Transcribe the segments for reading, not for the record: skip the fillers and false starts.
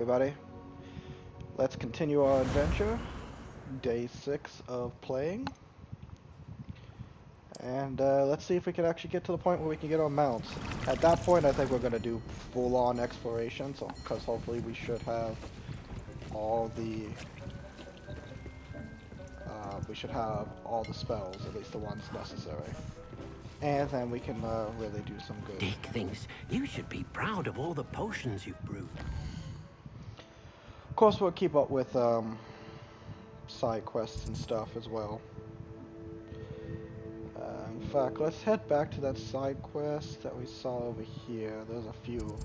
Everybody, let's continue our adventure. Day 6 of playing. And let's see if we can actually get to the point where we can get our mounts. At that point, I think we're going to do full-on exploration, so because hopefully we should have all the spells, at least the ones necessary. And then we can really do some good. Dick thinks you should be proud of all the potions you've brewed. Of course, we'll keep up with side quests and stuff as well. In fact, let's head back to that side quest that we saw over here. There's a few.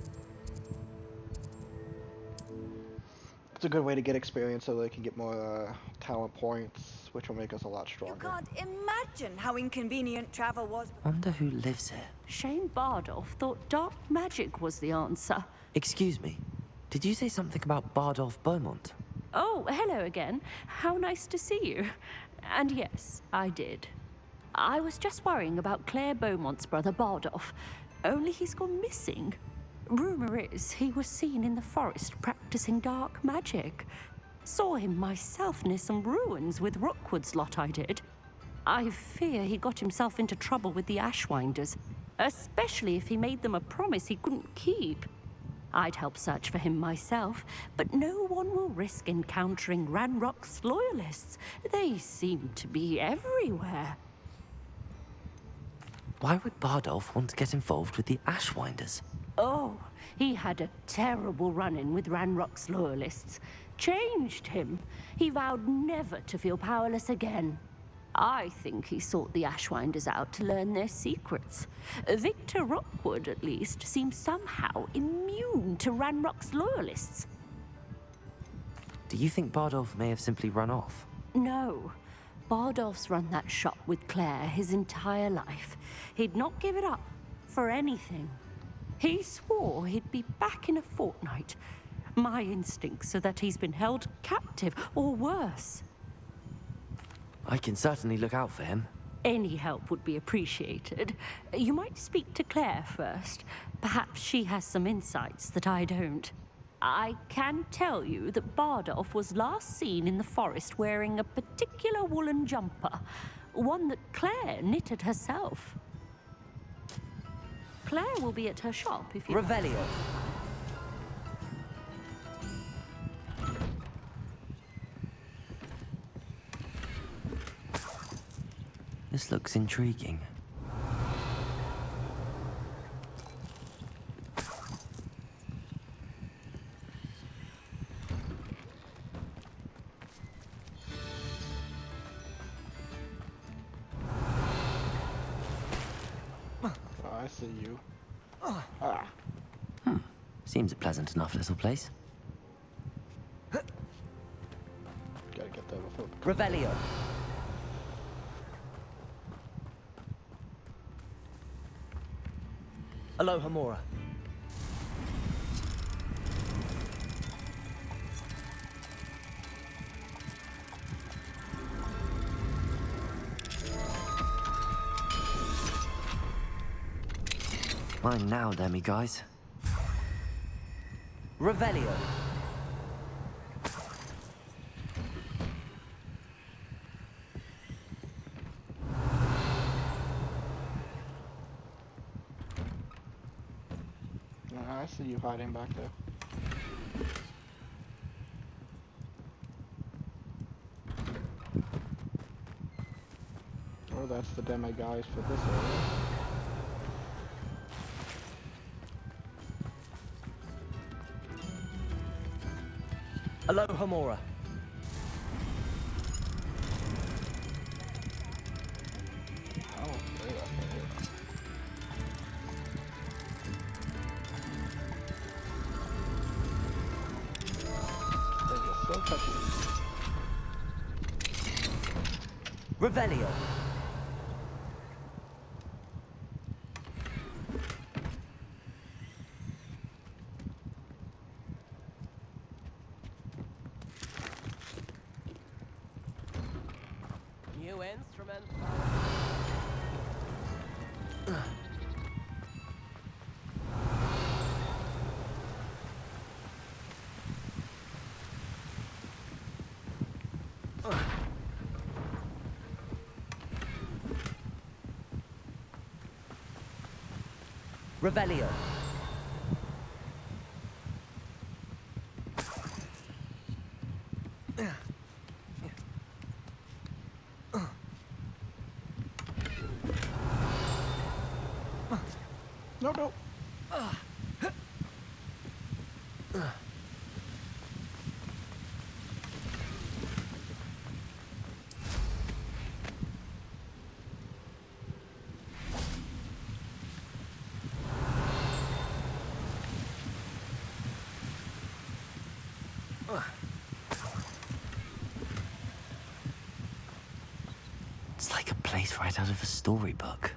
It's a good way to get experience so they can get more talent points, which will make us a lot stronger. You can't imagine how inconvenient travel was. Wonder who lives here. Shane Bardolph thought dark magic was the answer. Excuse me, did you say something about Bardolph Beaumont? Oh, hello again. How nice to see you. And yes, I did. I was just worrying about Claire Beaumont's brother Bardolph. Only he's gone missing. Rumor is he was seen in the forest practicing dark magic. Saw him myself near some ruins with Rookwood's lot I did. I fear he got himself into trouble with the Ashwinders, especially if he made them a promise he couldn't keep. I'd help search for him myself, but no one will risk encountering Ranrock's loyalists. They seem to be everywhere. Why would Bardolph want to get involved with the Ashwinders? Oh, he had a terrible run-in with Ranrock's loyalists. Changed him. He vowed never to feel powerless again. I think he sought the Ashwinders out to learn their secrets. Victor Rookwood, at least, seems somehow immune to Ranrock's loyalists. Do you think Bardolph may have simply run off? No. Bardolph's run that shop with Claire his entire life. He'd not give it up for anything. He swore he'd be back in a fortnight. My instincts are that he's been held captive, or worse. I can certainly look out for him. Any help would be appreciated. You might speak to Claire first. Perhaps she has some insights that I don't. I can tell you that Bardolph was last seen in the forest wearing a particular woolen jumper, one that Claire knitted herself. Claire will be at her shop if you... Revelio. This looks intriguing. I see you. Seems a pleasant enough little place. Gotta get there before. Revelio. Aloha Mora. Mine now, demi guys. Revelio. I see you hiding back there. Oh, that's the demi guys for this area. Aloha Mora. Oh, way up there. They get so touchy. Revelio. New instrument. Revelio. No, no. It's like a place right out of a storybook.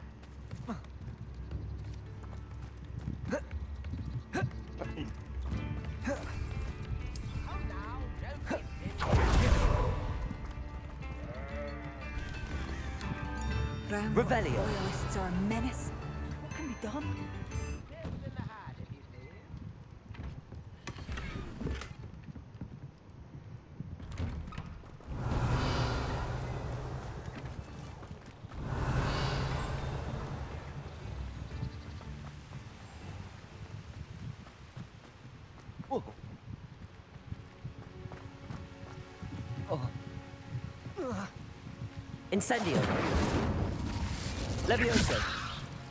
Revelio. Loyalists are a menace. What can be done? Incendio. Levioso.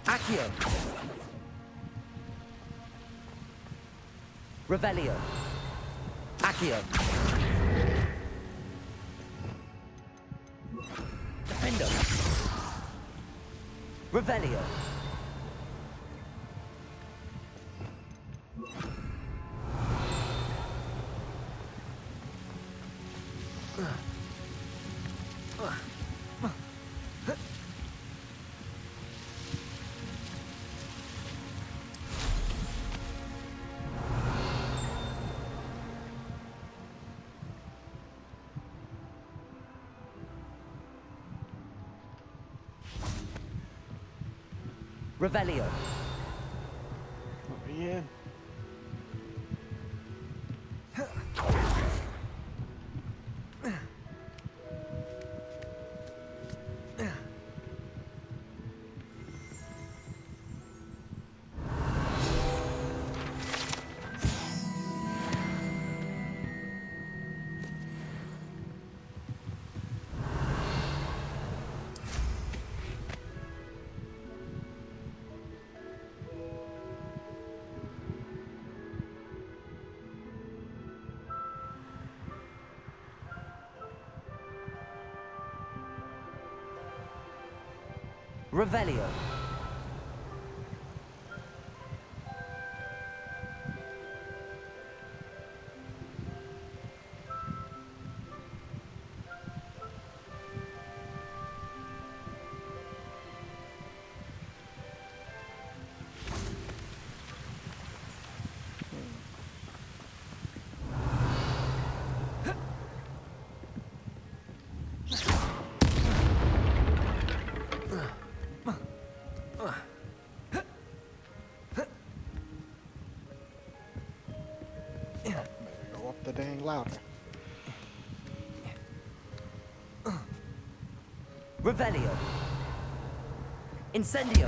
Accio. Revelio. Accio. Defendo. Revelio. Revelio. Oh, yeah. Revelio. Go up the dang ladder. Revelio. Incendio.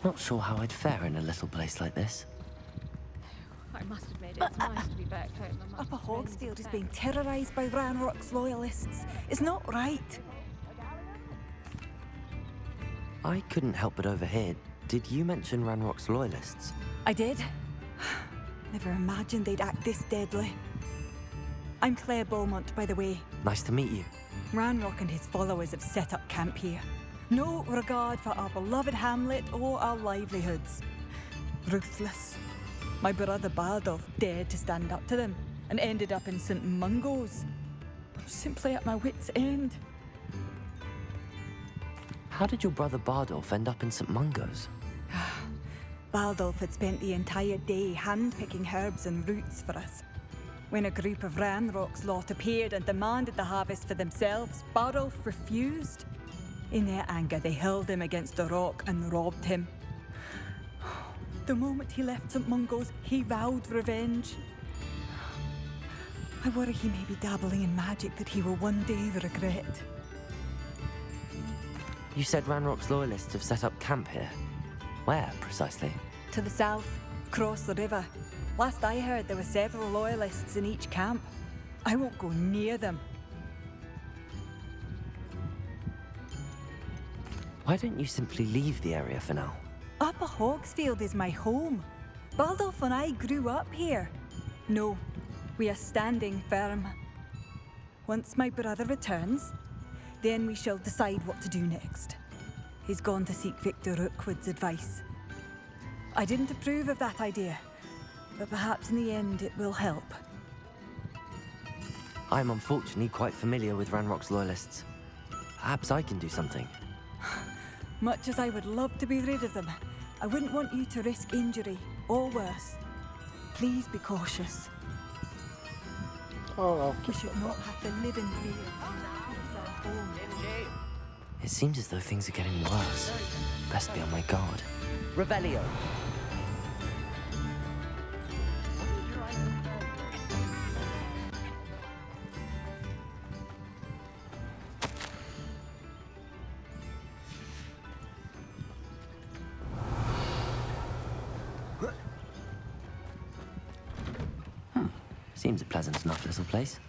Not sure how I'd fare in a little place like this. I must admit, it's nice to be back home amongst Upper friends and Hogsfield is being family. terrorised by Ranrock's loyalists. It's not right. I couldn't help but overhear. Did you mention Ranrock's loyalists? I did. Never imagined they'd act this deadly. I'm Claire Beaumont, by the way. Nice to meet you. Ranrock and his followers have set up camp here. No regard for our beloved hamlet or our livelihoods. Ruthless. My brother Bardolph dared to stand up to them and ended up in St. Mungo's. I'm simply at my wit's end. How did your brother Bardolph end up in St. Mungo's? Baldolf had spent the entire day hand-picking herbs and roots for us. When a group of Ranrock's lot appeared and demanded the harvest for themselves, Baldolf refused. In their anger, they hurled him against a rock and robbed him. The moment he left St. Mungo's, he vowed revenge. I worry he may be dabbling in magic that he will one day regret. You said Ranrock's loyalists have set up camp here. Where, precisely? To the south, across the river. Last I heard, there were several loyalists in each camp. I won't go near them. Why don't you simply leave the area for now? Upper Hogsfield is my home. Baldolf and I grew up here. No, we are standing firm. Once my brother returns, then we shall decide what to do next. He's gone to seek Victor Rookwood's advice. I didn't approve of that idea, but perhaps in the end it will help. I'm unfortunately quite familiar with Ranrock's loyalists. Perhaps I can do something. Much as I would love to be rid of them, I wouldn't want you to risk injury, or worse. Please be cautious. Oh, well. We should not have to live in fear. It's our home. It seems as though things are getting worse. Best be on my guard. Revelio. Seems a pleasant enough little place.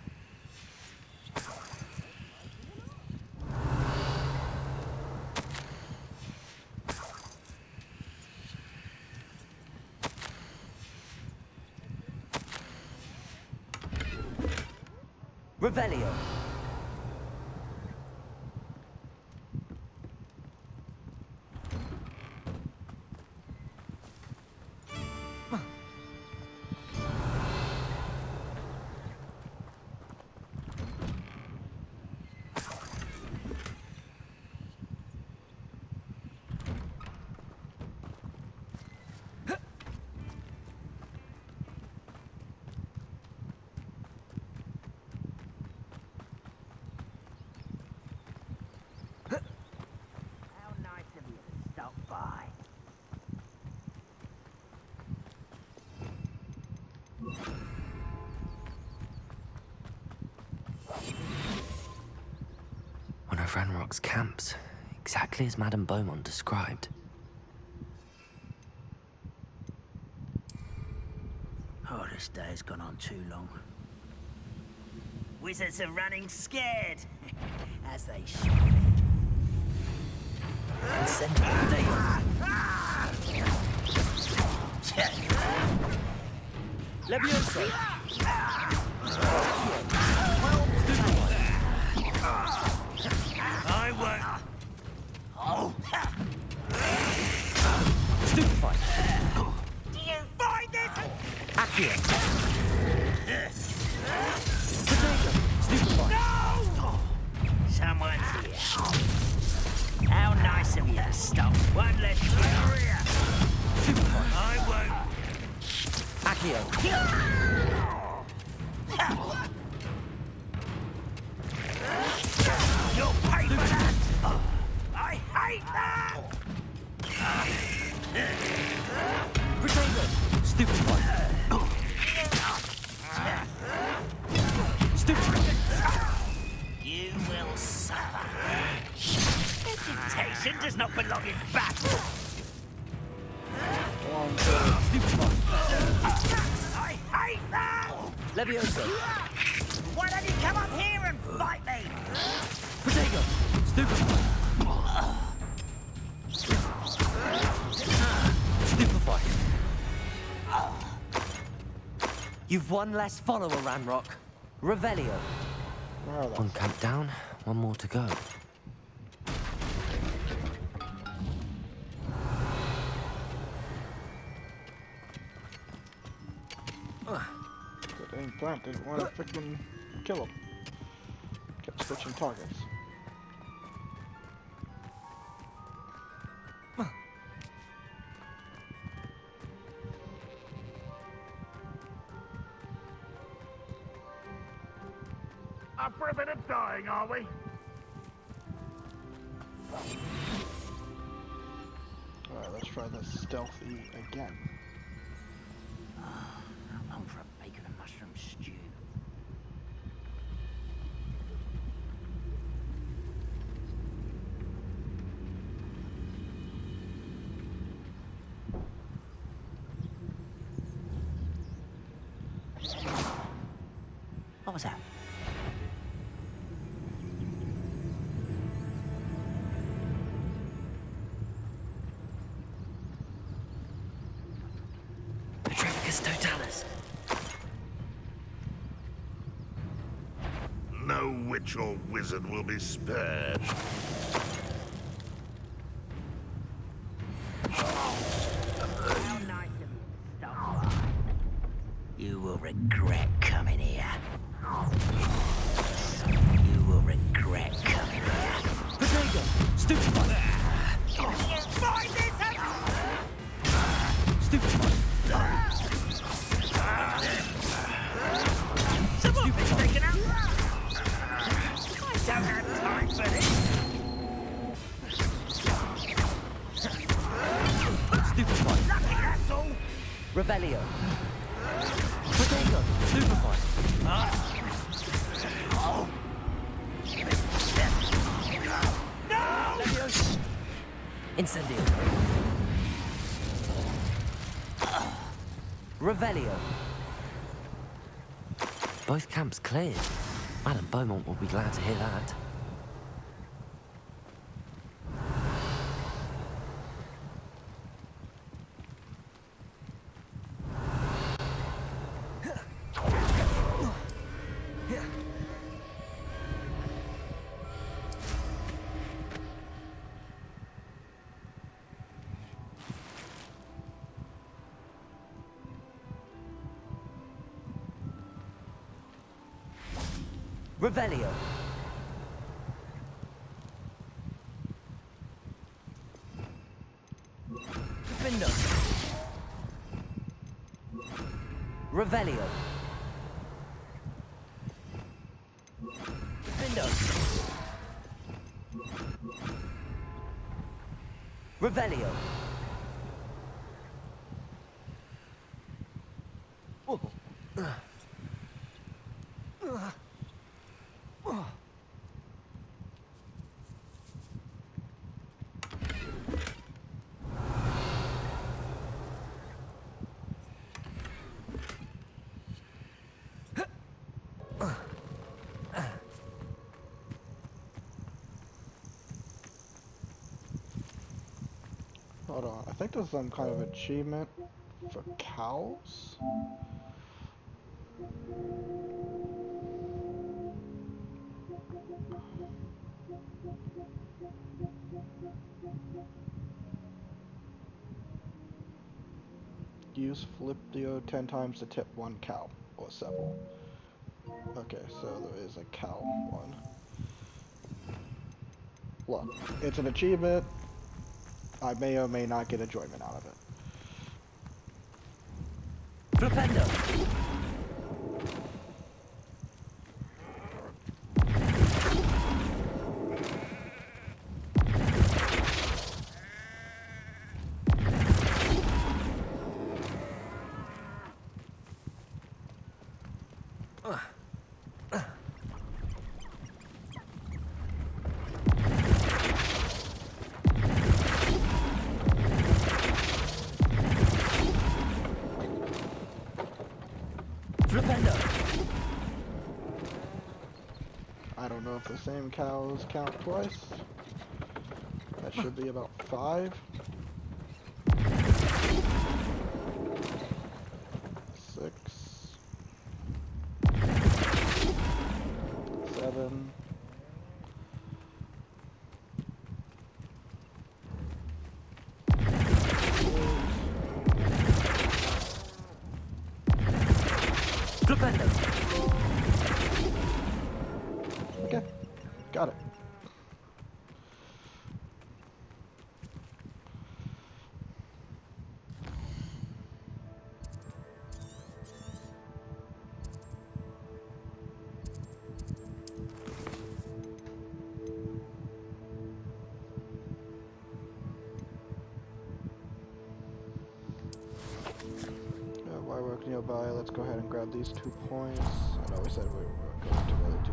Revelio. One of Ranrock's camps, exactly as Madame Beaumont described. Oh, this day's gone on too long. Wizards are running scared, as they should. And send them daily. Leviosa. I won't. Oh. Stupefy. Do you find this? Accio. Potato. Stupefy. No! Someone's here. How nice of you to stop. One less career. Stupefy. I won't. Accio. You'll pay for that! I hate that! Potato. Stupefy. Stupefy. You will suffer. Agitation does not belong in battle. Stupefy. I hate that! Leviosa. Why don't you come up here and fight me? Potato. Stupefy. Stupefy. You've one less follower, Ranrock. Revelio. Where are they? One camp down, one more to go. Good aim plant didn't want to freaking kill him. Kept switching targets. up for a bit of dying, are we? Alright, let's try this stealthy again. I'm on for a bacon and mushroom stew. What was that? Petrificus totalis. No witch or wizard will be spared. How nice of you to stop by. You will regret coming here. You will regret coming here. Potato! Stupefy! Stupefy! Someone's taken out. I don't have time for this. Stupefy! Lucky, that's all. Revelio! Potato! Stupefy! Incendio! Revelio! Both camps cleared. Madame Beaumont will be glad to hear that. Revelio! Defender! Revelio! Defender! Revelio! Hold on, I think there's some kind of achievement for cows? Use Flipdio 10 times to tip one cow, or several. Okay, so there is a cow one. Look, it's an achievement. I may or may not get enjoyment out of it. Flipendo! Flipendo! I don't know if the same cows count twice. That should be about 5. 6. 7. 8. Flipendo! Okay, got it. While we're nearby, let's go ahead and grab these 2 points. I know we said we were going to really do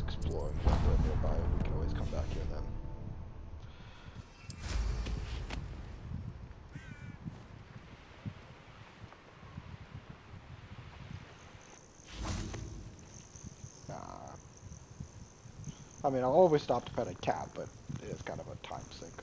exploring, but we're nearby. We can always come back here then. I mean, I'll always stop to pet a cat, but it is kind of a time sink.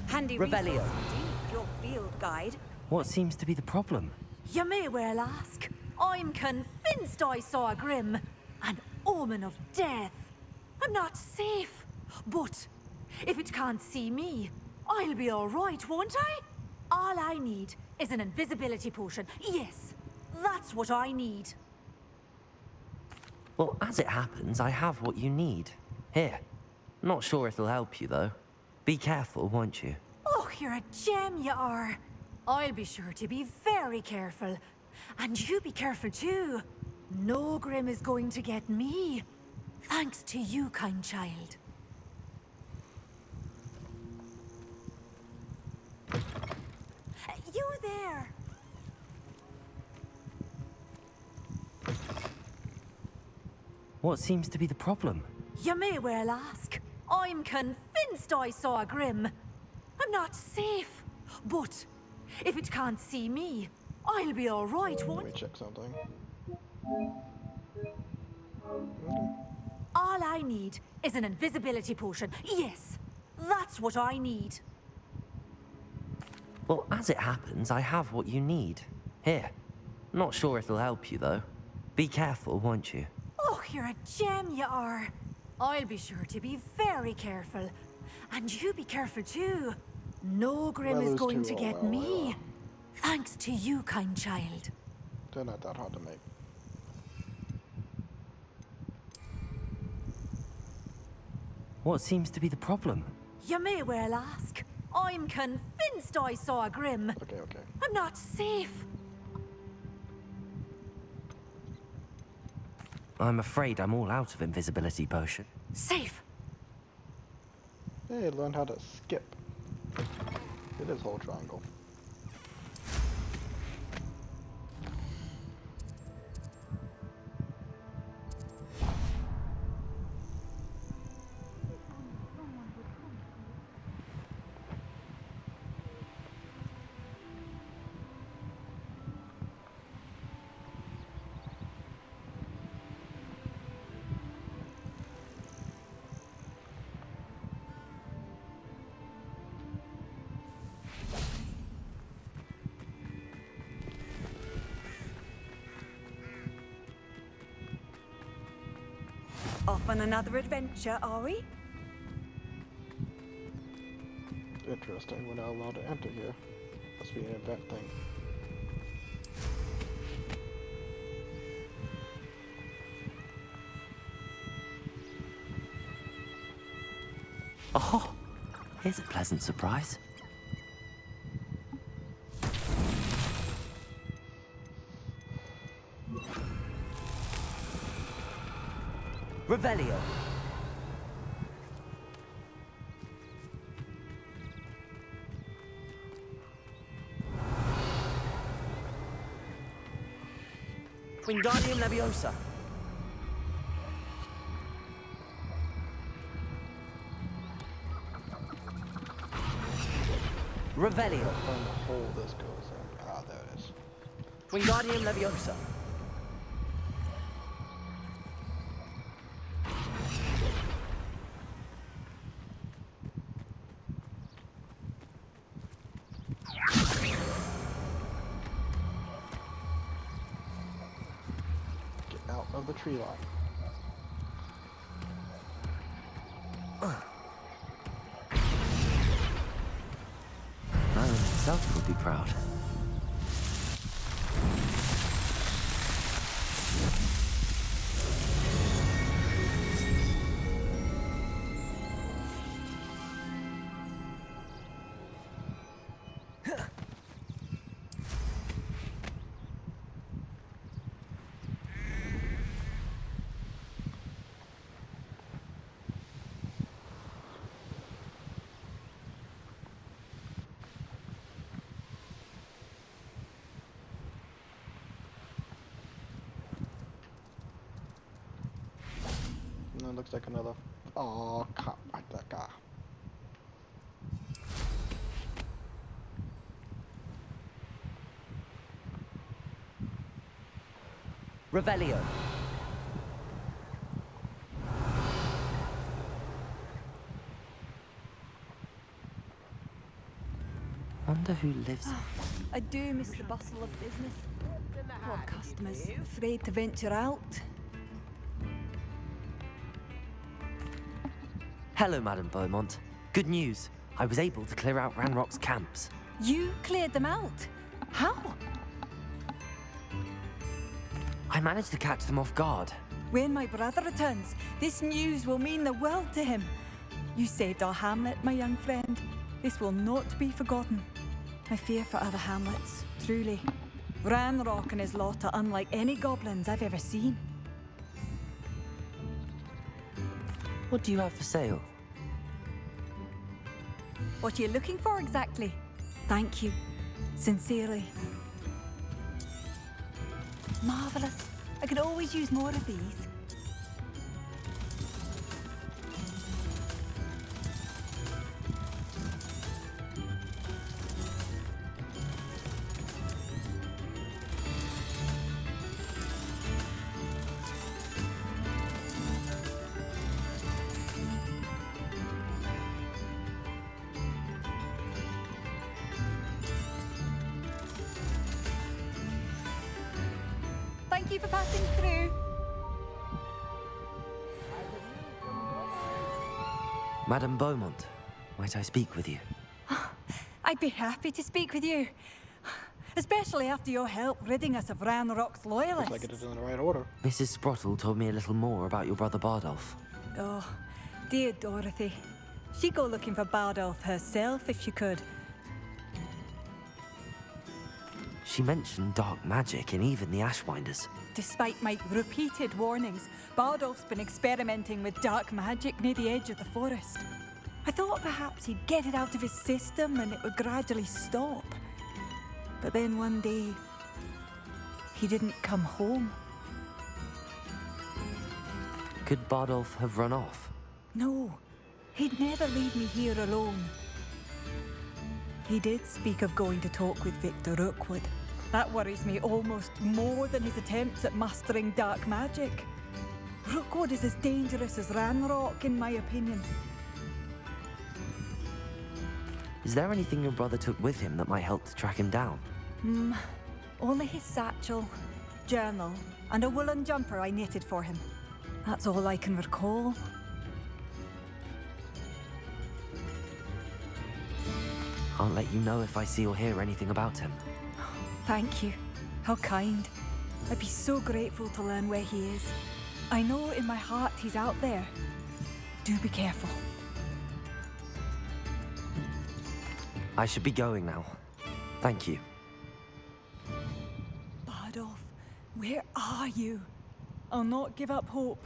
Handy Revelio. resource indeed, your field guide. What seems to be the problem? You may well ask. I'm convinced I saw a grim, an omen of death. I'm not safe, but if it can't see me, I'll be all right, won't I? All I need is an invisibility potion. Yes, that's what I need. Well, as it happens, I have what you need. Here. Not sure it'll help you, though. Be careful, won't you? Oh, you're a gem, you are. I'll be sure to be very careful. And you be careful too. No grim is going to get me. Thanks to you, kind child. You there! What seems to be the problem? You may well ask. I'm convinced I saw a grim. I'm not safe, but if it can't see me, I'll be all right, Let won't me check something. All I need is an invisibility potion. Yes, that's what I need. Well, as it happens, I have what you need. Here. Not sure it'll help you, though. Be careful, won't you? Oh, you're a gem, you are. I'll be sure to be very careful. And you be careful too. No grim is Those going two to are get well, me. Thanks to you, kind child. They're not that hard to make. What seems to be the problem? You may well ask. I'm convinced I saw a grim. Okay, okay. I'm not safe. I'm afraid I'm all out of invisibility potion. Safe. Hey, learn how to skip. It is whole triangle. Off on another adventure, are we? Interesting, we're not allowed to enter here. Must be an event thing. Oh, here's a pleasant surprise. Revelio. Wingardium Leviosa. Revelio. Find the hole this goes in. Ah, there it is. Wingardium Leviosa. Get out of the tree line. Merlin himself would be proud. it looks like another. Oh, come on, that guy. Revelio. Wonder who lives. I do miss the bustle of business. Poor customers, afraid to venture out. Hello, Madame Beaumont. Good news. I was able to clear out Ranrock's camps. You cleared them out? How? I managed to catch them off guard. When my brother returns, this news will mean the world to him. You saved our hamlet, my young friend. This will not be forgotten. I fear for other hamlets, truly. Ranrock and his lot are unlike any goblins I've ever seen. What do you have for sale? What are you looking for exactly? Thank you. Sincerely. Marvelous. I could always use more of these. Thank you for passing through. Madame Beaumont, might I speak with you? I'd be happy to speak with you. Especially after your help ridding us of Ranrock's loyalists. Looks like it is in the right order. Mrs. Sprottle told me a little more about your brother Bardolph. Oh, dear Dorothy. She'd go looking for Bardolph herself if she could. She mentioned dark magic in even the Ashwinders. Despite my repeated warnings, Bardolph's been experimenting with dark magic near the edge of the forest. I thought perhaps he'd get it out of his system and it would gradually stop. But then one day, he didn't come home. Could Bardolph have run off? No, he'd never leave me here alone. He did speak of going to talk with Victor Rookwood. That worries me almost more than his attempts at mastering dark magic. Rookwood is as dangerous as Ranrock, in my opinion. Is there anything your brother took with him that might help to track him down? Only his satchel, journal, and a woolen jumper I knitted for him. That's all I can recall. I'll let you know if I see or hear anything about him. Thank you. How kind. I'd be so grateful to learn where he is. I know in my heart he's out there. Do be careful. I should be going now. Thank you. Bardolph, where are you? I'll not give up hope.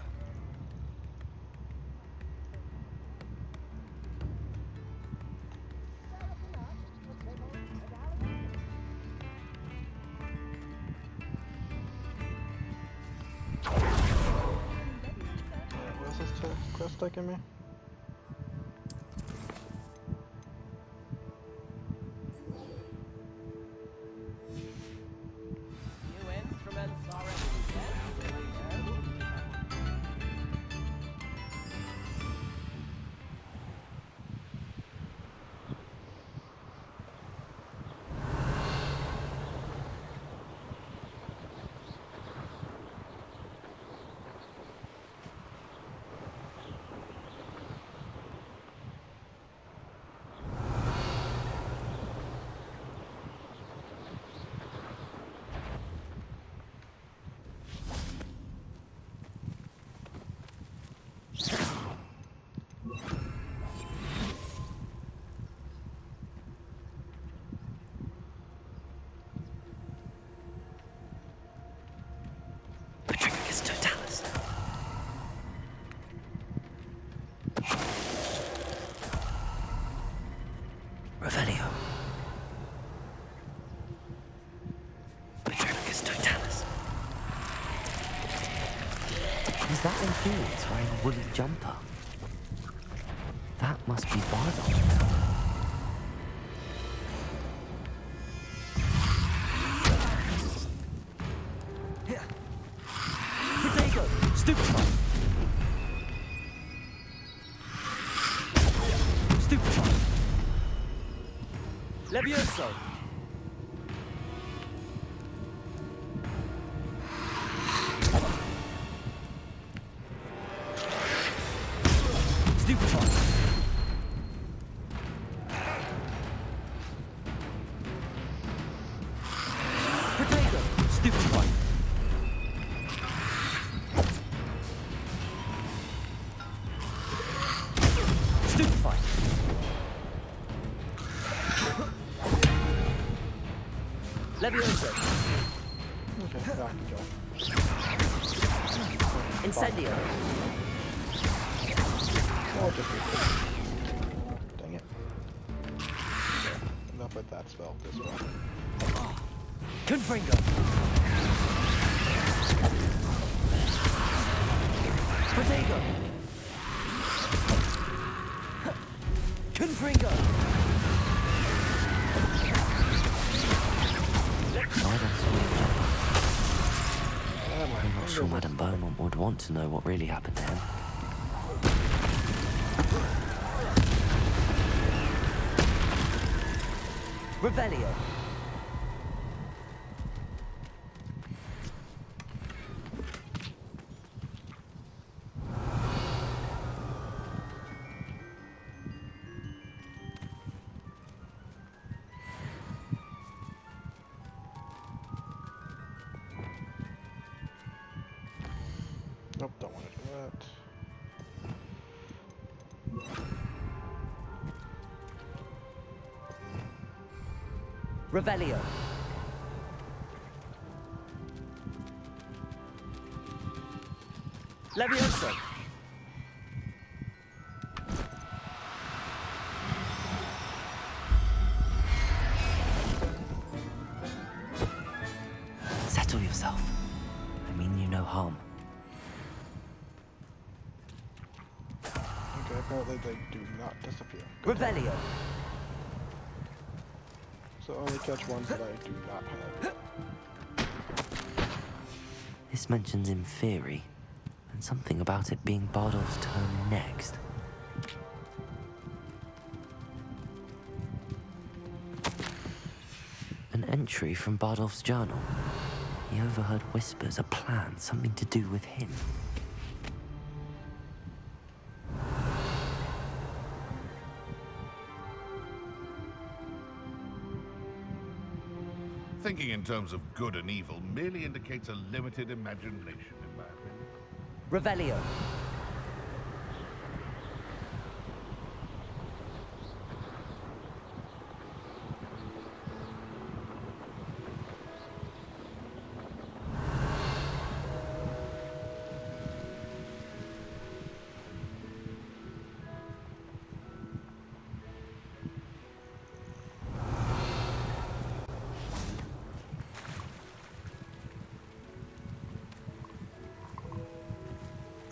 Where's this quest taking me? woolly jumper. That must be Bardolph. Potato! Stupefy! Stupefy! Levioso! Stupefy! Potato! Stupefy! Stupefy! Levioso! Okay, now I can go. Incendio! Oh, just read it. Dang it. Enough with that spell this one. Confringo! Potato! Confringo! Bardolph's woolly jumper. Ah, my I'm not sure fingers Madame Beaumont would want to know what really happened to him. Revelio! Nope, don't want to do that. Revelio! Levioso! Settle yourself. I mean you no harm. Okay, apparently they do not disappear. Good. Revelio! So only catch ones that I do not have. This mentions in theory, and something about it being Bardolph's turn next. An entry from Bardolph's journal. He overheard whispers, a plan, something to do with him. Thinking in terms of good and evil merely indicates a limited imagination, in my opinion. Revelio!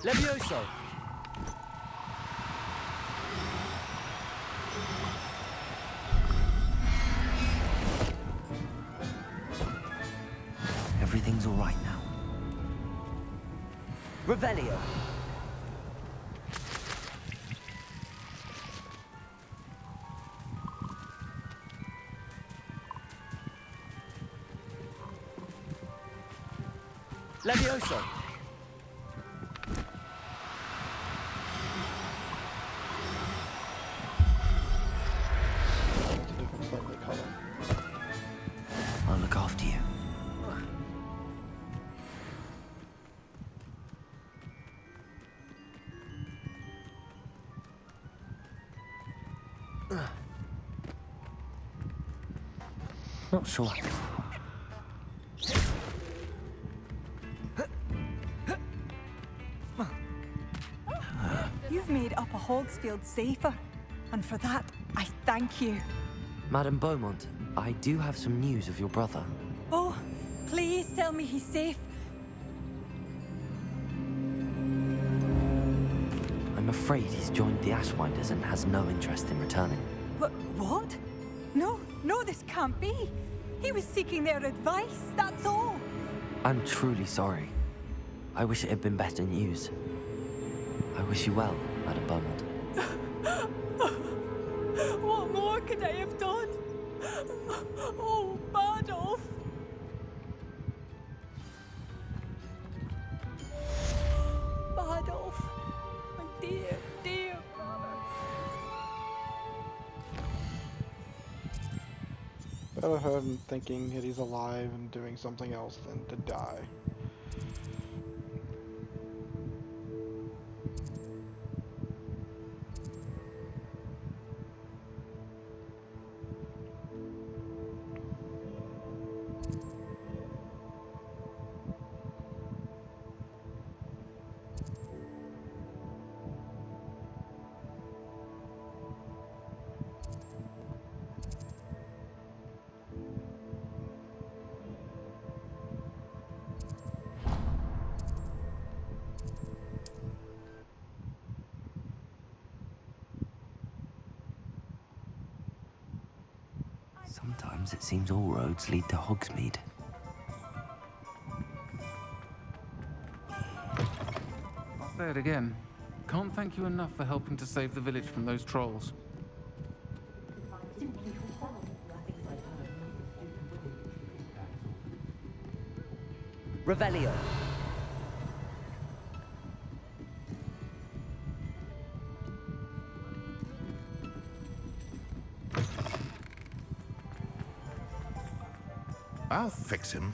Levioso! Everything's all right now. Revelio! Levioso! It's a different slightly color. I'll look after you. Not sure. You've made Upper Hogsfield safer, and for that, I thank you. Madame Beaumont, I do have some news of your brother. Oh, please tell me he's safe. I'm afraid he's joined the Ashwinders and has no interest in returning. What? No, this can't be. He was seeking their advice, that's all. I'm truly sorry. I wish it had been better news. I wish you well, Madam Beaumont. What more could I have done? Oh, Badolf. Badolf, my dear, dear brother. Better him thinking that he's alive and doing something else than to die. Sometimes it seems all roads lead to Hogsmeade. I'll say it again. Can't thank you enough for helping to save the village from those trolls. Revelio. I'll fix him.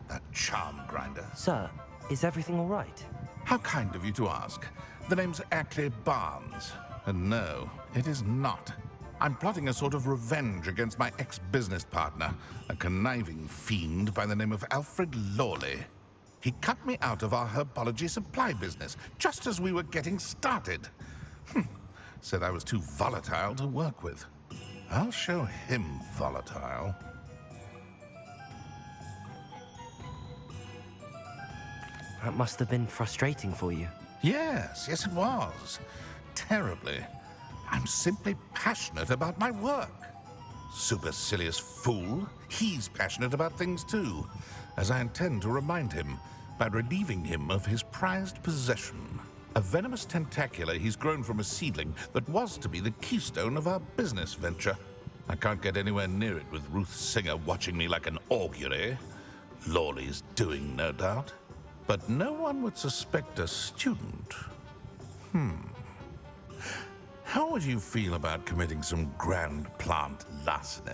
That charm grinder. Sir, is everything all right? How kind of you to ask. The name's Ackley Barnes. And no, it is not. I'm plotting a sort of revenge against my ex-business partner, a conniving fiend by the name of Alfred Lawley. He cut me out of our herbology supply business, just as we were getting started. Said I was too volatile to work with. I'll show him volatile. That must have been frustrating for you. Yes, it was. Terribly. I'm simply passionate about my work. Supercilious fool. He's passionate about things too, as I intend to remind him by relieving him of his prized possession. A venomous tentacula he's grown from a seedling that was to be the keystone of our business venture. I can't get anywhere near it with Ruth Singer watching me like an augury. Lawley's doing, no doubt. But no one would suspect a student. How would you feel about committing some grand plant larceny?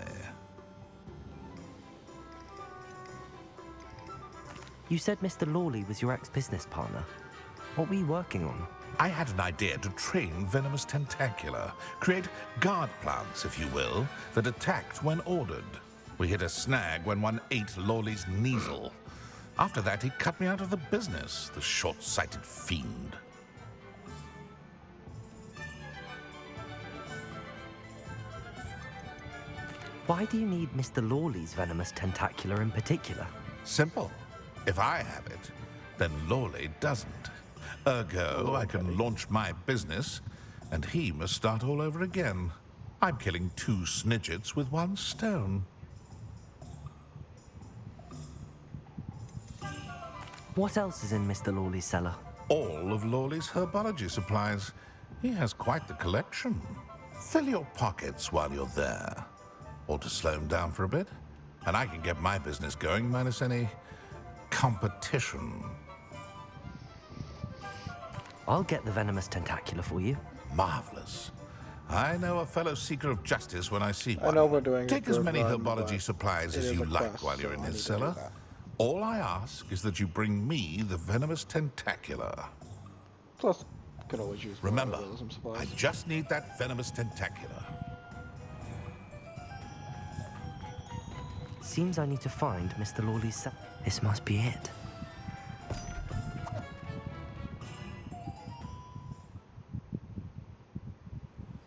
You said Mr. Lawley was your ex-business partner. What were you working on? I had an idea to train venomous tentacula, create guard plants, if you will, that attacked when ordered. We hit a snag when one ate Lawley's Kneasel. After that, he cut me out of the business, the short-sighted fiend. Why do you need Mr. Lawley's venomous tentacula in particular? Simple. If I have it, then Lawley doesn't. Ergo, I can launch my business, and he must start all over again. I'm killing 2 snidgets with 1 stone. What else is in Mr. Lawley's cellar? All of Lawley's herbology supplies. He has quite the collection. Fill your pockets while you're there. Or to slow him down for a bit, and I can get my business going minus any competition. I'll get the venomous tentacula for you. Marvelous. I know a fellow seeker of justice when I see one. I know we're doing Take a as good many run, herbology but supplies it as is you a like quest, while you're so in I his need to do cellar. that. All I ask is that you bring me the venomous tentacula. Plus, could always use more Remember, realism I supplies. just need that venomous tentacula. Seems I need to find Mr. Lawley's cellar. This must be it.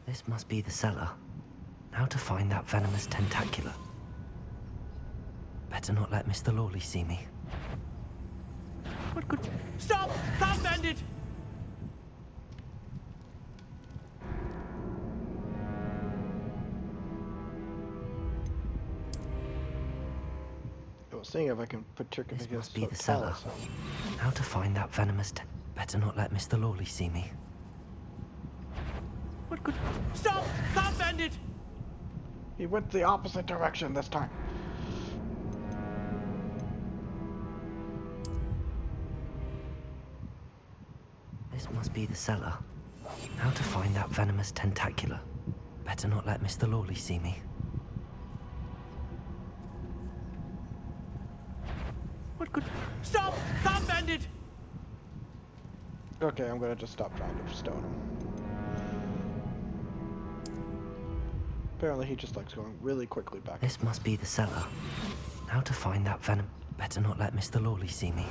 This must be the cellar. Now to find that venomous tentacula. Better not let Mr. Lawley see me. What could... Stop! Stop, bandit! seeing if I can particularly This get must be the cellar. How to find that venomous better not let Mr. Lawley see me. What could... Stop! Stop, Bandit! He went the opposite direction this time. This must be the cellar. How to find that venomous tentacular. Better not let Mr. Lawley see me. What could... Stop! Stop, Bandit! Okay, I'm gonna just stop trying to stone him. Apparently he just likes going really quickly back. This must be the cellar. How to find that venom. Better not let Mr. Lawley see me.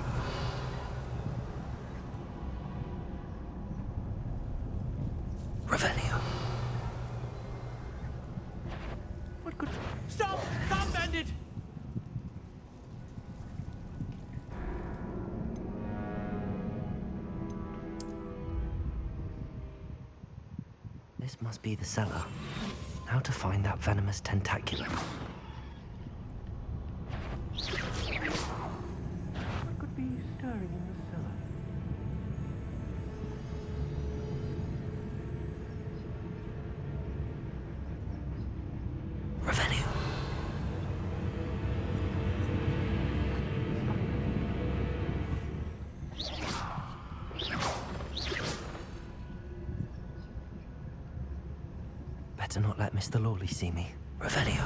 Revelio. What could... Stop! Stop, Bandit! This must be the cellar. How to find that venomous tentacular. What could be stirring in the cellar? Revelio. Better not let Mr. Lawley see me. Revelio.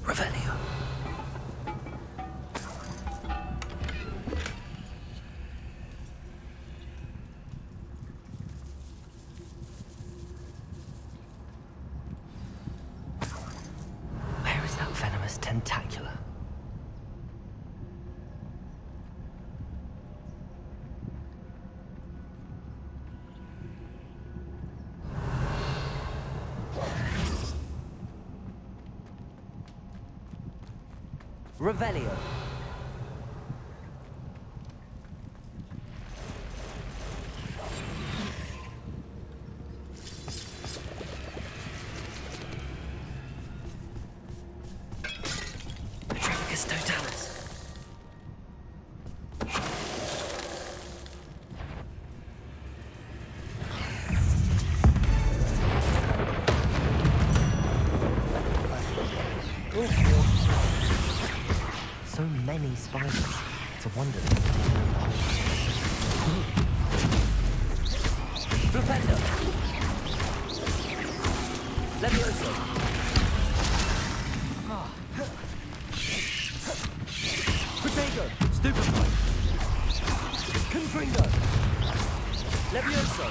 Revelio. Where is that venomous tentacular? Revelio. Petrificus totalis. So many spiders. It's a wonder they didn't know the whole. Flipendo. Levioso. Protego. Stupefy. Confringo. Levioso.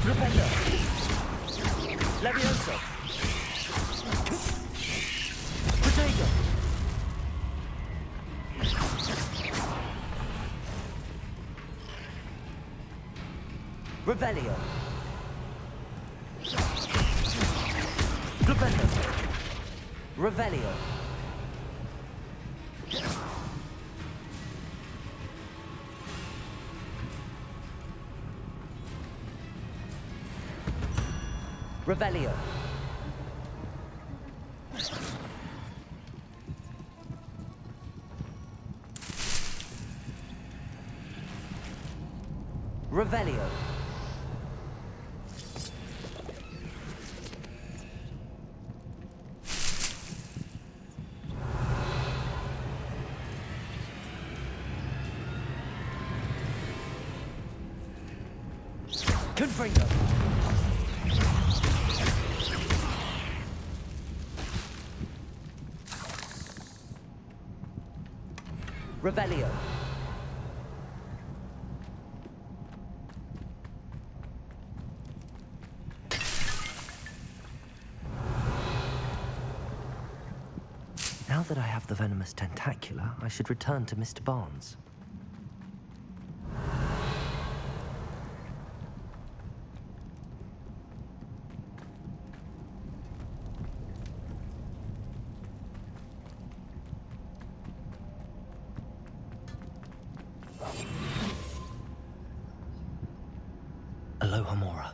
Flipendo. Levioso. Protego. Revelio. Flipendo. Revelio. Revelio. Revelio. Confringo. Revelio. Now that I have the venomous tentacular, I should return to Mr. Barnes. Aloha Mora.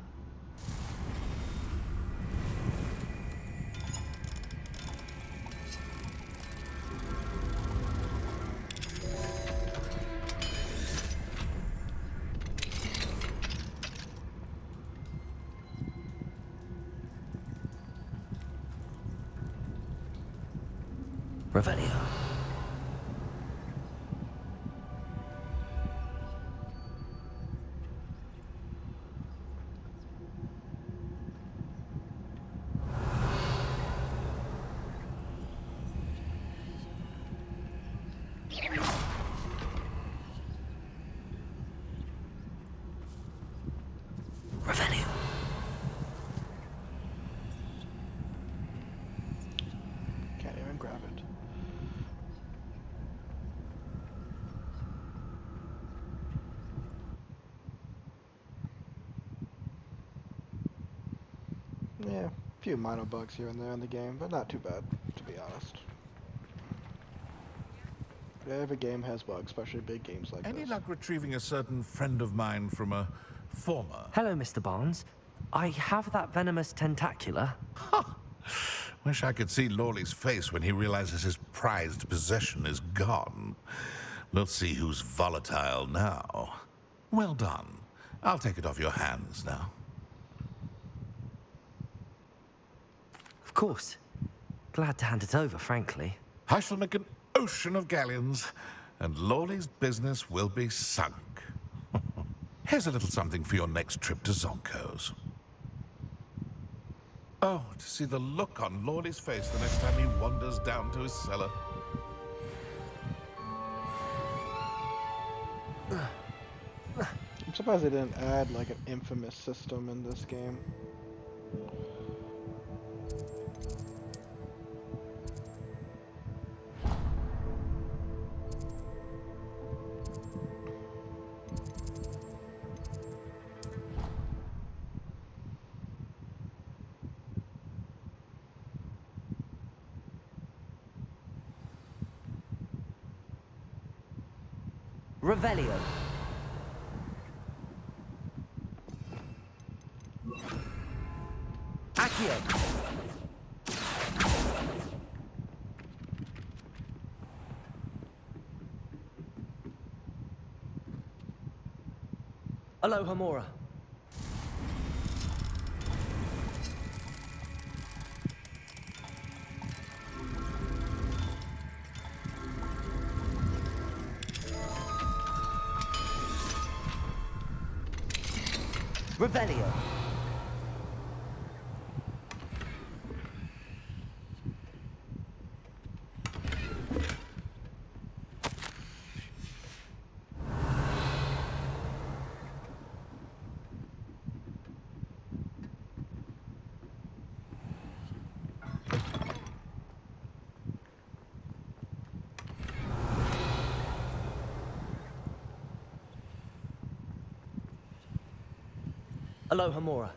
Revelio. Revelio. Can't even grab it. Yeah, a few minor bugs here and there in the game, but not too bad, to be honest. Every game has bugs, especially big games like Any this. luck retrieving a certain friend of mine from a former? Hello, Mr. Barnes. I have that venomous tentacula. Wish I could see Lawley's face when he realizes his prized possession is gone. We'll see who's volatile now. Well done. I'll take it off your hands now. Of course. Glad to hand it over, frankly. I shall make an ocean of galleons, and Lawley's business will be sunk. Here's a little something for your next trip to Zonko's. Oh, to see the look on Lawley's face the next time he wanders down to his cellar. I'm surprised they didn't add like an infamous system in this game. Revelio. Accio. Aloha Mora. Revelio. Aloha Mora.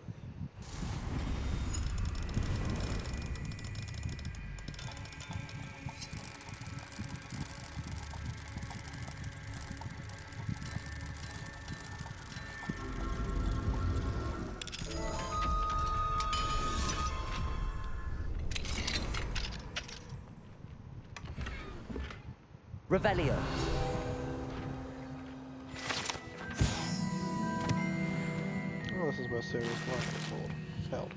Revelio. Oh, this is where serious work is held.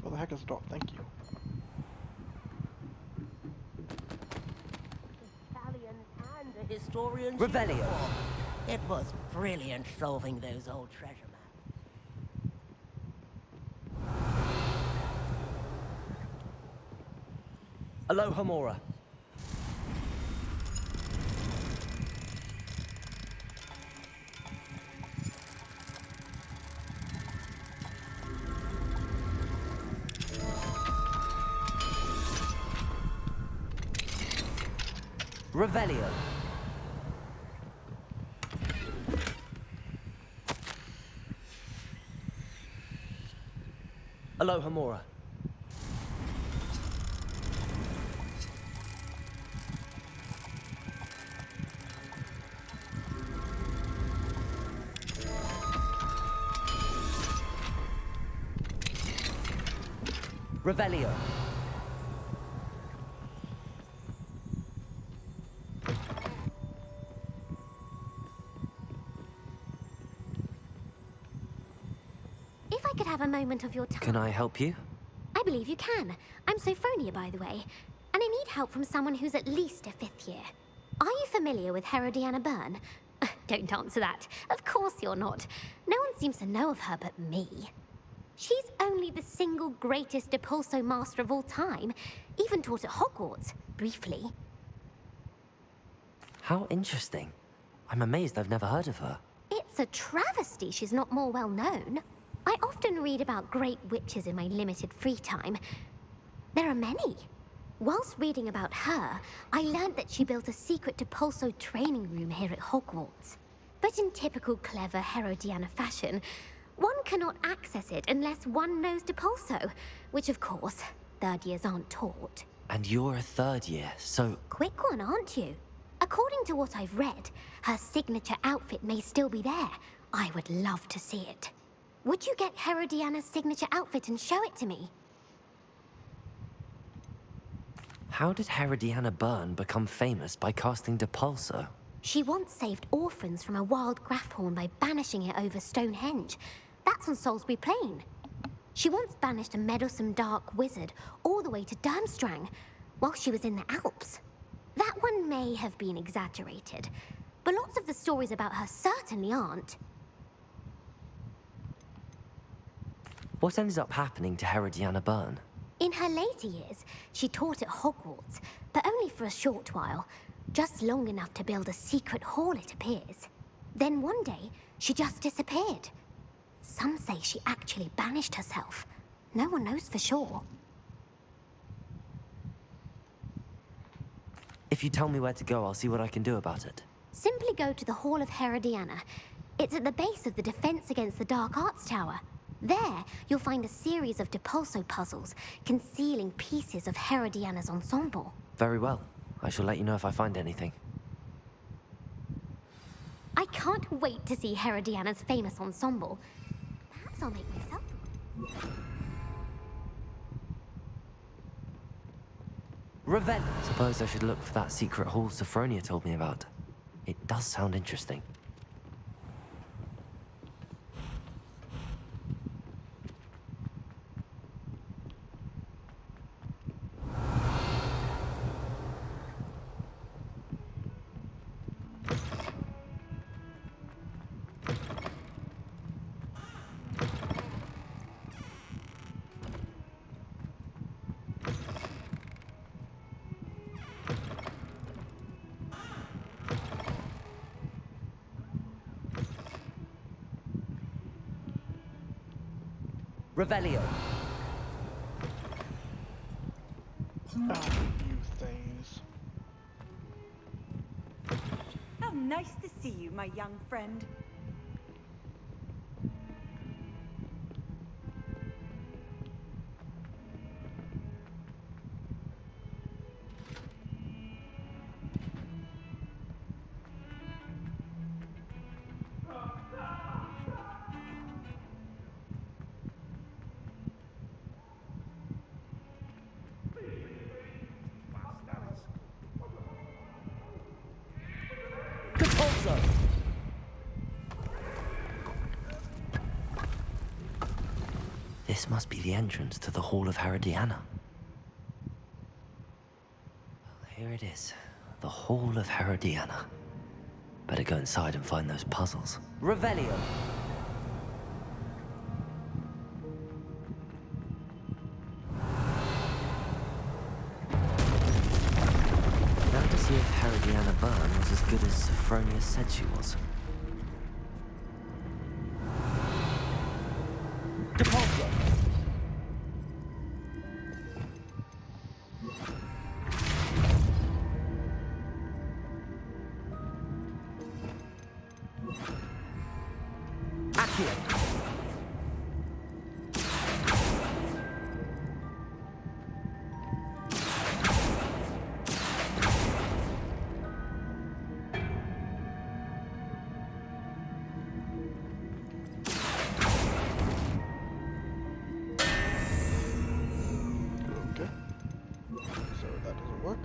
What the heck is dot? Thank you. And a historian's Revelio. uniform. It was brilliant solving those old treasure maps. Aloha Mora. Revelio. Aloha Mora. Revelio. If I could have a moment of your time... Can I help you? I believe you can. I'm Sophronia, by the way. And I need help from someone who's at least a 5th year. Are you familiar with Herodiana Byrne? Don't answer that. Of course you're not. No one seems to know of her but me. She's only the single greatest Depulso master of all time. Even taught at Hogwarts, briefly. How interesting. I'm amazed I've never heard of her. It's a travesty she's not more well known. I often read about great witches in my limited free time. There are many. Whilst reading about her, I learned that she built a secret Depulso training room here at Hogwarts. But in typical clever Herodiana fashion, one cannot access it unless one knows Depulso, which of course, 3rd years aren't taught. And you're a 3rd year, so... Quick one, aren't you? According to what I've read, her signature outfit may still be there. I would love to see it. Would you get Herodiana's signature outfit and show it to me? How did Herodiana Byrne become famous by casting Depulso? She once saved orphans from a wild Grafhorn by banishing it over Stonehenge. That's on Salisbury Plain. She once banished a meddlesome dark wizard all the way to Durmstrang while she was in the Alps. That one may have been exaggerated, but lots of the stories about her certainly aren't. What ended up happening to Herodiana Byrne? In her later years, she taught at Hogwarts, but only for a short while. Just long enough to build a secret hall, it appears. Then one day, she just disappeared. Some say she actually banished herself. No one knows for sure. If you tell me where to go, I'll see what I can do about it. Simply go to the Hall of Herodiana. It's at the base of the Defense Against the Dark Arts Tower. There, you'll find a series of Depulso puzzles concealing pieces of Herodiana's ensemble. Very well. I shall let you know if I find anything. I can't wait to see Herodiana's famous ensemble. Perhaps I'll make myself... Revenge! Suppose I should look for that secret hall Sophronia told me about. It does sound interesting. Revelio. You things. How nice to see you, my young friend. Depulso. This must be the entrance to the Hall of Herodiana. Well, here it is. The Hall of Herodiana. Better go inside and find those puzzles. Revelio. Now to see if Herodiana Byrne was as good as Sophronia said she was. Depulso. Accio. that doesn't work.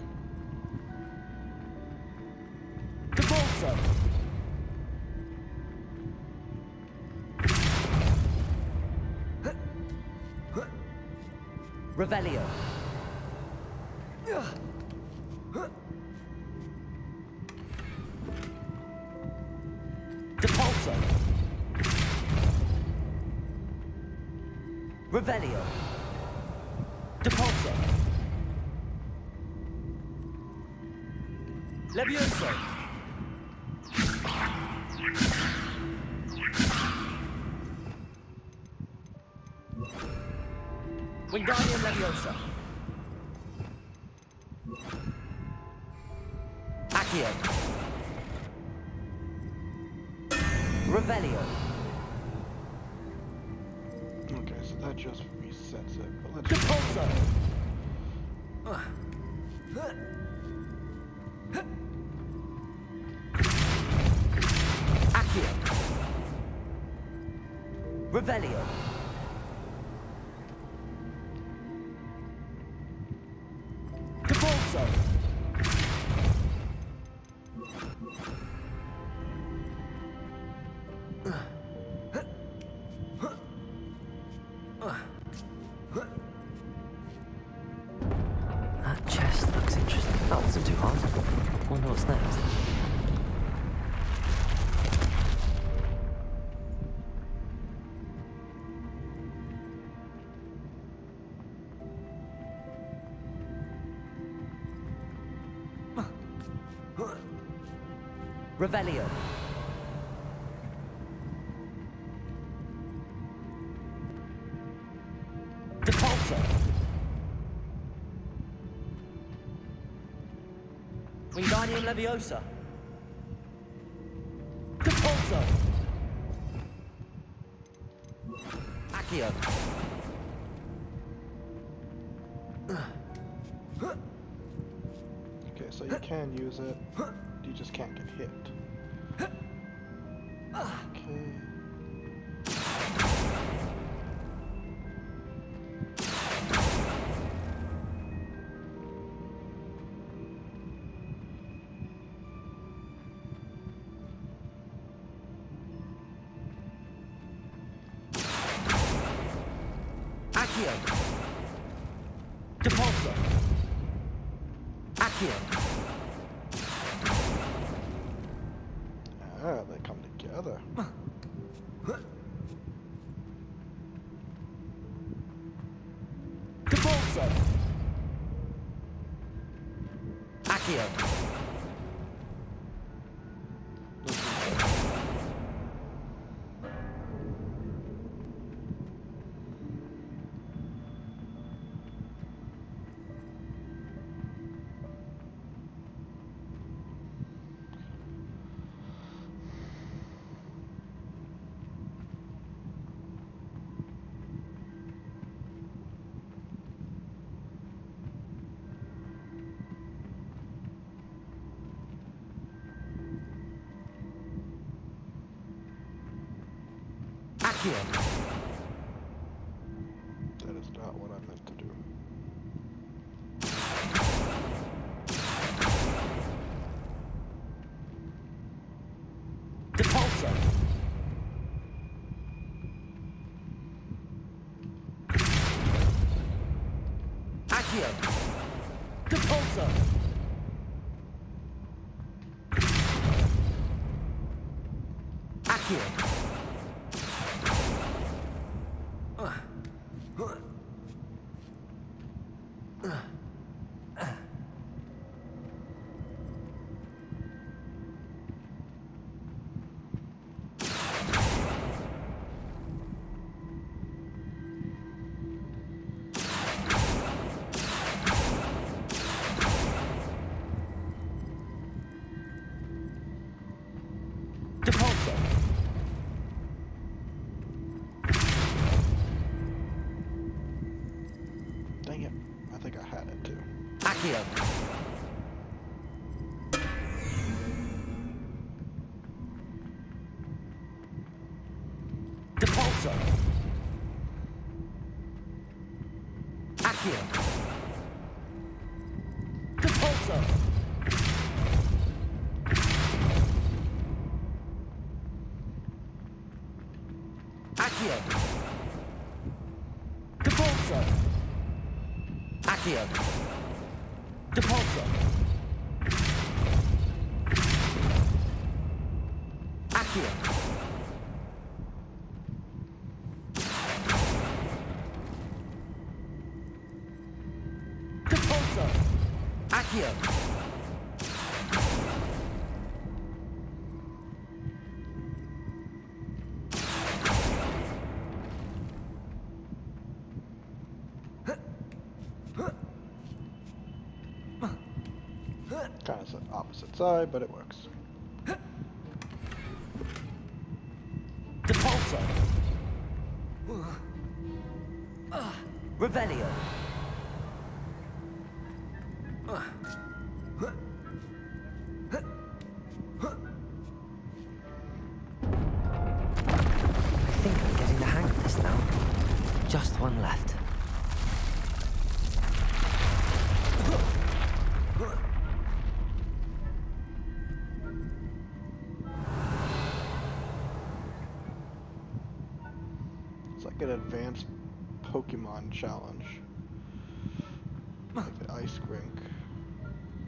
Depulso! Revelio. Depulso. Revelio. Depulso. Levioso. Wingardium Leviosa. Accio. Revelio. Okay, so that just resets it. But let's Depulso. Accio. Revelio. Depulso. That chest looks interesting. That wasn't too hard. Wonder what's next. Revelio. Depulso. Wingardium Leviosa. Depulso. Accio. Okay, so you can use it. You just can't get hit. Okay. Accio. Depulso. Accio. Ah, they come together. Depulso. Accio. Accio. That is not what I meant to do. Depulso. Accio. Depulso. Accio. Depulso. Dang it. I think I had it too. Accio. Depulso. Accio. Depulso! Accio! Depulso! Accio! Depulso! Accio! Depulso! Accio! Kind of the opposite side, but it works. Depulso! Revelio! I think I'm getting the hang of this now. Just one left. It's like an advanced Pokemon challenge. Like the ice rink.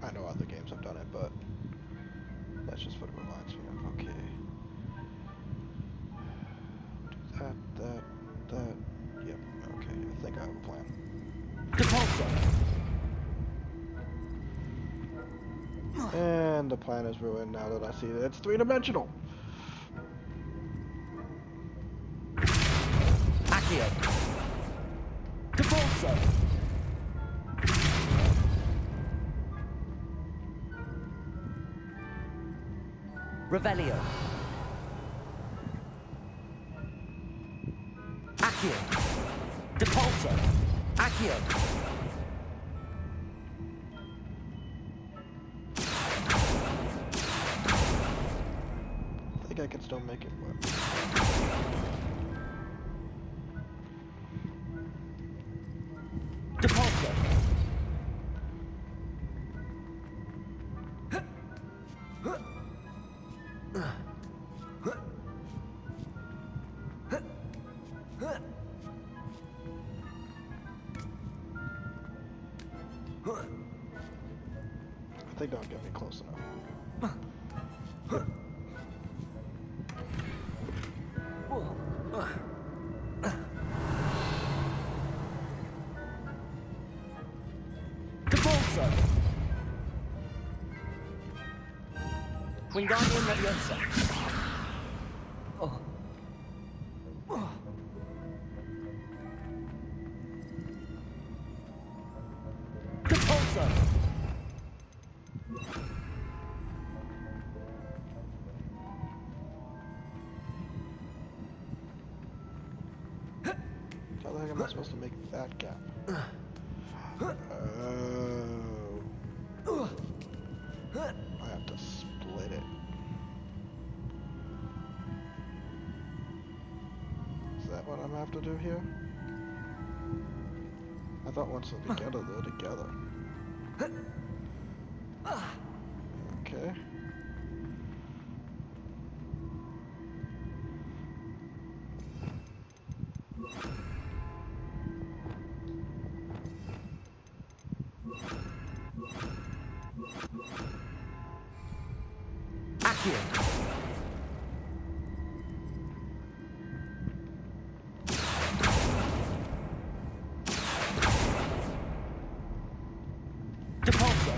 I know other games have done it, but that's just what it reminds me of. Okay. Do that. Yep. Okay, I think I have a plan. Depulso! And the plan is ruined now that I see that it's three-dimensional. Accio! Depulso! Revelio! Accio! Depulso! Accio! I think I can still make it work. Depulso! I think that'll get me close enough. Depulso! Wingardium Leviosa! Oh. Depulso! How the heck am I supposed to make that gap? Oh. I have to split it. Is that what I'm gonna have to do here? I thought once they're together, they're together. Okay. Accio! Depulso!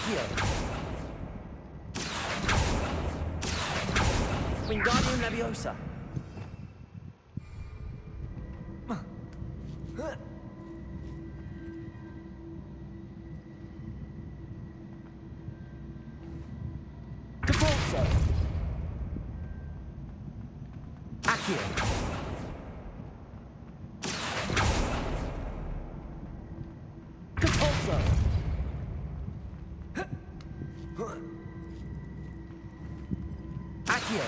Accio! Wingardium Leviosa! Depulso! Accio! Depulso! Accio!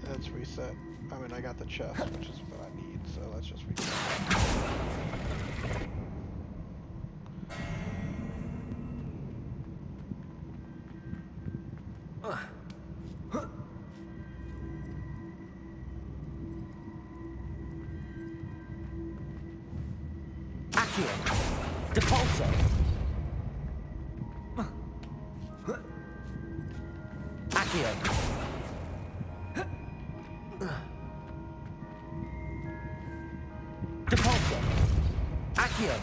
Let's reset. I mean, I got the chest, which is what I need, so let's just reset. Accio! Depulso! Accio! Depulso! Accio!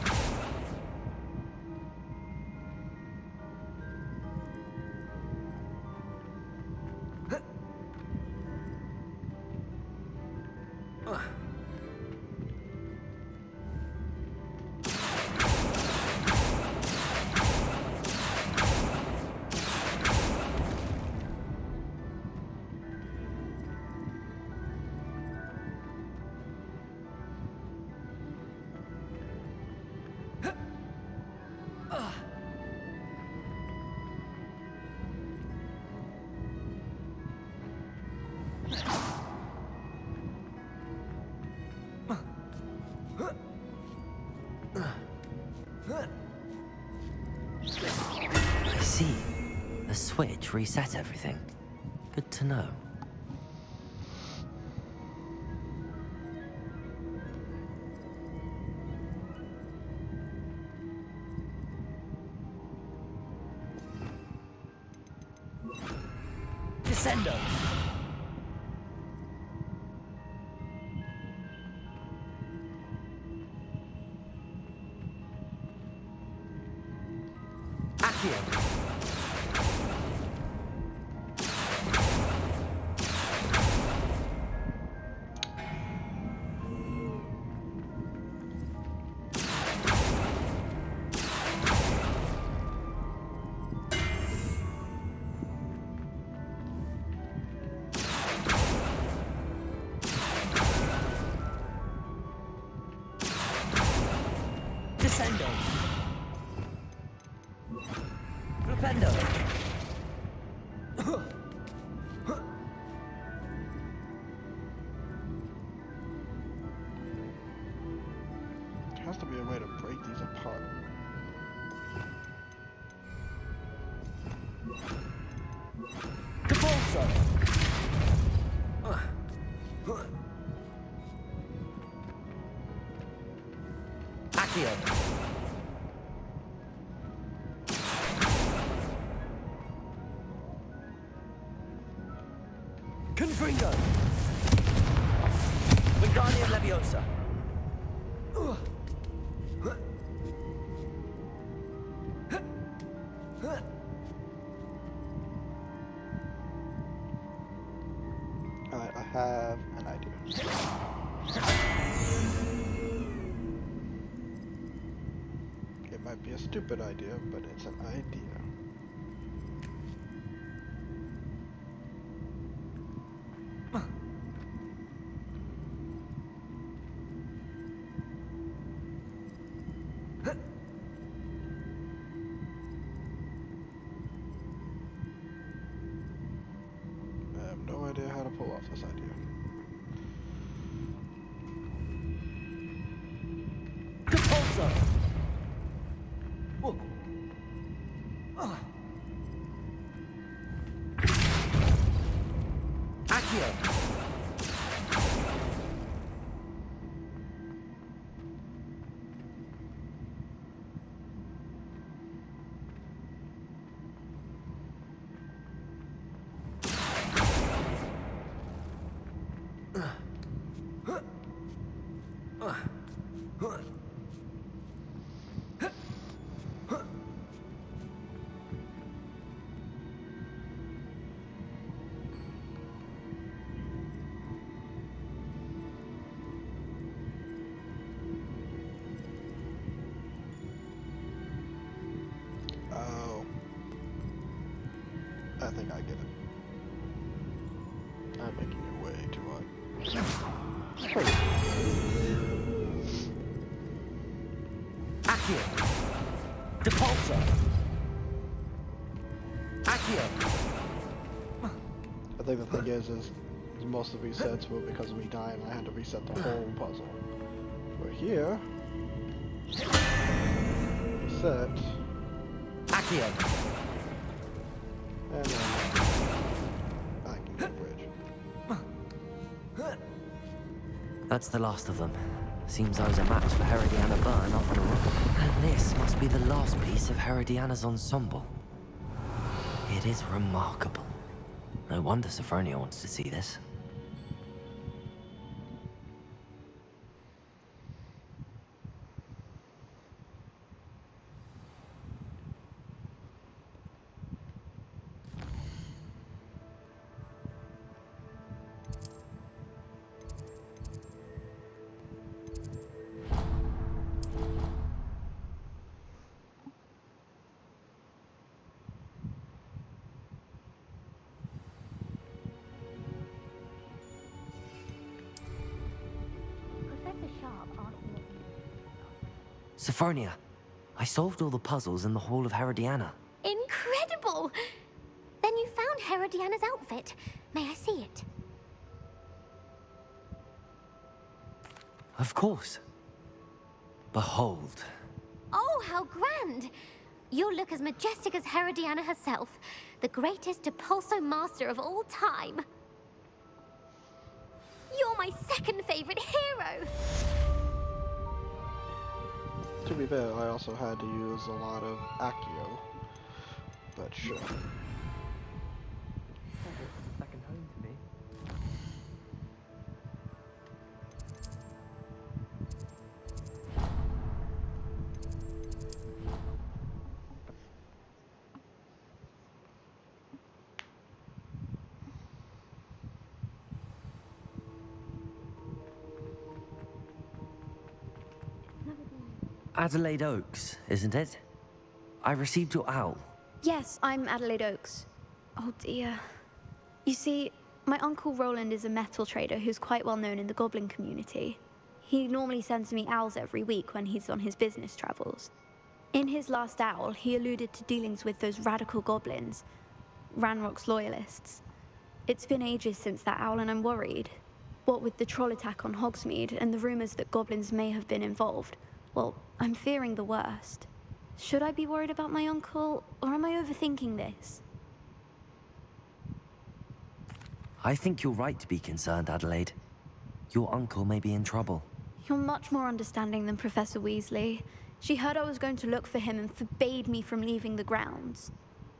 I see. The switch reset everything. Good to know. Descendo! Accio! Descendo! Flipendo! There has to be a way to break these apart. Depulso! Accio! Confringo! Wingardium Leviosa! Alright, I have an idea. It might be a stupid idea, but it's an idea. I have no idea how to pull off this idea. Depulso! Accio! Oh. I think I get it. I'm making it way too hard. Accio! Depulsor! Accio! I think the thing is most of the resets were because of me dying. I had to reset the whole puzzle. But here, reset, Accio! and then I can get a bridge. That's the last of them. Seems I was a match for Herodiana Byrne after all. And this must be the last piece of Herodiana's ensemble. It is remarkable. No wonder Sophronia wants to see this. Sophronia, I solved all the puzzles in the Hall of Herodiana. Incredible! Then you found Herodiana's outfit. May I see it? Of course. Behold. Oh, how grand! You'll look as majestic as Herodiana herself, the greatest Depulso master of all time. You're my second favorite hero! To be fair, I also had to use a lot of Accio, but sure. Second home to me. Adelaide Oaks, isn't it? I received your owl. Yes, I'm Adelaide Oaks. Oh dear. You see, my Uncle Roland is a metal trader who's quite well known in the goblin community. He normally sends me owls every week when he's on his business travels. In his last owl, he alluded to dealings with those radical goblins, Ranrock's loyalists. It's been ages since that owl and I'm worried. What with the troll attack on Hogsmeade and the rumors that goblins may have been involved, well, I'm fearing the worst. Should I be worried about my uncle, or am I overthinking this? I think you're right to be concerned, Adelaide. Your uncle may be in trouble. You're much more understanding than Professor Weasley. She heard I was going to look for him and forbade me from leaving the grounds.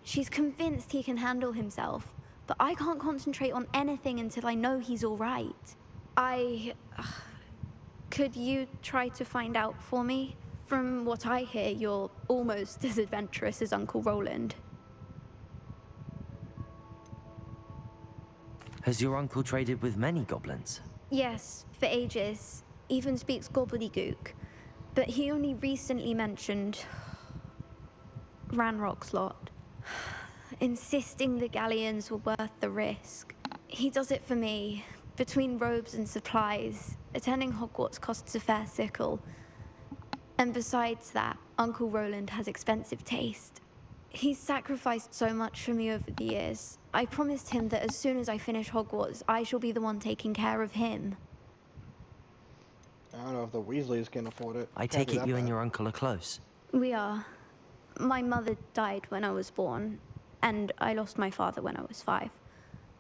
She's convinced he can handle himself, but I can't concentrate on anything until I know he's all right. Could you try to find out for me? From what I hear, you're almost as adventurous as Uncle Roland. Has your uncle traded with many goblins? Yes, for ages. Even speaks gobbledygook. But he only recently mentioned Ranrock's lot, insisting the galleons were worth the risk. He does it for me. Between robes and supplies, attending Hogwarts costs a fair sickle. And besides that, Uncle Roland has expensive taste. He's sacrificed so much for me over the years. I promised him that as soon as I finish Hogwarts, I shall be the one taking care of him. I don't know if the Weasleys can afford it. I take it you and your uncle are close. We are. My mother died when I was born, and I lost my father when I was 5.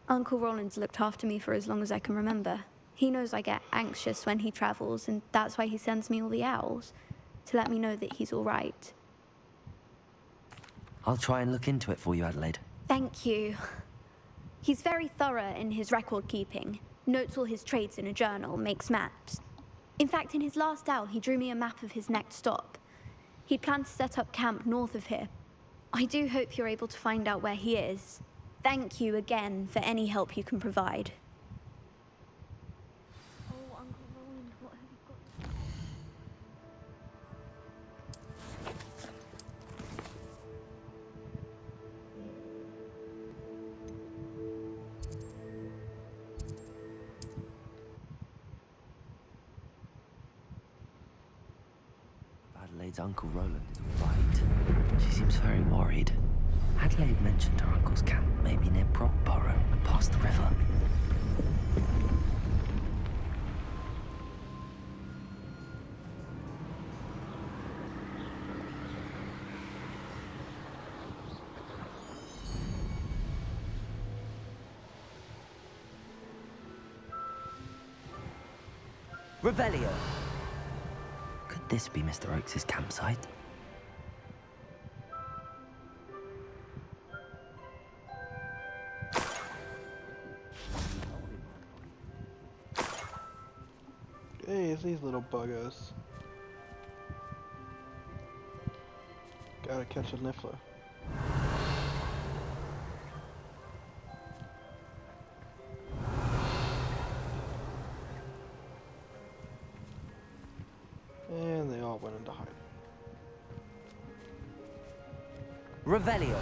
Uncle Roland's looked after me for as long as I can remember. He knows I get anxious when he travels, and that's why he sends me all the owls, to let me know that he's all right. I'll try and look into it for you, Adelaide. Thank you. He's very thorough in his record keeping, notes all his trades in a journal, makes maps. In fact, in his last owl, he drew me a map of his next stop. He'd planned to set up camp north of here. I do hope you're able to find out where he is. Thank you again for any help you can provide. Oh, Uncle Roland, what have you got? Adelaide's Uncle Roland is right. She seems very worried. Adelaide mentioned her uncle's camp may be near Brockborough, past the river. Revelio! Could this be Mr. Oakes' campsite? Hey, it's these little buggers. Gotta catch a niffler. And they all went into hiding. Revelio!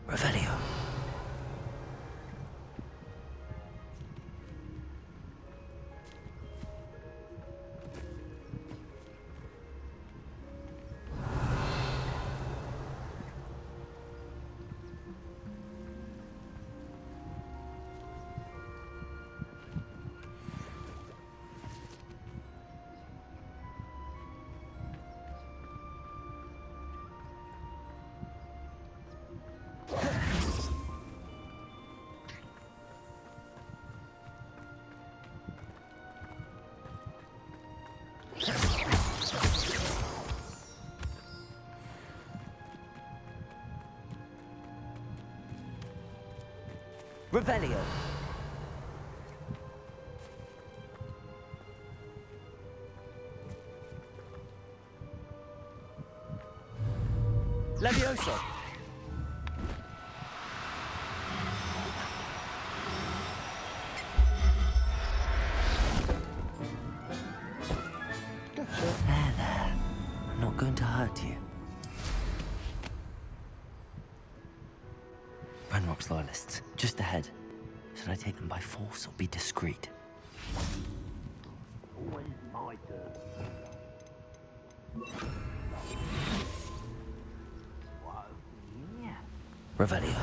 Revelio. Revelio. Levioso. There. I'm not going to hurt you. Ranrock's loyalists, just ahead. Should I take them by force or be discreet? Always my turn. Whoa, yeah. Revelio.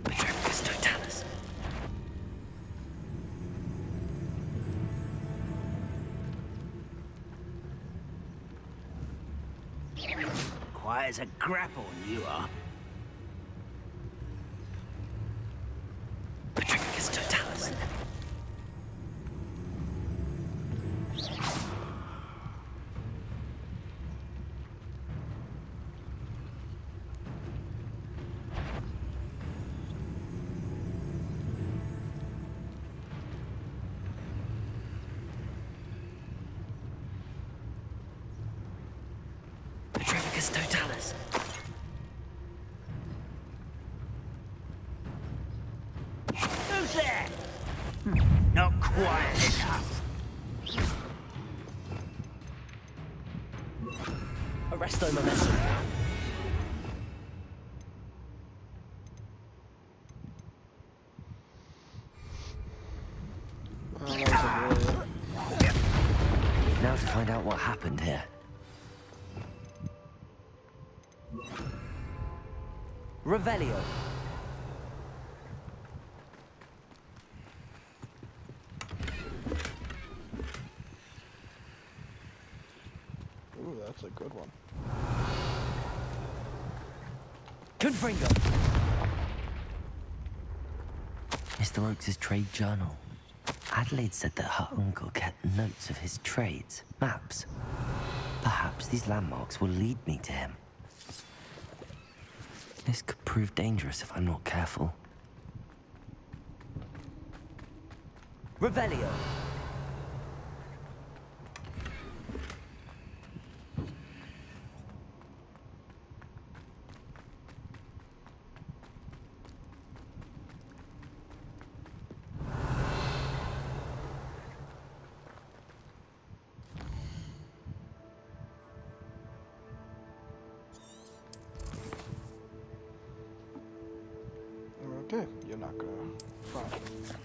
Petrificus totalis. Quiet as a grapple, you are. Petrificus totalis. Petrificus totalis. Who's there? Not quiet enough. Arresto momentum. Now to find out what happened here. Revelio. Ooh, that's a good one. Confringo. Mr. Oakes' trade journal. Adelaide said that her uncle kept notes of his trades, maps. Perhaps these landmarks will lead me to him. This could prove dangerous if I'm not careful. Revelio! Okay, you're not gonna find it.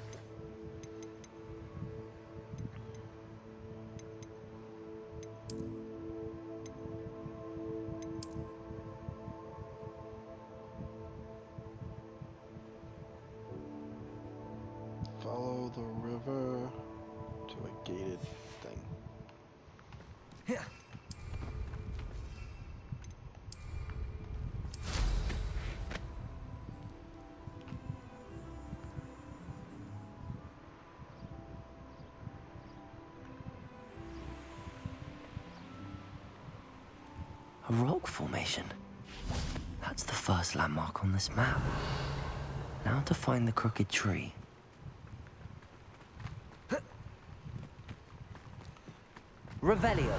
Follow the river to a gated thing. Yeah. A rock formation. That's the first landmark on this map. Now to find the crooked tree. Revelio.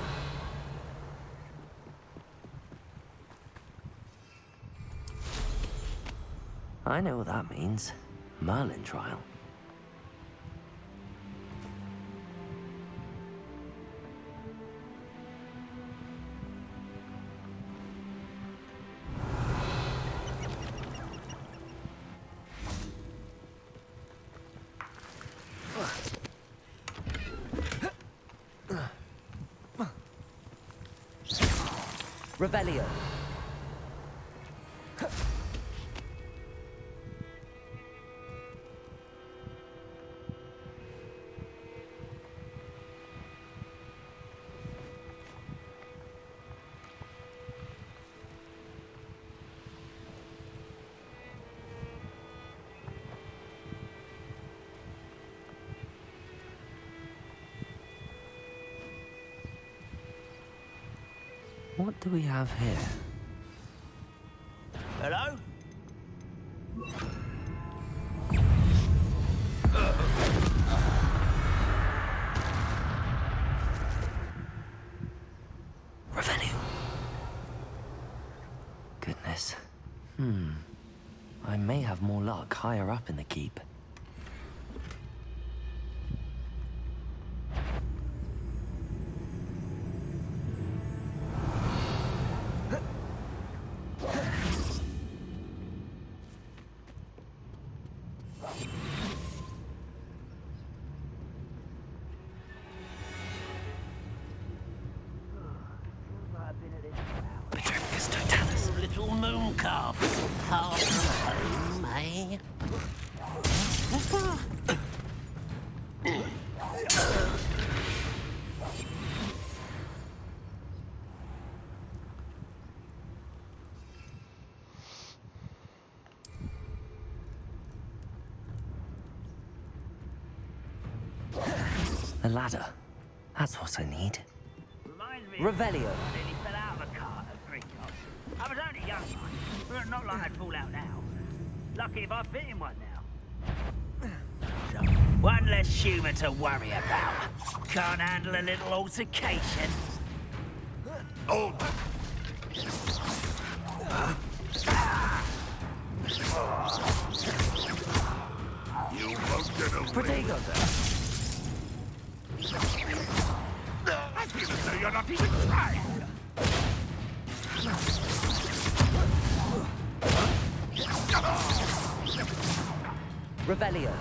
I know what that means. Merlin trial. Revelio. What do we have here? Hello? Revelio. Goodness. I may have more luck higher up in the keep. Little moon calf, far from home, eh? A ladder. That's what I need. Reminds me Revelio. I nearly fell out of a cart at Greencross. I was only young, but not like I'd fall out now. Lucky if I fit in one now. So, one less human to worry about. Can't handle a little altercation. Oh! You won't get away. Protego. I feel as though you're not even trying. Revelio.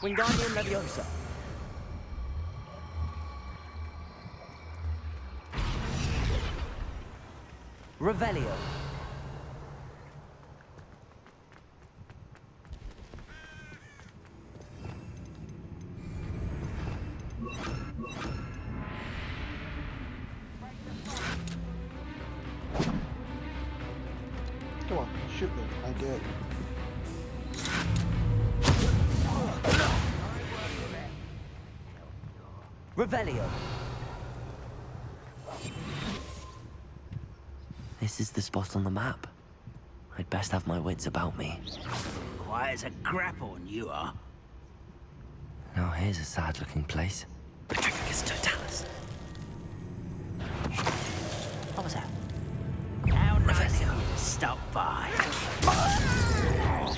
Wingardium Leviosa. Revelio. I did. Revelio. This is the spot on the map. I'd best have my wits about me. Quiet as a grapphorn, you are. Now here's a sad-looking place. Patricus Totalis. What was that? How nice of you to stop by. I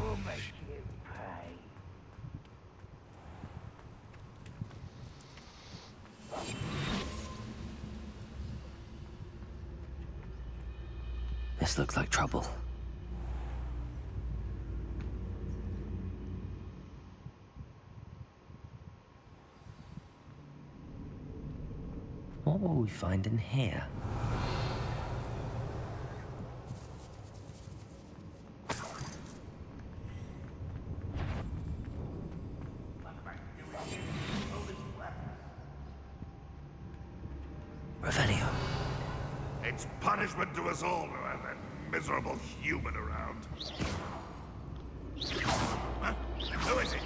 will make you pay. This looks like trouble. What will we find in here? Revelio. It's punishment to us all to have that miserable human around. Huh? Who is it?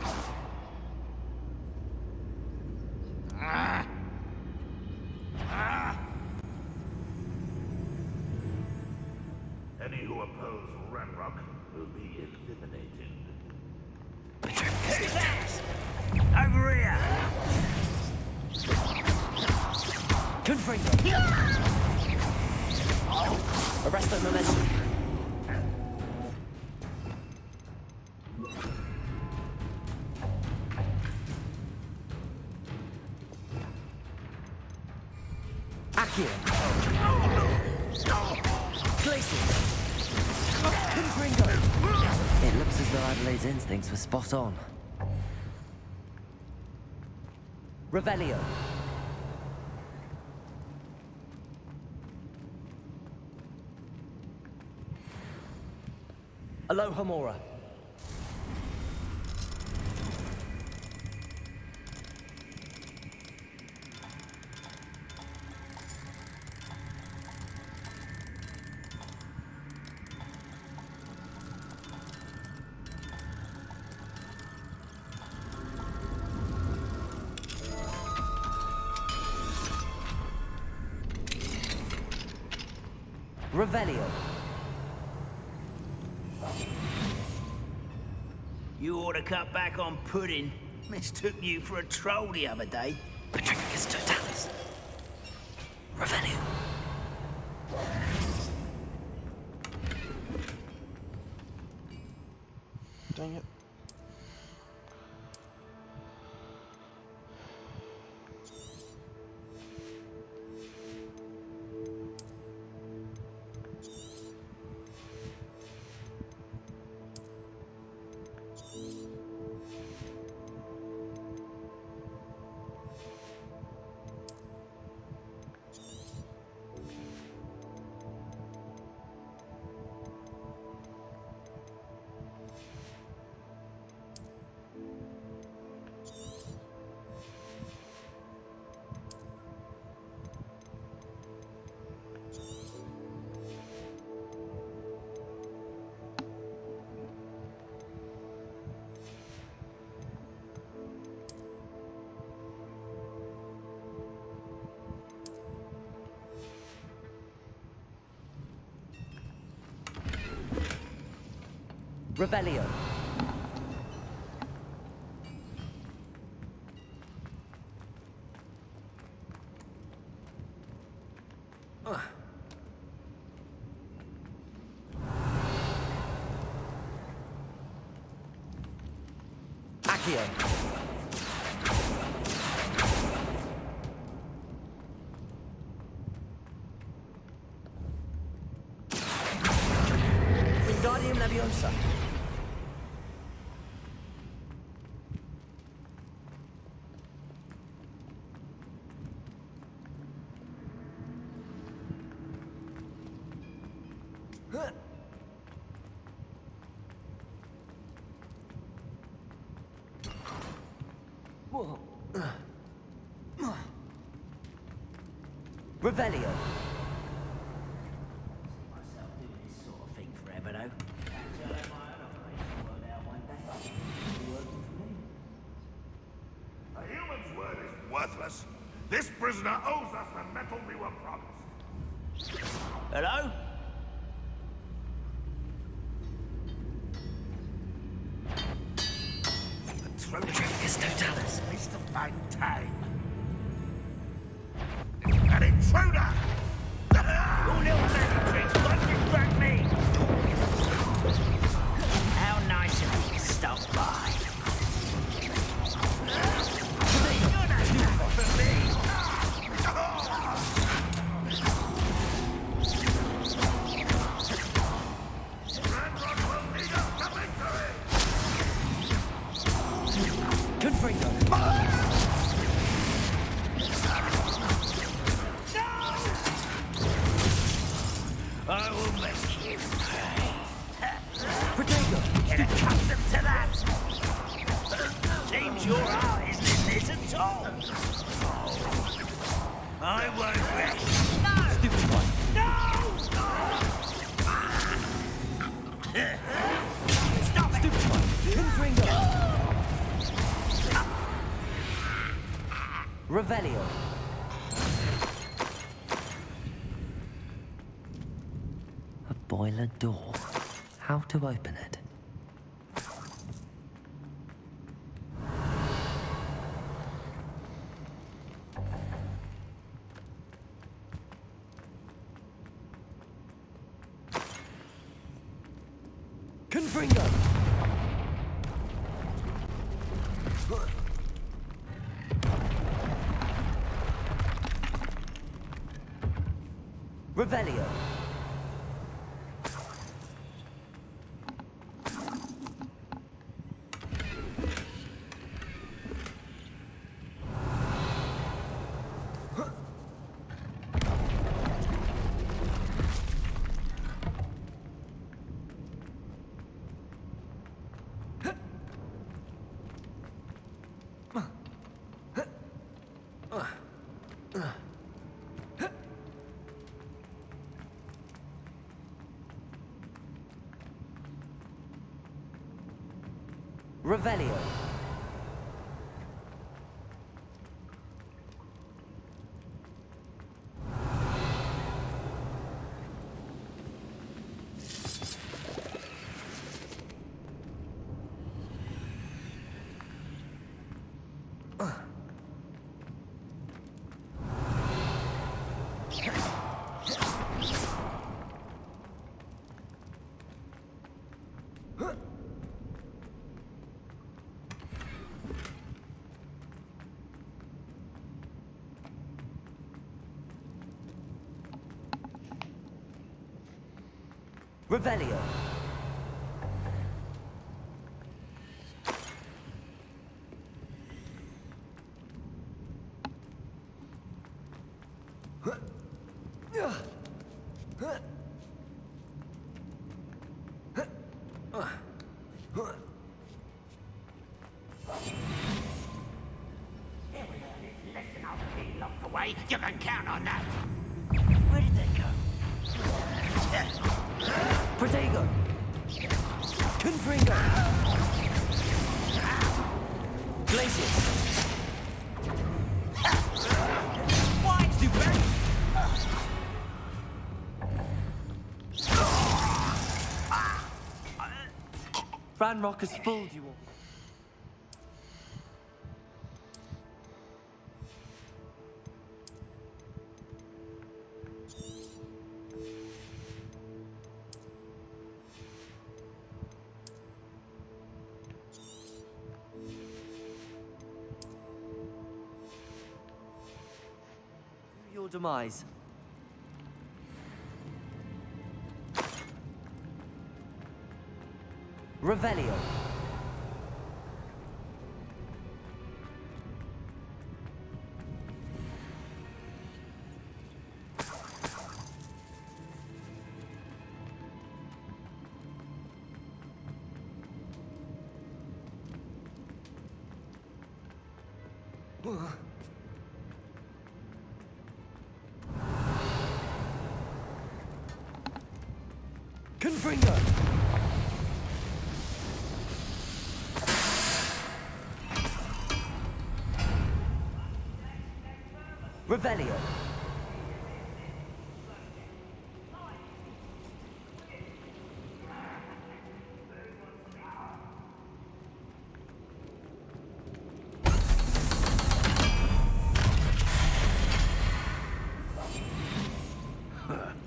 Ah! Ah! Any who oppose Ranrock will be eliminated. Who's that? Over here! Confringo. Arrest the momentum. Accio. Glacier. Confringo. It looks as though Adelaide's instincts were spot on. Revelio. Aloha Mora. Revelio. You ought to cut back on pudding. Mistook you for a troll the other day. Patricus Totalis. Revelio. Dang it. Revelio. Accio. Wingardium Leviosa. Revelio. Myself doing this sort of thing forever, though. Until I my own operation worked out one day. It worked for me. A human's word is worthless. This prisoner owes us the metal we were promised. Hello? Atrocious Totalis. Mr. Fantang. An intruder! All little magic tricks, why did you drag me? How nice of you to stop by. You're not that for me. Confringo. I will make you pay. Protego. Get accustomed to that. Seems your heart isn't in this at all. I won't rest. No! Stupid one. No! Stop it! Stupid one. Confringo. Revelio. A boiler door. How to open it? Confringo. Revelio. Revelio. Revelio. Listen, I'll be locked away. You can count on that. Where did they go? Protego. Confringo. Glacius. Why? Stupid. Ranrock has fooled you all. Your demise. Revelio. Confringo! Revelio!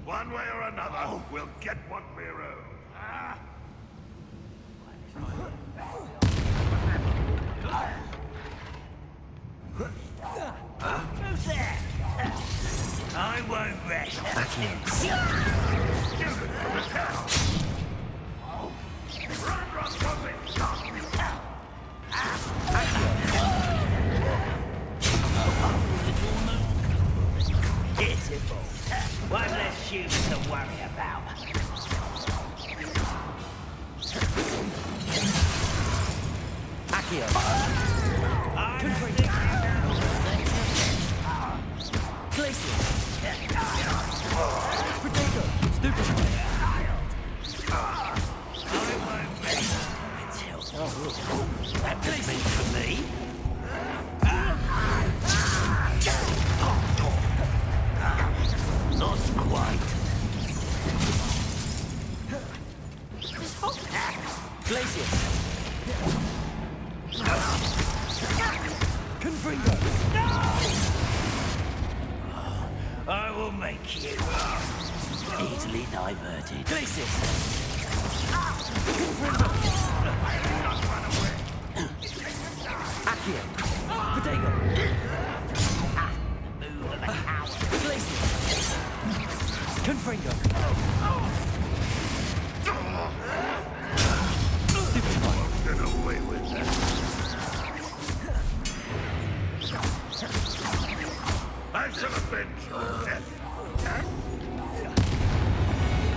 One way or another, we'll get what we owe. Ah. Who's there? I won't rest. Pitiful. One less human to worry about. Accio! Glacier! Potato! Stupefy! That was meant for me. Not quite. Glacier! Confringo! I will make you easily diverted. Glacier! Accio! Potato! Move of a coward. Glacier! Confringo! Get away with that. I shall avenge your death.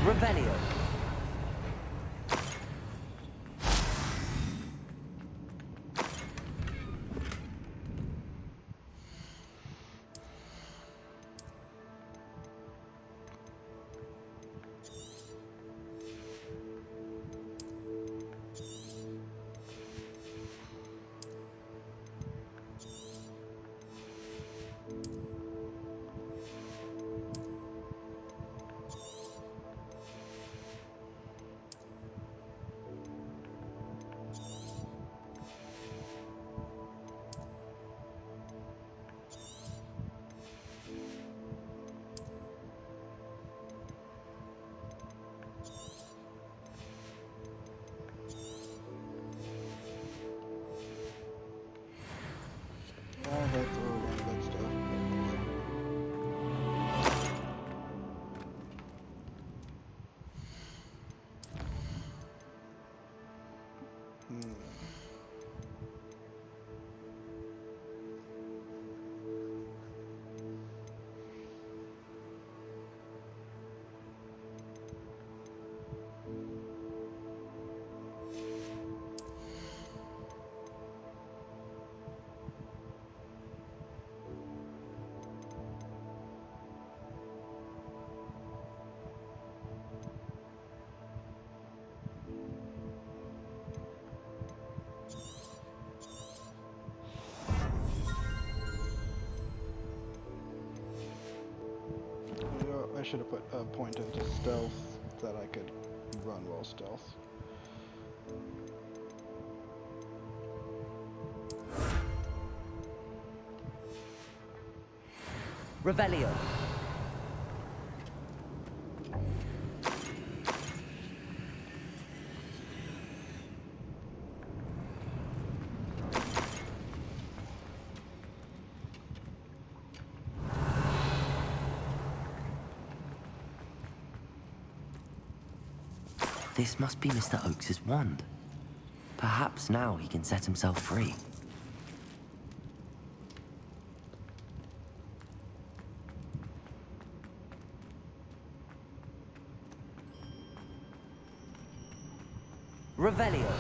Revelio! I head through one of that stuff. I should have put a point into stealth that I could run while stealth. Revelio! This must be Mr. Oakes's wand. Perhaps now he can set himself free. Revelio!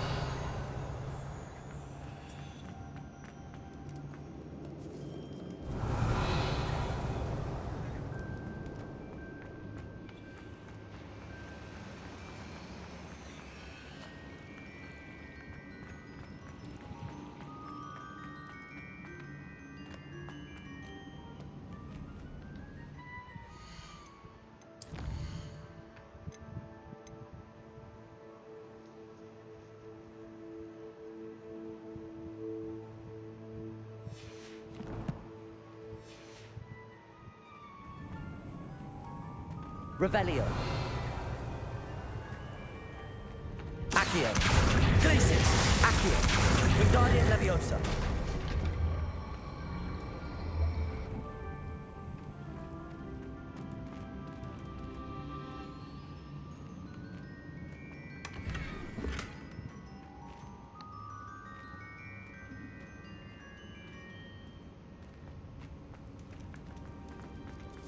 Revelio. Accio. Glacis. Accio. Wingardium Leviosa.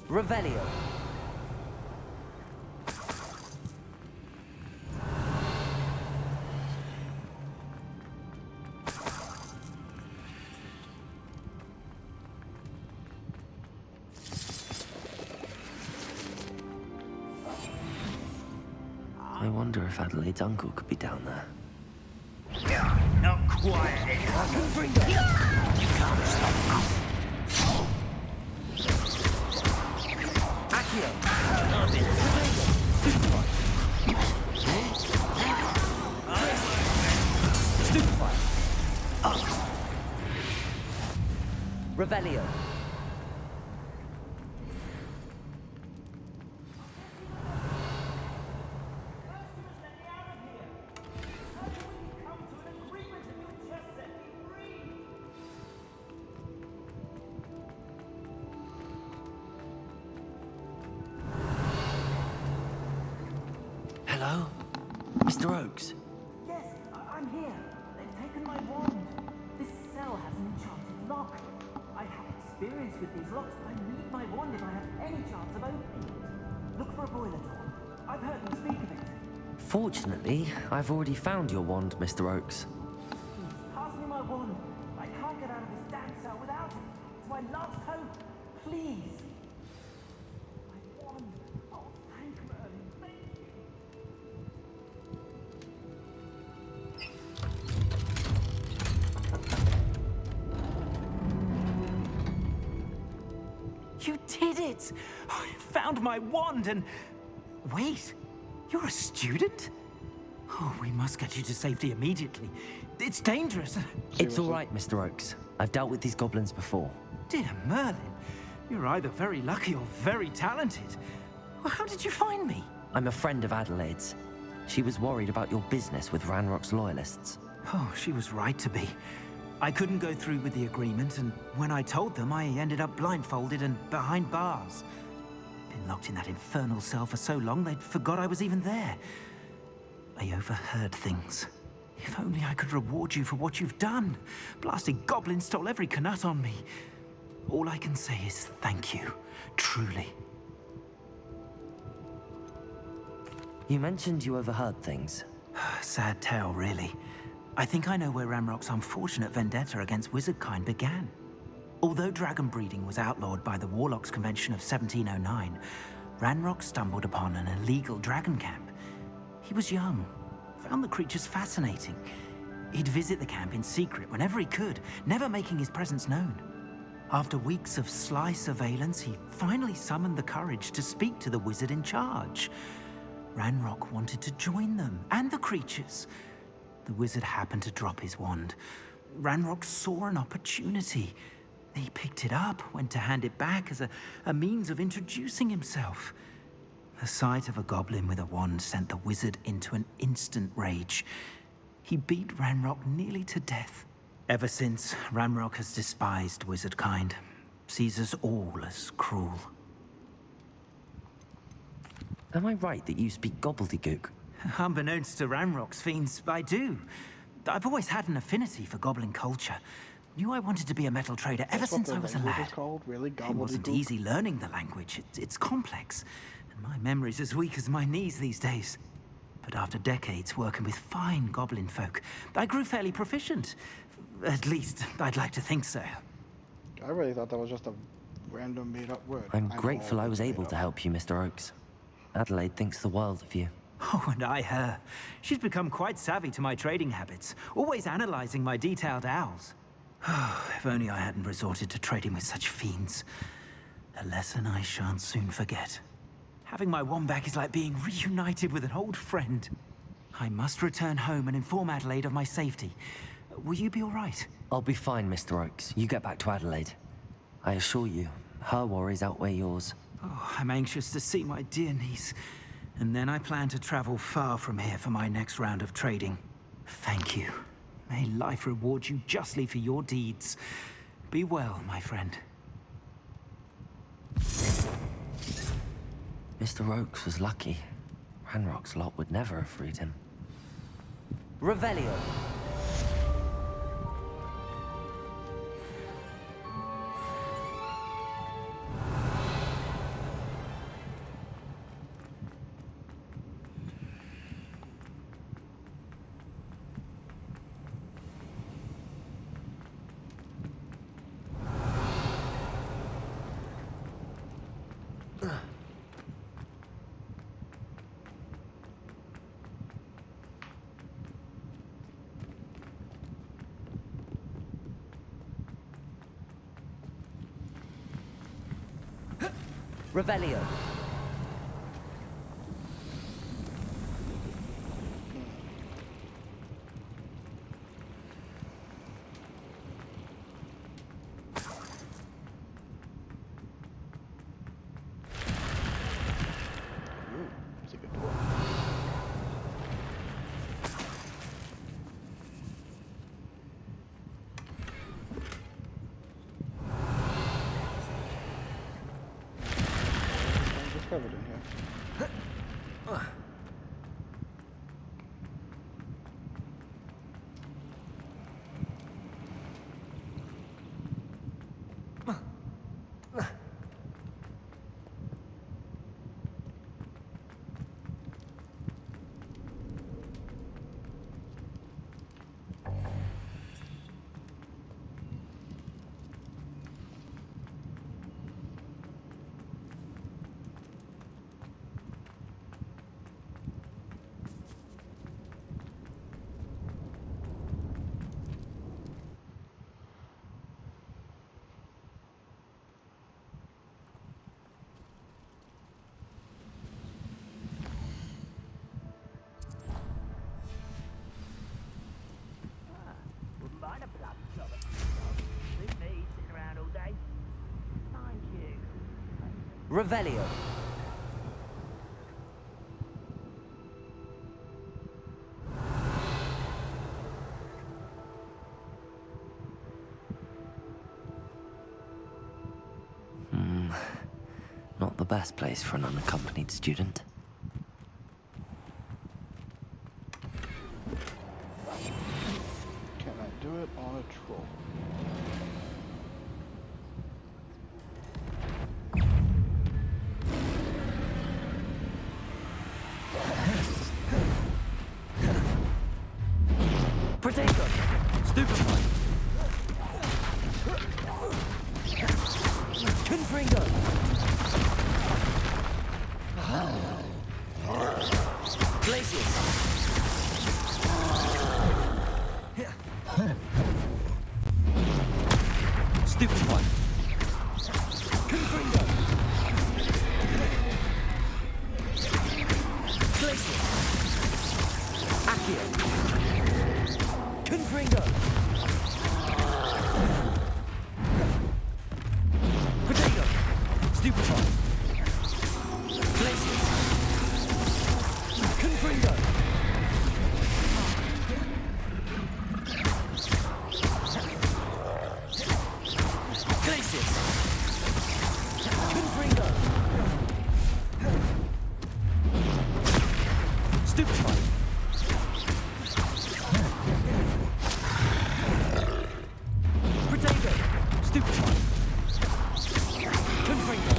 Revelio. I wonder if Adelaide's uncle could be down there. Not quite. You can't stop us. Accio. Stupefy. Revelio. Hello? Mr. Oakes? Yes, I'm here. They've taken my wand. This cell has an enchanted lock. I have experience with these locks, but I need my wand if I have any chance of opening it. Look for a boiler door. I've heard them speak of it. Fortunately, I've already found your wand, Mr. Oakes. Please, pass me my wand. I can't get out of this damn cell without it. It's my last hope. Please. My wand. Oh, thank Merlin. Thank you. You did it! I found my wand and... Wait, you're a student? Oh, we must get you to safety immediately. It's dangerous. It's all right, Mr. Oakes. I've dealt with these goblins before. Dear Merlin, you're either very lucky or very talented. Well, how did you find me? I'm a friend of Adelaide's. She was worried about your business with Ranrock's loyalists. Oh, she was right to be. I couldn't go through with the agreement, and when I told them, I ended up blindfolded and behind bars. Been locked in that infernal cell for so long, they'd forgot I was even there. I overheard things. If only I could reward you for what you've done. Blasted goblin stole every Knut on me. All I can say is thank you, truly. You mentioned you overheard things. Sad tale, really. I think I know where Ranrock's unfortunate vendetta against wizardkind began. Although dragon breeding was outlawed by the Warlocks Convention of 1709, Ranrock stumbled upon an illegal dragon camp. He was young, found the creatures fascinating. He'd visit the camp in secret whenever he could, never making his presence known. After weeks of sly surveillance, he finally summoned the courage to speak to the wizard in charge. Ranrock wanted to join them, and the creatures. The wizard happened to drop his wand. Ranrock saw an opportunity. He picked it up, went to hand it back as a means of introducing himself. The sight of a goblin with a wand sent the wizard into an instant rage. He beat Ranrock nearly to death. Ever since, Ranrock has despised wizardkind, sees us all as cruel. Am I right that you speak gobbledygook? Unbeknownst to Ranrock's fiends, I do. I've always had an affinity for goblin culture. Knew I wanted to be a metal trader ever since I was a lad. Really? It wasn't easy learning the language. It's complex, and my memory's as weak as my knees these days. But after decades working with fine goblin folk, I grew fairly proficient. At least, I'd like to think so. I really thought that was just a random made-up word. I'm grateful I was able to help you, Mr. Oakes. Adelaide thinks the world of you. Oh, and I her. She's become quite savvy to my trading habits, always analyzing my detailed owls. If only I hadn't resorted to trading with such fiends. A lesson I shan't soon forget. Having my wand back is like being reunited with an old friend. I must return home and inform Adelaide of my safety. Will you be all right? I'll be fine, Mr. Oakes. You get back to Adelaide. I assure you, her worries outweigh yours. Oh, I'm anxious to see my dear niece. And then I plan to travel far from here for my next round of trading. Thank you. May life reward you justly for your deeds. Be well, my friend. Mr. Oakes was lucky. Ranrock's lot would never have freed him. Revelio. Revelio. Ooh, that's a good door. Just covered in here. Wouldn't mind a bloody job at Suit me sitting around all day. Thank you. Revelio. Not the best place for an unaccompanied student. Can I do it on a troll? Potato. Stupefy. Confringo. Glacius. Stupefy. Confringo. Glacius. Accio. Confringo. Potato. Stupefy. Glacius. Confringo. Glacius. Confringo. Stupefy. Potato. Stupefy. Confringo.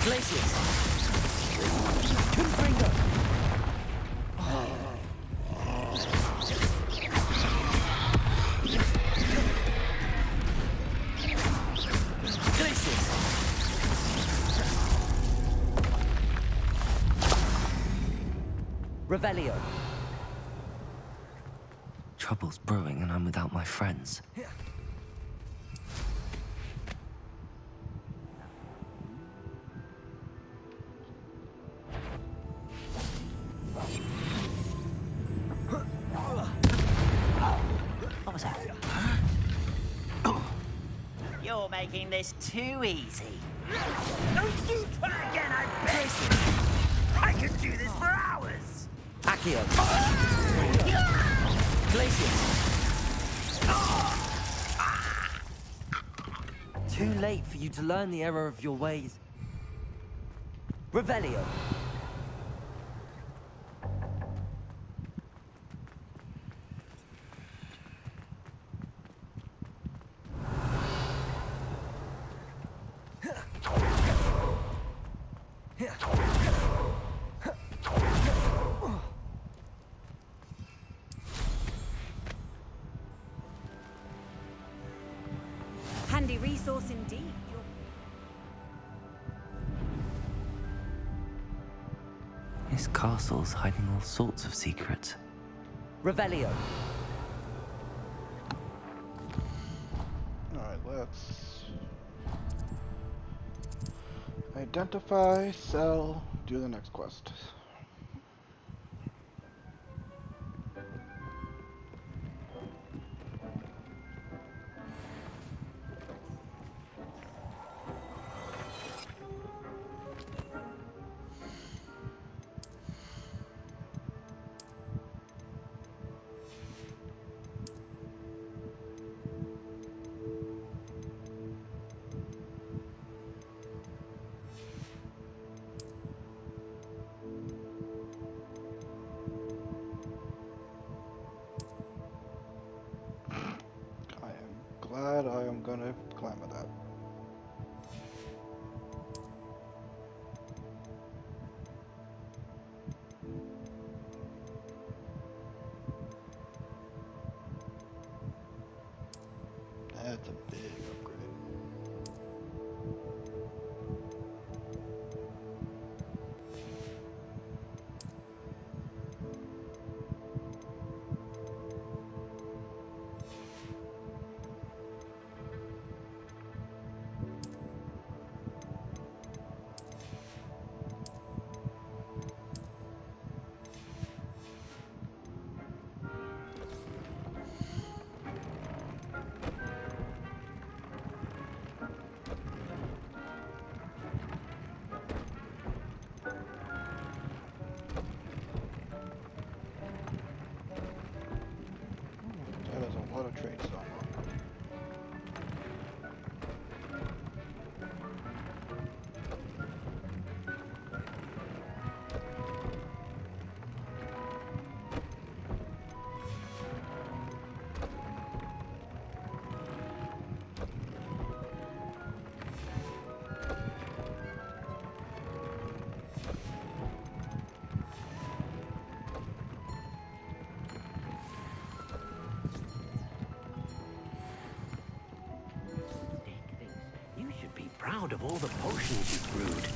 Glacius. Confringo. Glacius. Revelio. Trouble's brewing and I'm without my friends. making this too easy. Don't you try again, I beg! I could do this for hours! Accio! Glacius! Too late for you to learn the error of your ways. Revelio! Handy resource indeed. This castle's hiding all sorts of secrets. Revelio! Alright, let's identify, sell, do the next quest. Glad I am gonna climb with that. That's a big upgrade. That is a lot of trades to unlock. You should be proud of all the potions you've brewed.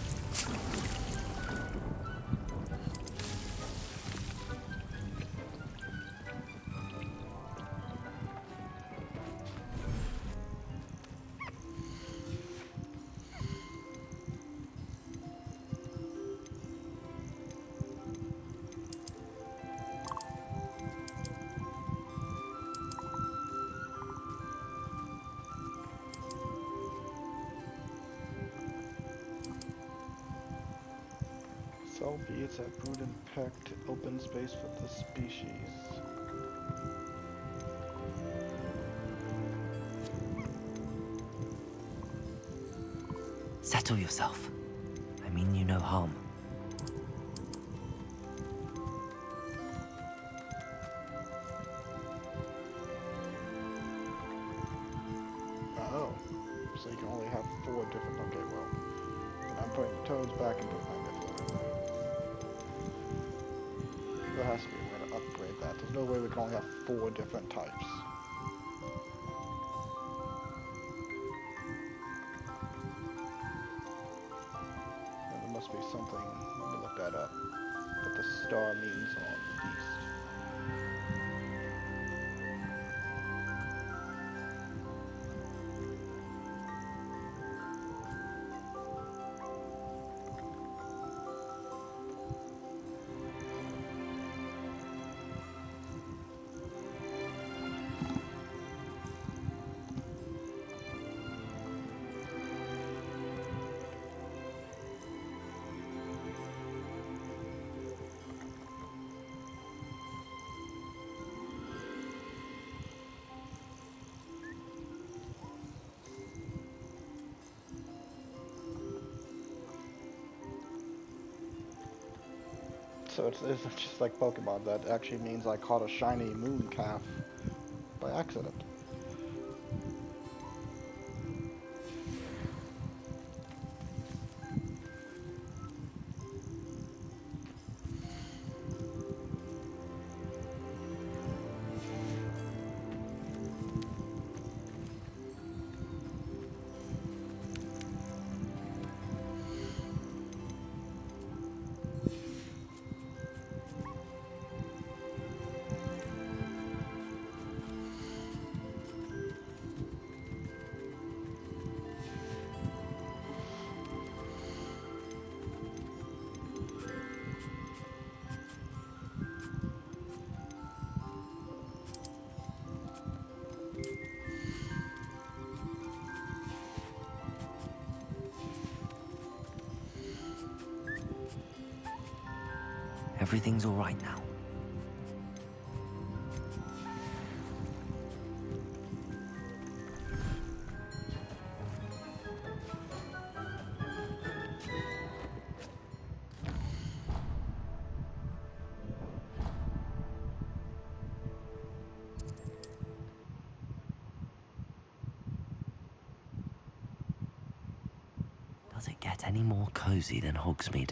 Sell beads at brewed and packed open space for the species. Settle yourself. I mean you no harm. Oh, so you can only have 4 different. Okay, well, then I'm putting the toads back and putting my Mifflin in there. There has to be a way to upgrade that. There's no way we can only have 4 different types. And there must be something. Let me look that up. What the star means on beast. So it's just like Pokemon. That actually means I caught a shiny moon calf by accident. Everything's all right now. Does it get any more cozy than Hogsmeade?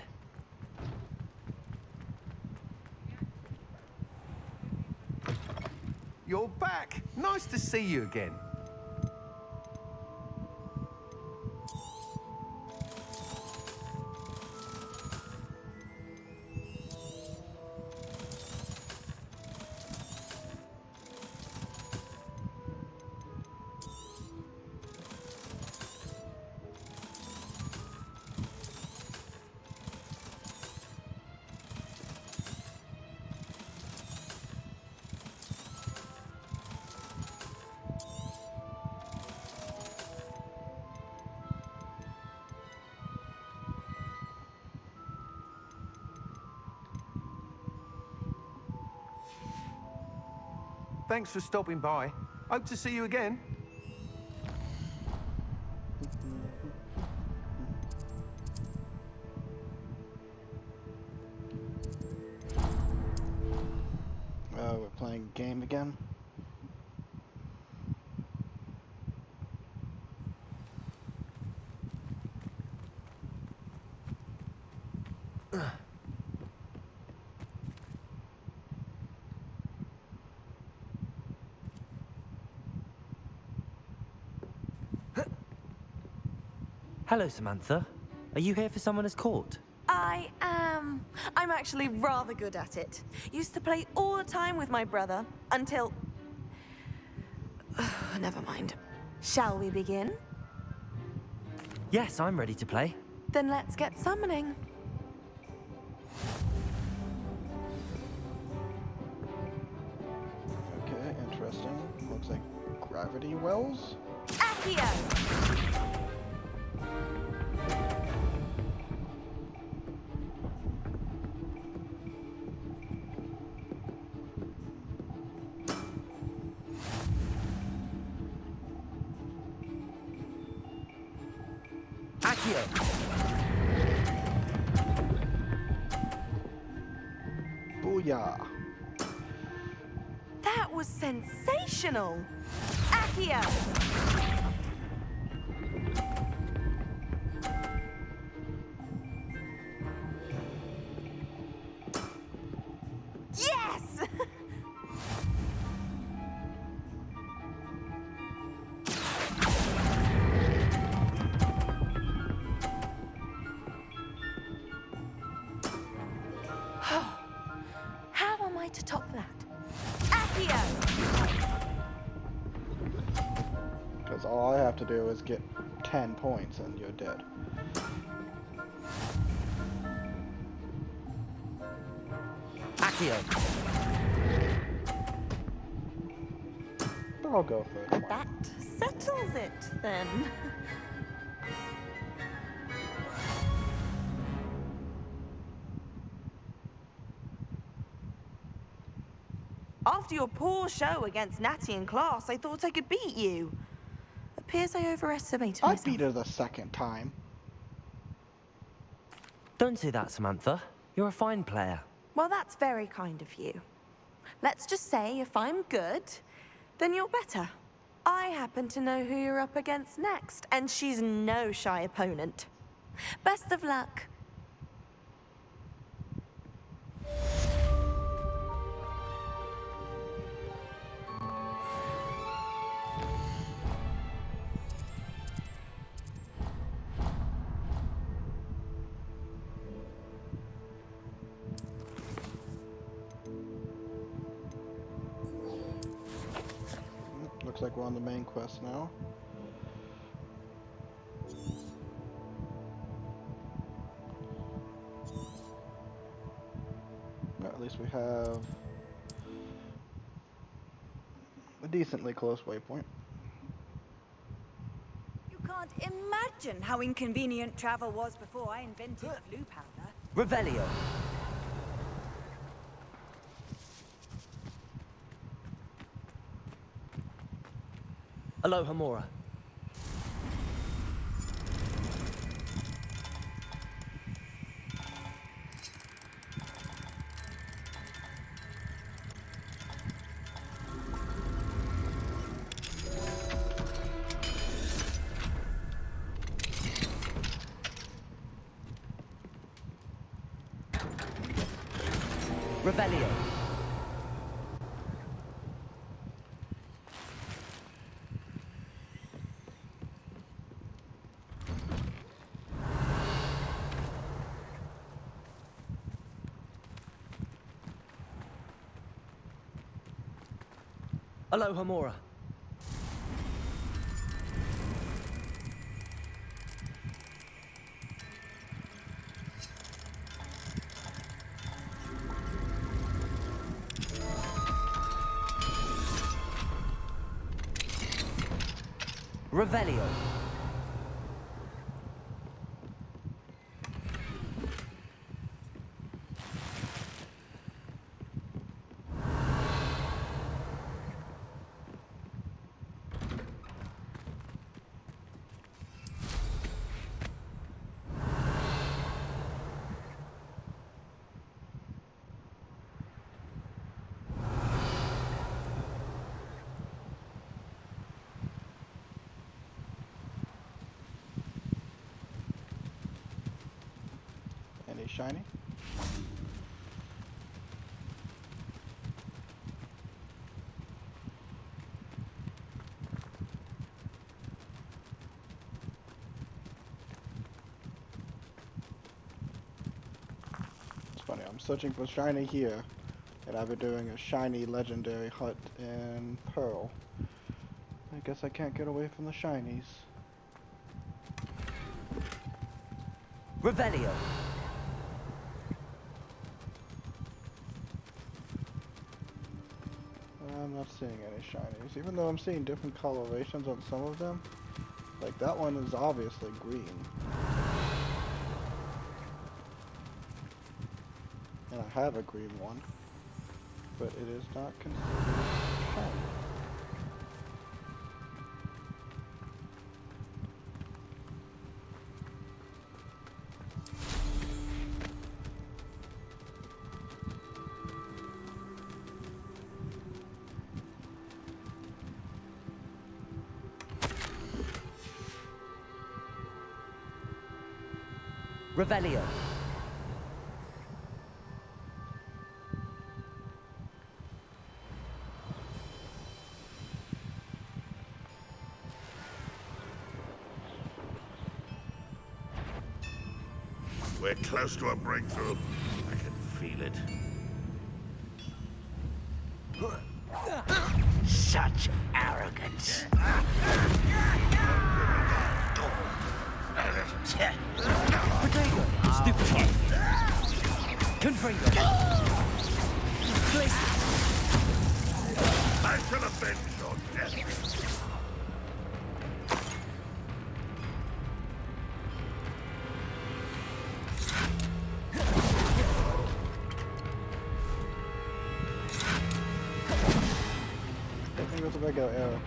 You're back! Nice to see you again. Thanks for stopping by. Hope to see you again. We're playing game again. Hello, Samantha. Are you here for Summoner's Court? I am. I'm actually rather good at it. Used to play all the time with my brother until... Never mind. Shall we begin? Yes, I'm ready to play. Then let's get summoning. Okay, interesting. Looks like gravity wells. Accio! Accio! Booyah! That was sensational! Accio! Yes! How am I to top that? Accio! Because all I have to do is get 10 points and you're dead. Accio! I'll go for it. That settles it, then. After your poor show against Natty in class, I thought I could beat you. Appears I overestimated I myself. beat her the second time. Don't say that, Samantha. You're a fine player. Well, that's very kind of you. Let's just say if I'm good, then you're better. I happen to know who you're up against next, and she's no shy opponent. Best of luck. Looks like we're on the main quest now. Well, at least we have a decently close waypoint. You can't imagine how inconvenient travel was before I invented blue powder. Revelio. Aloha Mora. Revelio. Aloha Mora. Revelio. Any shiny? It's funny, I'm searching for shiny here, and I've been doing a shiny legendary hunt in Pearl. I guess I can't get away from the shinies. Revelio. I'm not seeing any shinies, even though I'm seeing different colorations on some of them. Like that one is obviously green. And I have a green one, but it is not considered shiny. Revelio. We're close to a breakthrough. I can feel it. Such arrogance. Potato. Stupefy. Confringo. Glacier. I shall avenge your death. I think it was a regular arrow.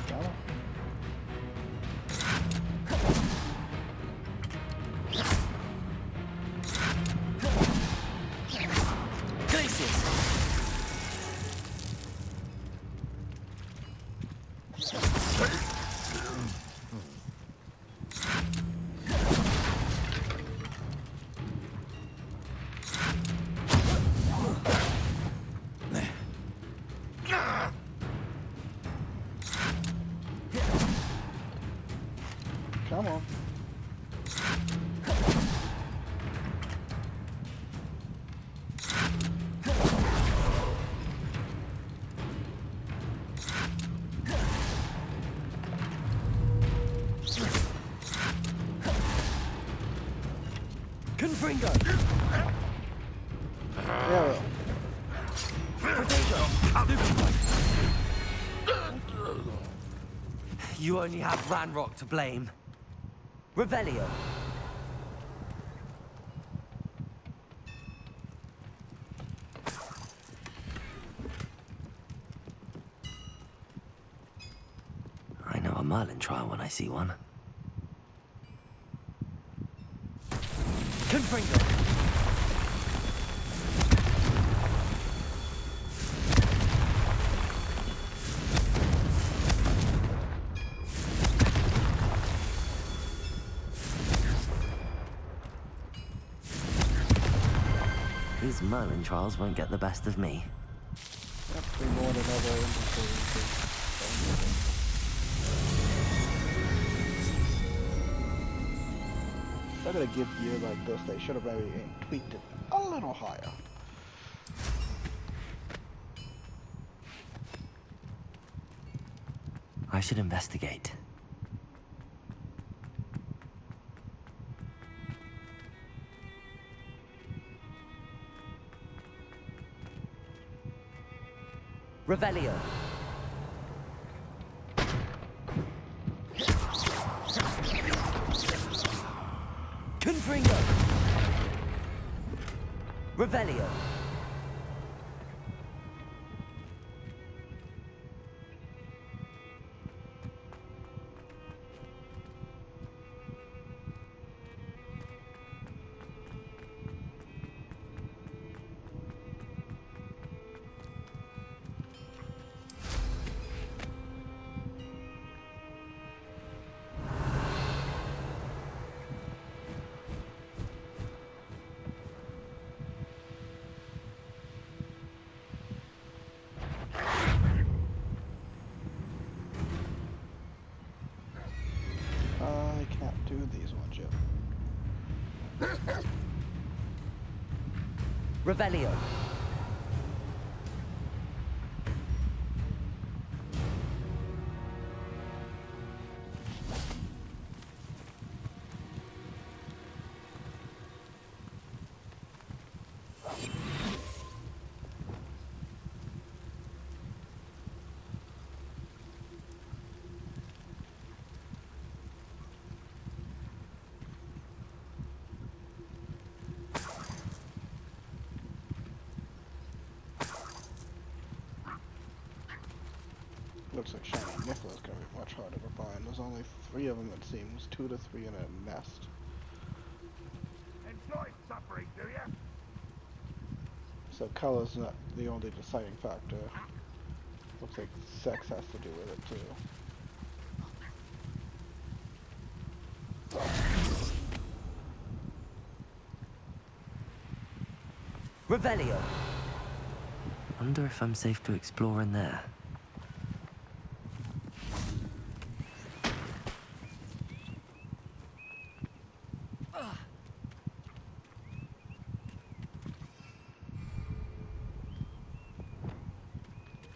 Got it. Confringo! Yeah. You only have Ranrock to blame. Revelio. I know a Merlin trial when I see one. Confringo! These Merlin trials won't get the best of me. That's way more than ever inventory. If I'm gonna give you like this, they should have maybe tweaked it a little higher. I should investigate. Revelio. Confringo. Revelio. I can't do these ones yet. Revelio. Looks like shiny nickel is gonna be much harder to find. There's only 3 of them, it seems. 2 to 3 in a nest. Enjoy suffering, do you? So color's not the only deciding factor. Looks like sex has to do with it too. Revelio. Wonder if I'm safe to explore in there.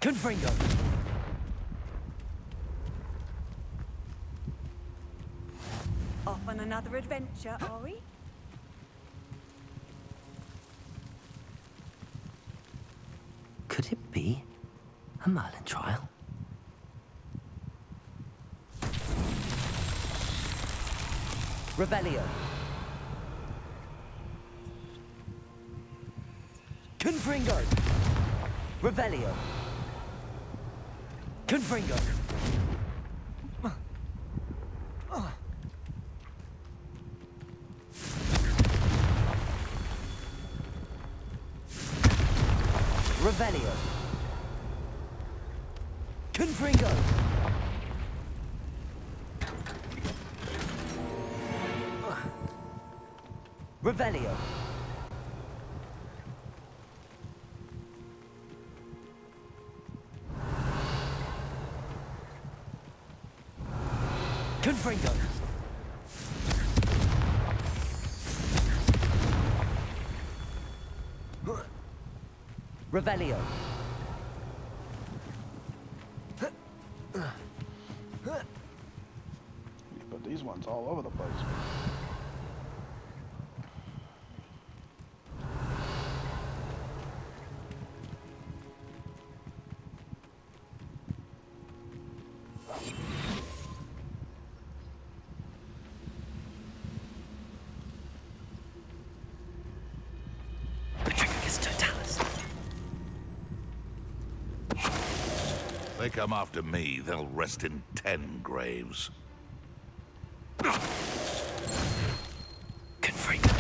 Confringo. Off on another adventure, are we? Could it be a Merlin trial? Revelio. Confringo. Revelio. Confringo. Revelio. Confringo. Revelio. Confringo. Revelio. But these ones all over the place. They come after me, they'll rest in 10 graves. Confringo.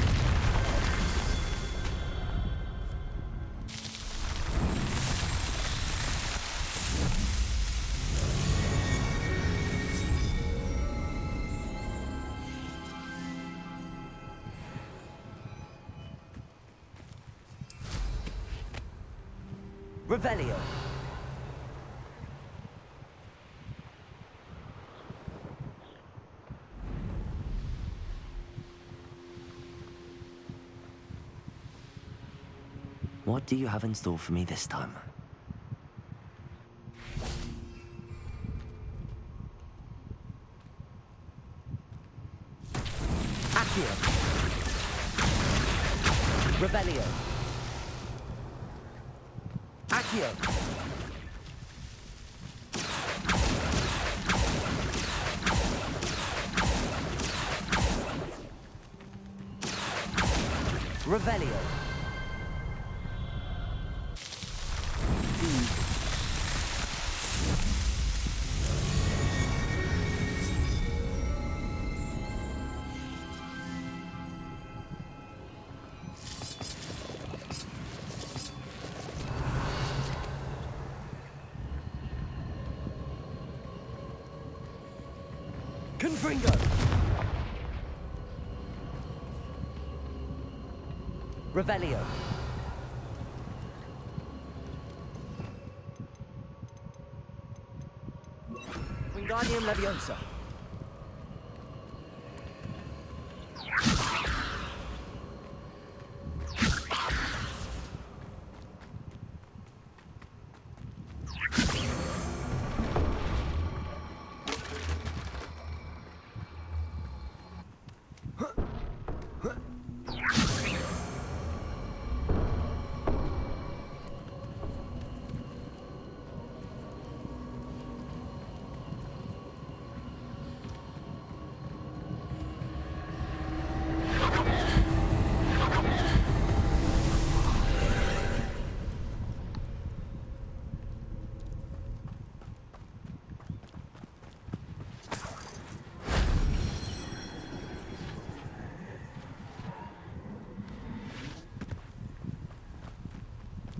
Revelio. What do you have in store for me this time? Accio. Revelio. Accio. Revelio. Confringo! Revelio. Wingardium Leviosa.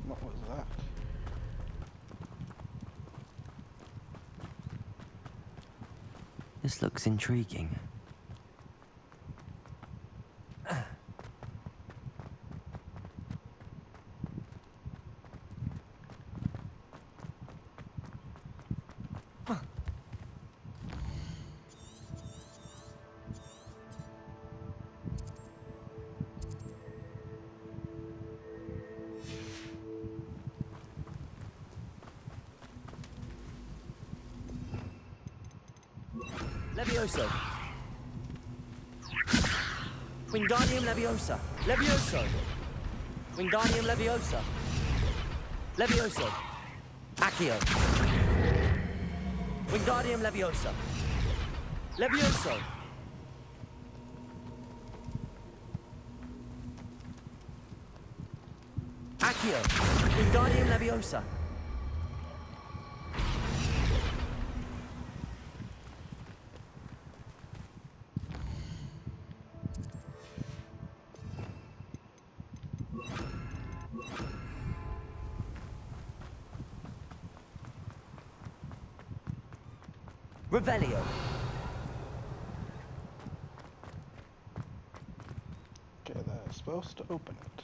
What was that? This looks intriguing. Levioso. Wingardium Leviosa. Levioso. Wingardium Leviosa. Levioso. Accio. Wingardium Leviosa. Levioso. Accio. Wingardium Leviosa. Revelio. Okay, that's supposed to open it.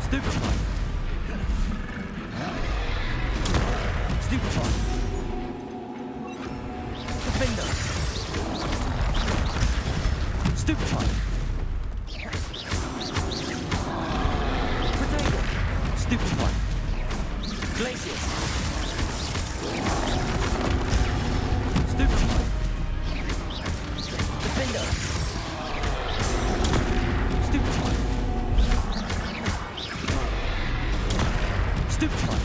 Stupefy. Stupefy. Defender. Stupefy. Potato. Stupefy. Glacius. Stupefy. Defender. Stupefy. Stupefy.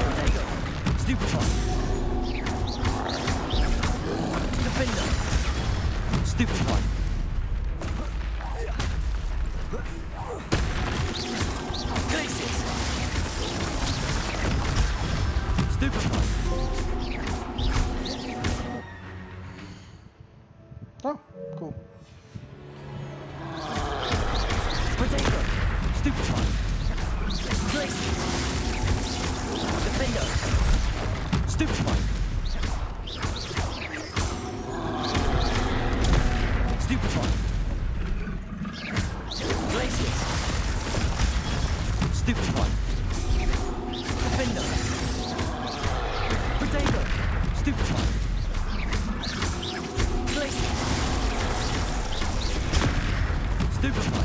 Potato. Stupefy. Defender. Stupefy. Glacius. Stupefy. Oh, cool. Potato. Stupefy. Glacius. Defender. Stupefy. Stupefy. Glacius. Stupefy. Defender. Potato. Stupefy. Glacius. Stupefy.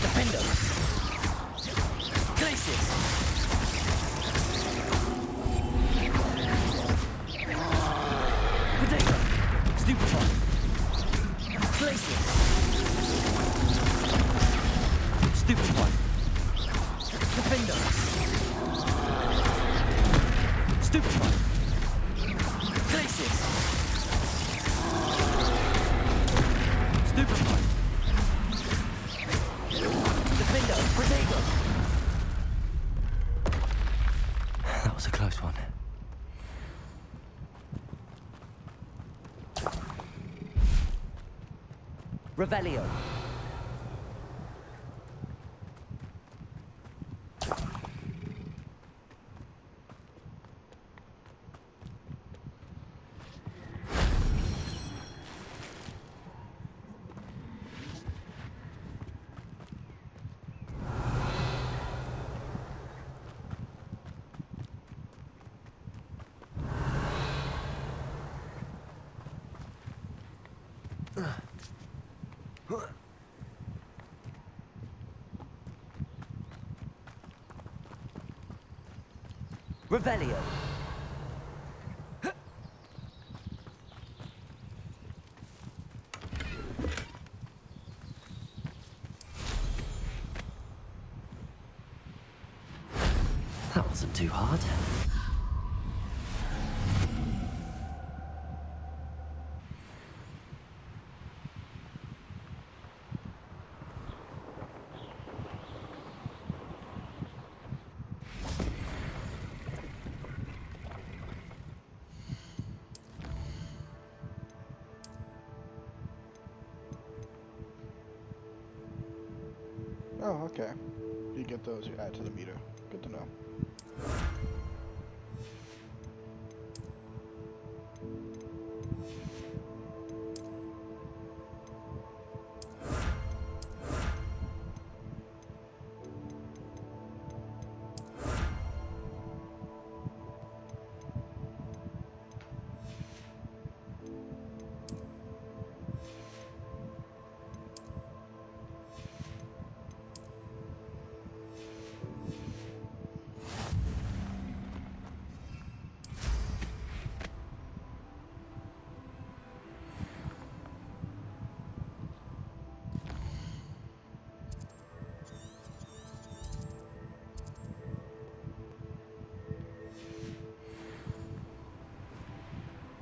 Defender. Glacius. Potato. Stupefy. Glacius. Stupefy. Defender. Stupefy. Glacius. Stupefy. Defender. Potato. That was a close one. Revelio. Revelio. That wasn't too hard. Oh, okay. You get those, you add to the meter. Good to know.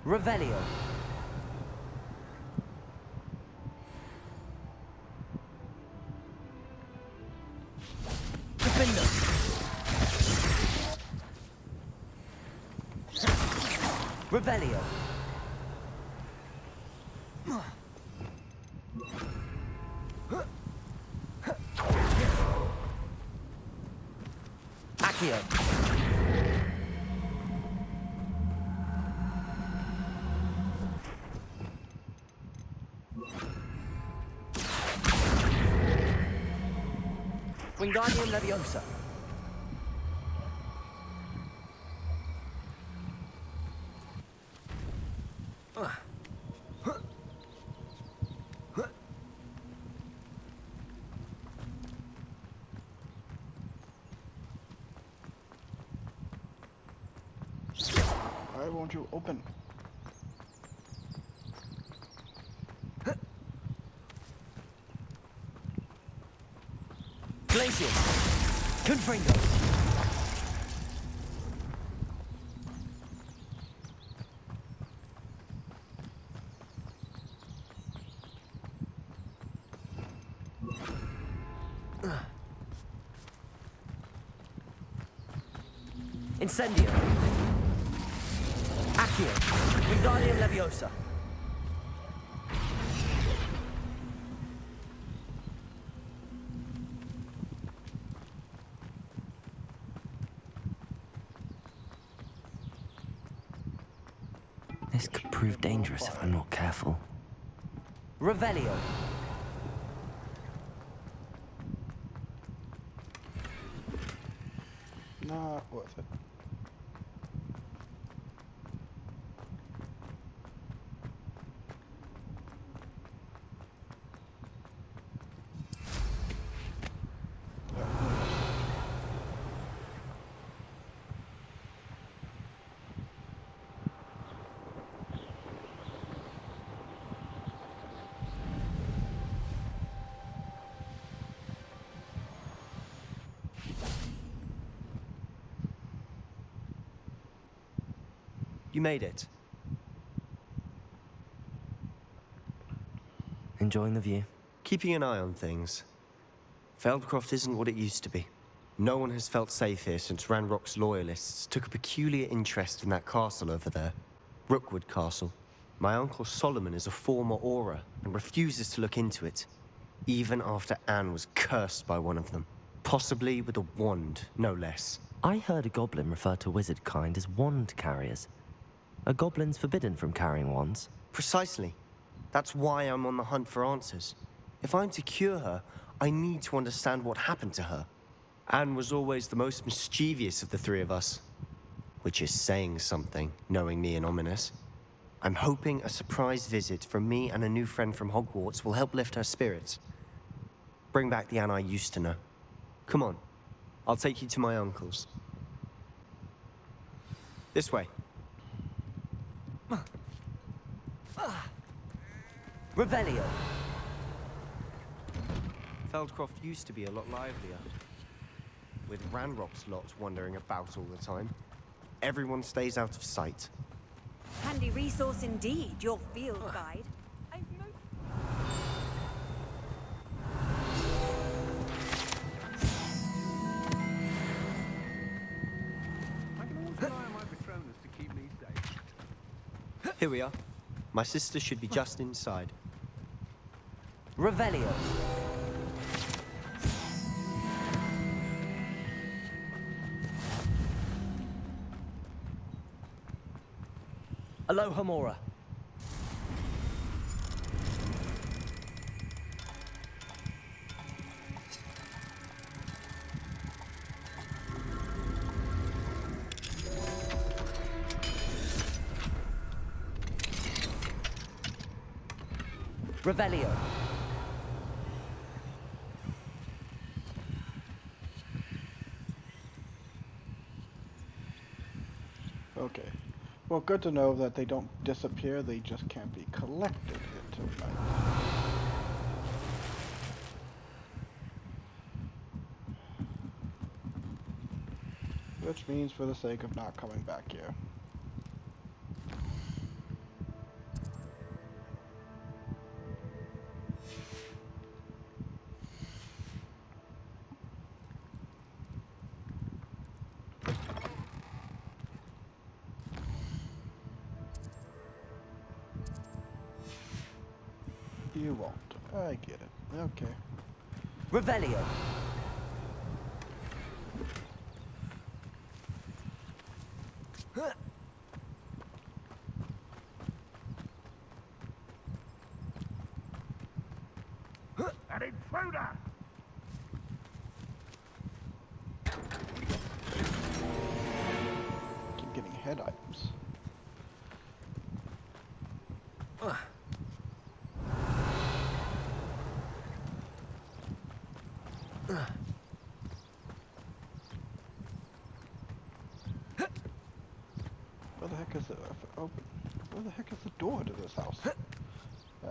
Revelio. Defender. Revelio. Accio. Wingardium Leviosa. Why won't you open? Glacius. Confringo. Incendio. Accio. Wingardium Leviosa. This could prove dangerous if I'm not careful. Revelio. Not worth it. You made it. Enjoying the view? Keeping an eye on things. Feldcroft isn't what it used to be. No one has felt safe here since Ranrock's loyalists took a peculiar interest in that castle over there. Rookwood Castle. My uncle Solomon is a former Auror and refuses to look into it, even after Anne was cursed by one of them. Possibly with a wand, no less. I heard a goblin refer to wizard kind as wand carriers. Are goblins forbidden from carrying wands? Precisely. That's why I'm on the hunt for answers. If I'm to cure her, I need to understand what happened to her. Anne was always the most mischievous of the three of us. Which is saying something, knowing me and ominous. I'm hoping a surprise visit from me and a new friend from Hogwarts will help lift her spirits. Bring back the Anne I used to know. Come on, I'll take you to my uncle's. This way. Revelio. Feldcroft used to be a lot livelier. With Ranrock's lot wandering about all the time. Everyone stays out of sight. Handy resource indeed, your field guide. I can always rely on my Patronus to keep me safe. Here we are. My sister should be just inside. Revelio. Alohomora. Revelio. Okay. Well, good to know that they don't disappear, they just can't be collected until night. Which means for the sake of not coming back here. You won't. I get it. Okay. Revelio. An intruder! head items. Where the heck is it? Open. Where the heck is the door to this house? Yeah.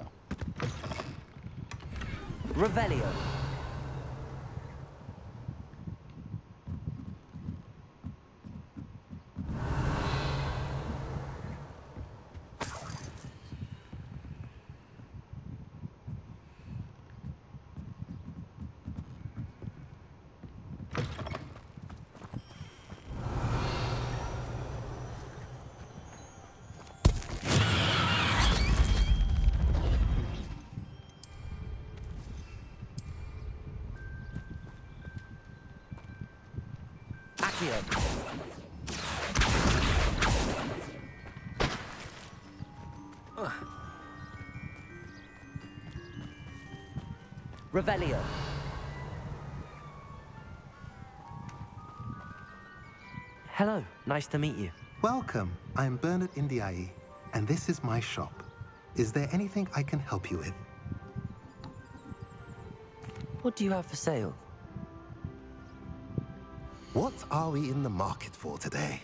Revelio. Revelio. Hello, nice to meet you. Welcome. I'm Bernard Indiai, and this is my shop. Is there anything I can help you with? What do you have for sale? What are we in the market for today?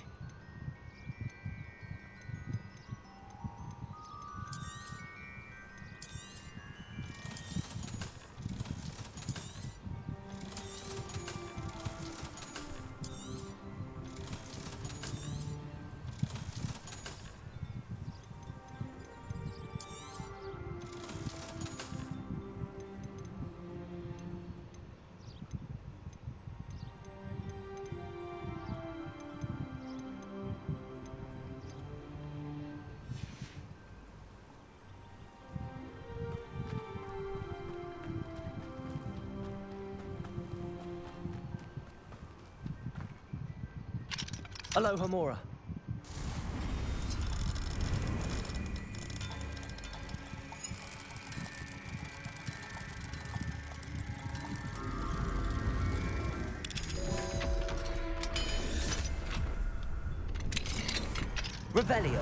Aloha Mora. Revelio.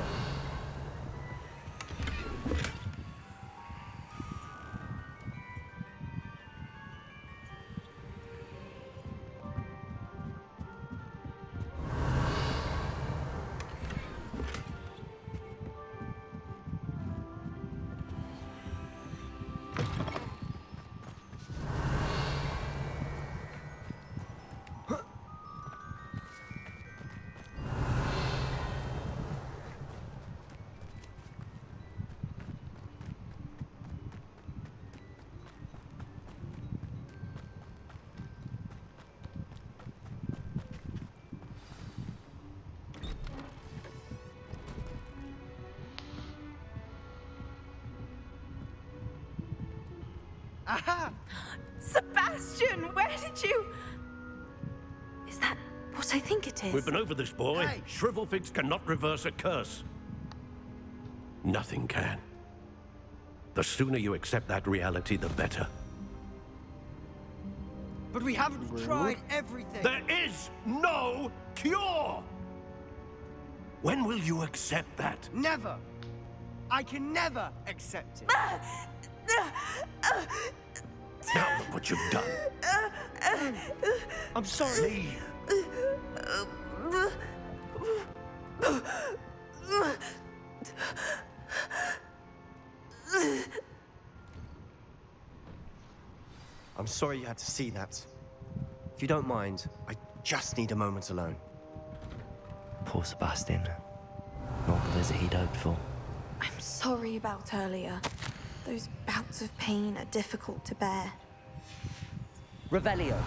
Aha! Sebastian, where did you... Is that what I think it is? We've been over this, boy. Hey. Shrivelfigs cannot reverse a curse. Nothing can. The sooner you accept that reality, the better. But we haven't tried everything. There is no cure! When will you accept that? Never. I can never accept it. Now look what you've done. I'm sorry. I'm sorry you had to see that. If you don't mind, I just need a moment alone. Poor Sebastian. Not the visit he'd hoped for. I'm sorry about earlier. Those bouts of pain are difficult to bear. Revelio.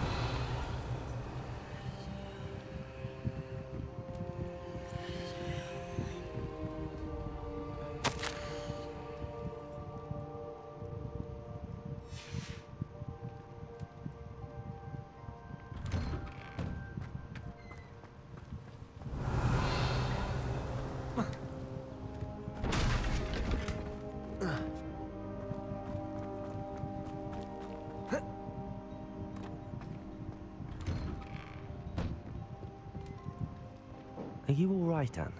Are you all right, Anne?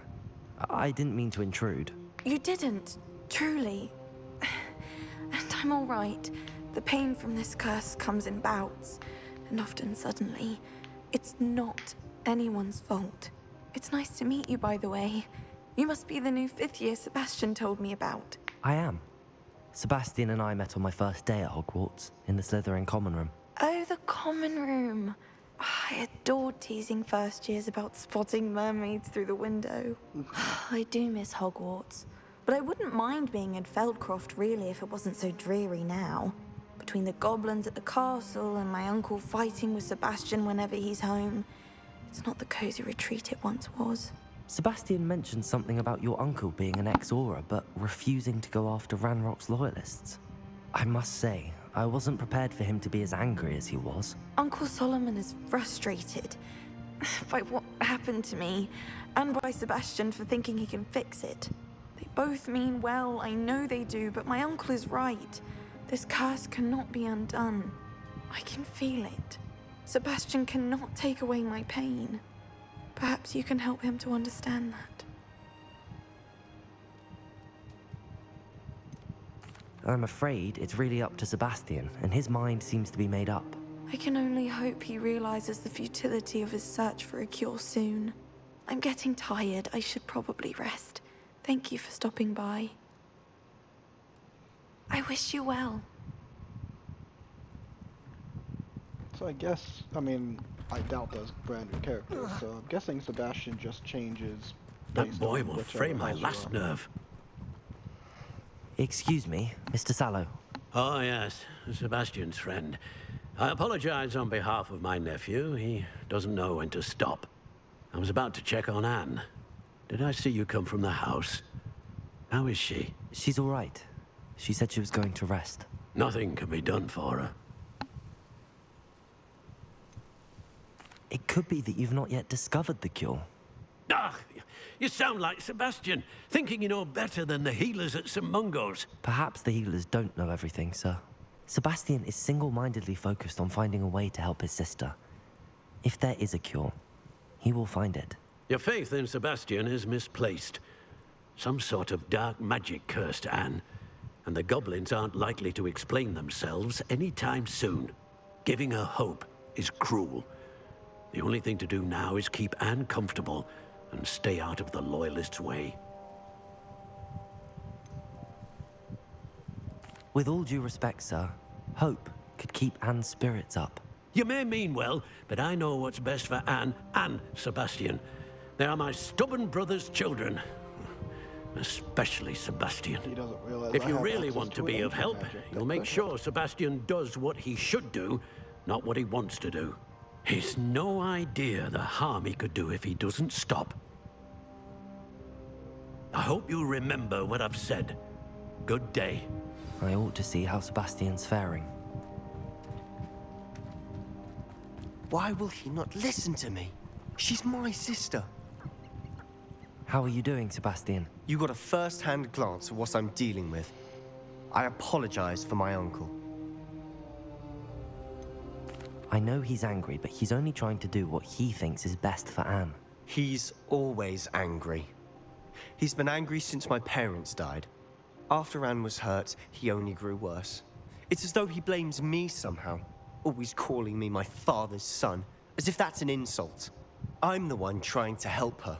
I didn't mean to intrude. You didn't, truly. And I'm all right. The pain from this curse comes in bouts, and often suddenly. It's not anyone's fault. It's nice to meet you, by the way. You must be the new 5th year Sebastian told me about. I am. Sebastian and I met on my first day at Hogwarts, in the Slytherin common room. Oh, the common room. I adored teasing first years about spotting mermaids through the window. I do miss Hogwarts, but I wouldn't mind being in Feldcroft really if it wasn't so dreary now. Between the goblins at the castle and my uncle fighting with Sebastian whenever he's home, it's not the cozy retreat it once was. Sebastian mentioned something about your uncle being an ex-Auror, but refusing to go after Ranrock's loyalists. I must say, I wasn't prepared for him to be as angry as he was. Uncle Solomon is frustrated by what happened to me, and by Sebastian for thinking he can fix it. They both mean well, I know they do, but my uncle is right. This curse cannot be undone. I can feel it. Sebastian cannot take away my pain. Perhaps you can help him to understand that. I'm afraid it's really up to Sebastian, and his mind seems to be made up. I can only hope he realizes the futility of his search for a cure soon. I'm getting tired. I should probably rest. Thank you for stopping by. I wish you well. So I guess, I mean, I doubt there's brand new characters, so I'm guessing Sebastian just changes. That boy will fray my last nerve. Excuse me, Mr. Sallow. Oh, yes, Sebastian's friend. I apologize on behalf of my nephew. He doesn't know when to stop. I was about to check on Anne. Did I see you come from the house? How is she? She's all right. She said she was going to rest. Nothing can be done for her. It could be that you've not yet discovered the cure. Ah, you sound like Sebastian, thinking you know better than the healers at St. Mungo's. Perhaps the healers don't know everything, sir. Sebastian is single-mindedly focused on finding a way to help his sister. If there is a cure, he will find it. Your faith in Sebastian is misplaced. Some sort of dark magic cursed Anne, and the goblins aren't likely to explain themselves anytime soon. Giving her hope is cruel. The only thing to do now is keep Anne comfortable and stay out of the Loyalists' way. With all due respect, sir, hope could keep Anne's spirits up. You may mean well, but I know what's best for Anne and Sebastian. They are my stubborn brother's children. Especially Sebastian. He doesn't realize If I you have really access want to to be an of help, magic. you'll make sure Sebastian does what he should do, not what he wants to do. He's no idea the harm he could do if he doesn't stop. I hope you remember what I've said. Good day. I ought to see how Sebastian's faring. Why will he not listen to me? She's my sister. How are you doing, Sebastian? You got a first-hand glance at what I'm dealing with. I apologize for my uncle. I know he's angry, but he's only trying to do what he thinks is best for Anne. He's always angry. He's been angry since my parents died. After Anne was hurt, he only grew worse. It's as though he blames me somehow, always calling me my father's son, as if that's an insult. I'm the one trying to help her.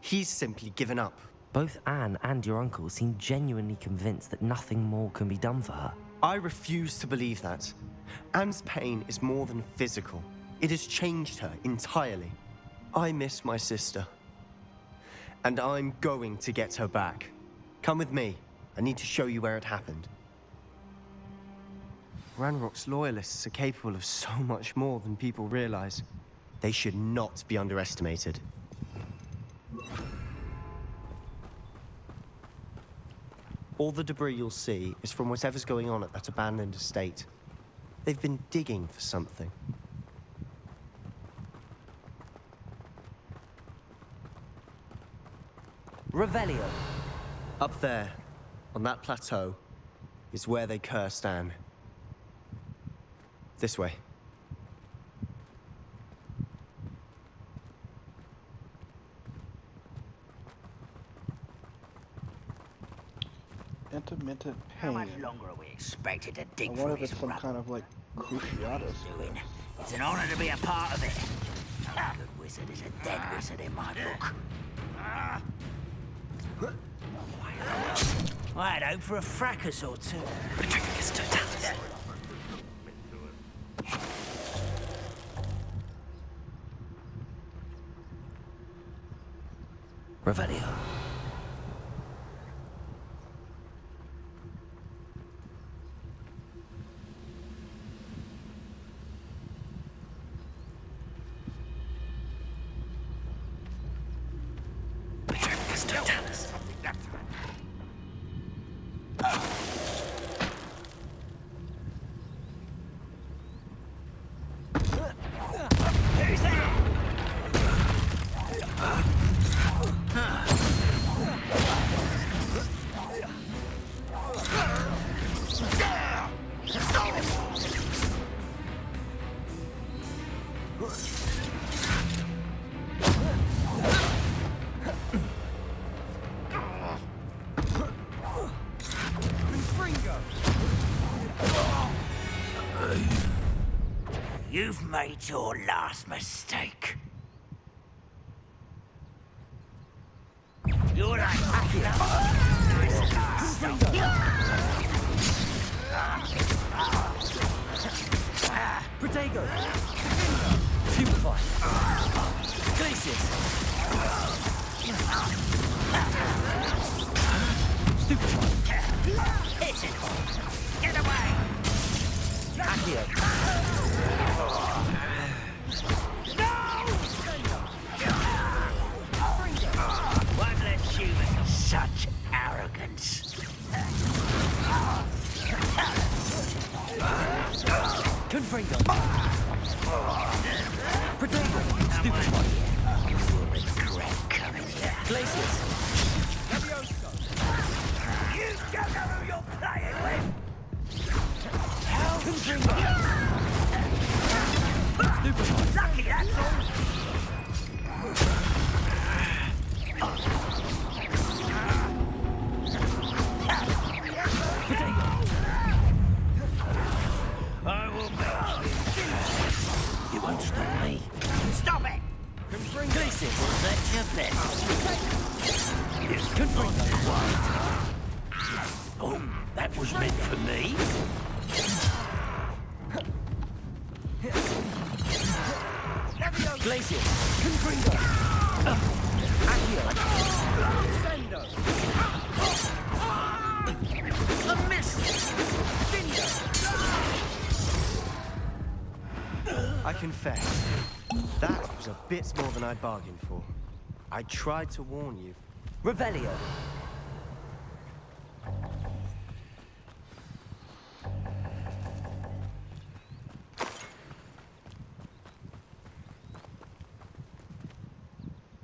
He's simply given up. Both Anne and your uncle seem genuinely convinced that nothing more can be done for her. I refuse to believe that. Anne's pain is more than physical. It has changed her entirely. I miss my sister. And I'm going to get her back. Come with me. I need to show you where it happened. Ranrock's loyalists are capable of so much more than people realize. They should not be underestimated. All the debris you'll see is from whatever's going on at that abandoned estate. They've been digging for something. Revelio. Up there, on that plateau, is where they cursed Anne. This way. intermittent How much pain. longer are we expected to I dig wonder through if his it's some rubble? kind of like cruciatus. Doing. It's an honor to be a part of it. A good wizard is a dead wizard in my book. I had hope for a fracas or two. Revelio. Who's that? You've made your last mistake. You're like Protego! Stupefy! Glacius! Stupefy! Hit it! Get away! Accio! One less human. Such arrogance. Confringo! Protego! Stupefy! You will regret coming here. Glacius! You don't know who you're playing with! Confringo! Stupefy! Lucky, that's all! I will make you. You won't stop me. Stop it! Glacius! That's your best. Oh, that was meant for me? Glacius! Confringo! Accio! A miss! I confess, that was a bit more than I bargained for. I tried to warn you. Revelio!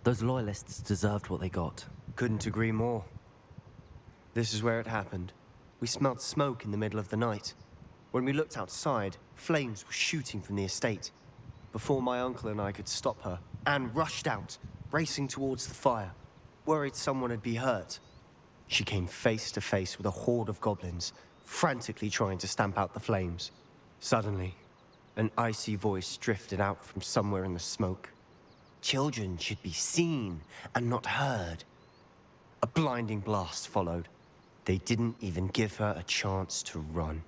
Those loyalists deserved what they got. Couldn't agree more. This is where it happened. We smelled smoke in the middle of the night. When we looked outside, flames were shooting from the estate. Before my uncle and I could stop her, Anne rushed out, racing towards the fire, worried someone would be hurt. She came face to face with a horde of goblins, frantically trying to stamp out the flames. Suddenly, an icy voice drifted out from somewhere in the smoke. Children should be seen and not heard. A blinding blast followed. They didn't even give her a chance to run.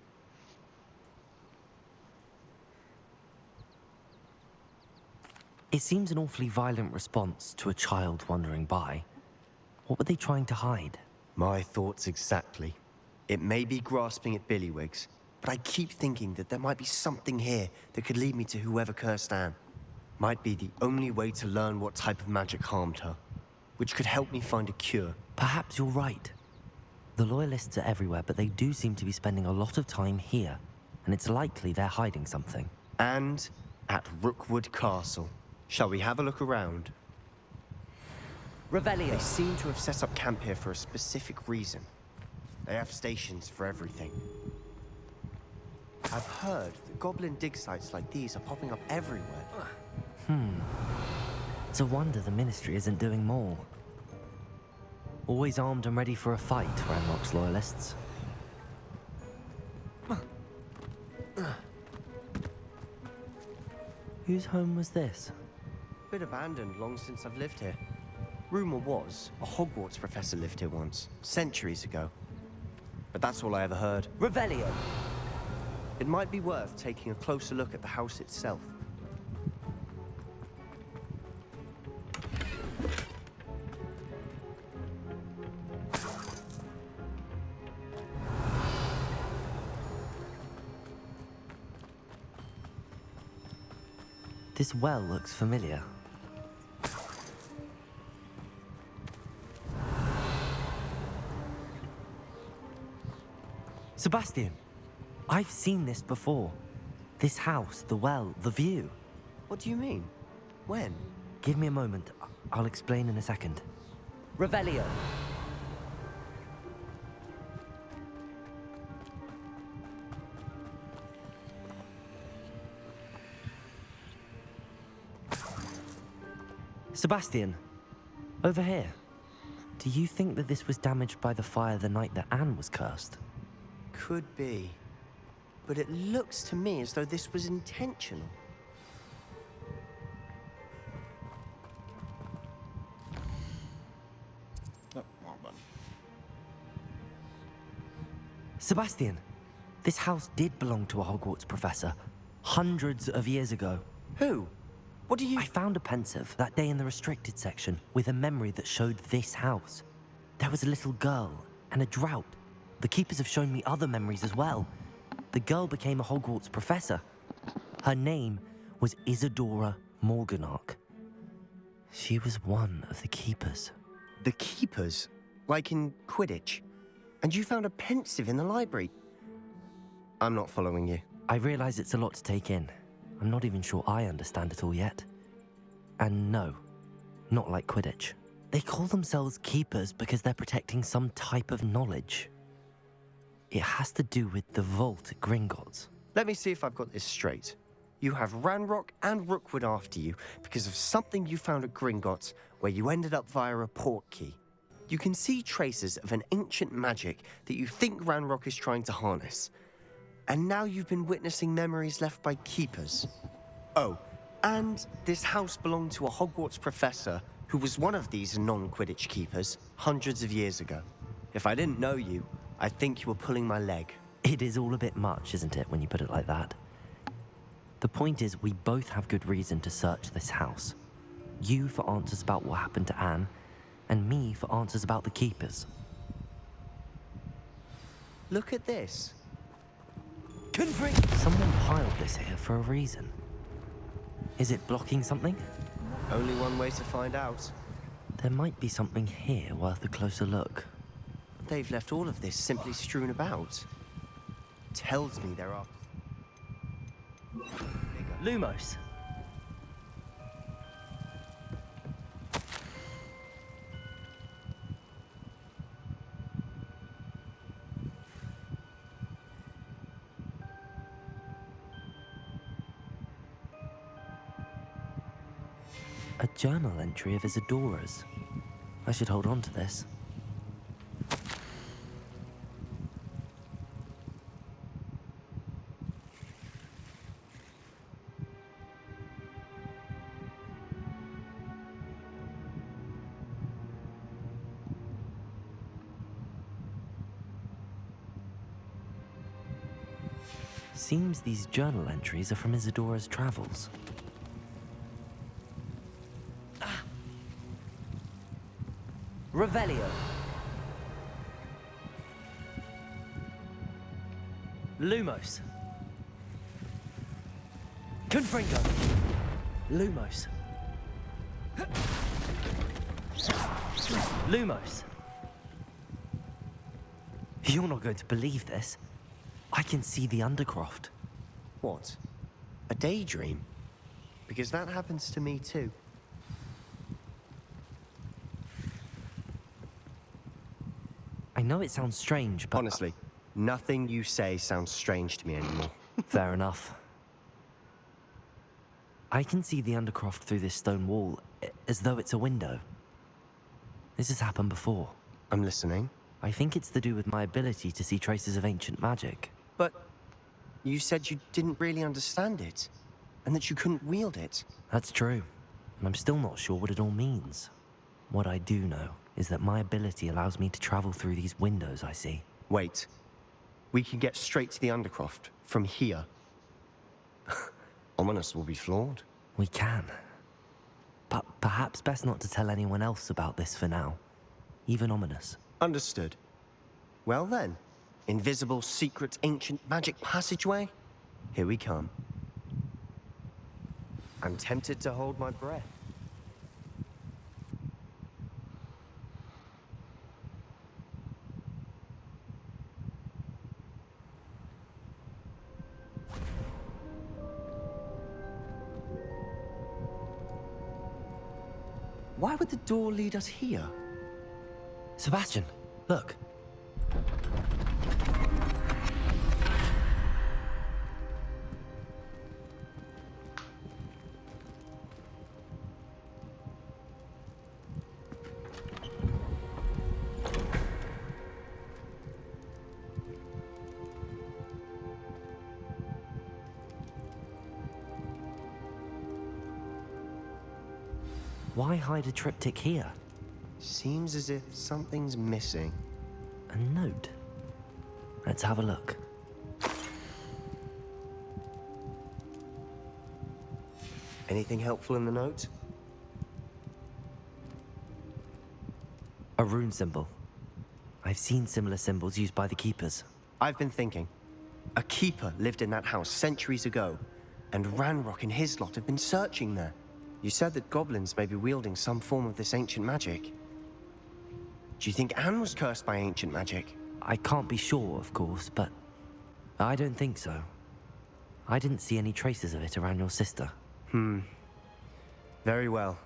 It seems an awfully violent response to a child wandering by. What were they trying to hide? My thoughts exactly. It may be grasping at Billywigs, but I keep thinking that there might be something here that could lead me to whoever cursed Anne. Might be the only way to learn what type of magic harmed her, which could help me find a cure. Perhaps you're right. The Loyalists are everywhere, but they do seem to be spending a lot of time here, and it's likely they're hiding something. And at Rookwood Castle. Shall we have a look around? Revelio! They seem to have set up camp here for a specific reason. They have stations for everything. I've heard that goblin dig sites like these are popping up everywhere. It's a wonder the Ministry isn't doing more. Always armed and ready for a fight, Ranrock's loyalists. Whose home was this? Been abandoned long since I've lived here. Rumor was, a Hogwarts professor lived here once, centuries ago. But that's all I ever heard. Revelio! It might be worth taking a closer look at the house itself. This well looks familiar. Sebastian, I've seen this before. This house, the well, the view. What do you mean? When? Give me a moment. I'll explain in a second. Revelio. Sebastian, over here. Do you think that this was damaged by the fire the night that Anne was cursed? Could be. But it looks to me as though this was intentional. Oh, wrong button. Sebastian, this house did belong to a Hogwarts professor, hundreds of years ago. Who? What do you... I found a pensive that day in the restricted section with a memory that showed this house. There was a little girl and a drought. The keepers have shown me other memories as well. The girl became a Hogwarts professor. Her name was Isadora Morganach. She was one of the keepers. The keepers? Like in Quidditch? And you found a pensive in the library? I'm not following you. I realize it's a lot to take in. I'm not even sure I understand it all yet. And no, not like Quidditch. They call themselves keepers because they're protecting some type of knowledge. It has to do with the vault at Gringotts. Let me see if I've got this straight. You have Ranrock and Rookwood after you because of something you found at Gringotts where you ended up via a port key. You can see traces of an ancient magic that you think Ranrock is trying to harness. And now you've been witnessing memories left by keepers. Oh, and this house belonged to a Hogwarts professor who was one of these non-Quidditch keepers hundreds of years ago. If I didn't know you, I'd think you were pulling my leg. It is all a bit much, isn't it, when you put it like that? The point is, we both have good reason to search this house. You for answers about what happened to Anne, and me for answers about the keepers. Look at this. Someone piled this here for a reason. Is it blocking something? Only one way to find out. There might be something here worth a closer look. They've left all of this simply strewn about. Tells me there are... Lumos. A journal entry of Isadora's. I should hold on to this. Seems these journal entries are from Isadora's travels. Revelio. Lumos. Confringo. Lumos. Lumos. You're not going to believe this. I can see the Undercroft. What? A daydream? Because that happens to me too. I know it sounds strange, but... Honestly, nothing you say sounds strange to me anymore. Fair enough. I can see the Undercroft through this stone wall, as though it's a window. This has happened before. I'm listening. I think it's to do with my ability to see traces of ancient magic. But you said you didn't really understand it, and that you couldn't wield it. That's true, and I'm still not sure what it all means. What I do know is that my ability allows me to travel through these windows I see. Wait. We can get straight to the Undercroft from here. Ominous will be floored. We can. But perhaps best not to tell anyone else about this for now. Even Ominous. Understood. Well then, invisible, secret, ancient magic passageway? Here we come. I'm tempted to hold my breath. Why would the door lead us here? Sebastian, look. Why hide a triptych here? Seems as if something's missing. A note? Let's have a look. Anything helpful in the note? A rune symbol. I've seen similar symbols used by the keepers. I've been thinking. A keeper lived in that house centuries ago, and Ranrock and his lot have been searching there. You said that goblins may be wielding some form of this ancient magic. Do you think Anne was cursed by ancient magic? I can't be sure, of course, but I don't think so. I didn't see any traces of it around your sister. Very well.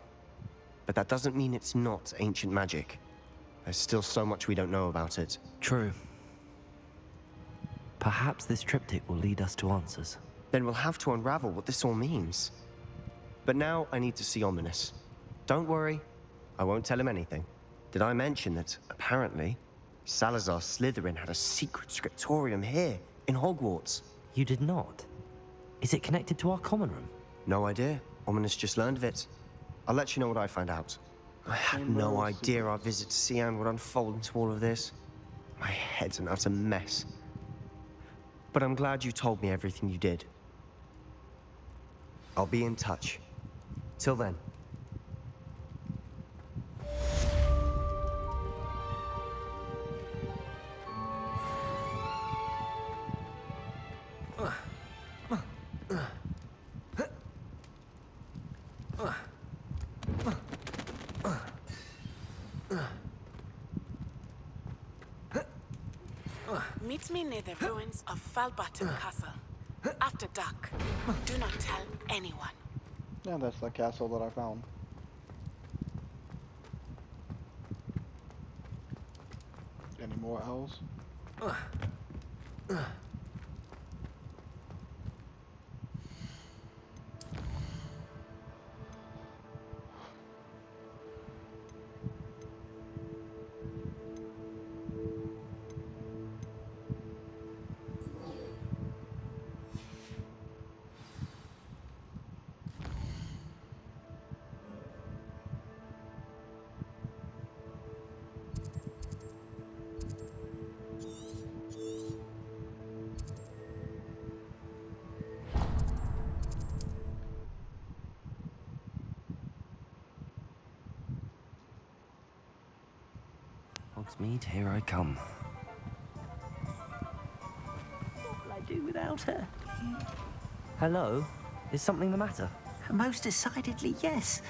But that doesn't mean it's not ancient magic. There's still so much we don't know about it. True. Perhaps this triptych will lead us to answers. Then we'll have to unravel what this all means. But now I need to see Ominous. Don't worry, I won't tell him anything. Did I mention that, apparently, Salazar Slytherin had a secret scriptorium here, in Hogwarts? You did not? Is it connected to our common room? No idea. Ominous just learned of it. I'll let you know what I find out. I had no idea our visit to Cian would unfold into all of this. My head's an utter mess. But I'm glad you told me everything you did. I'll be in touch. Till then. Meet me near the ruins of Falbutton Castle. After dark. Do not tell anyone. Yeah, that's the castle that I found. Any more owls? Hogsmeade, here I come. What will I do without her? Hello? Is something the matter? Most decidedly, yes.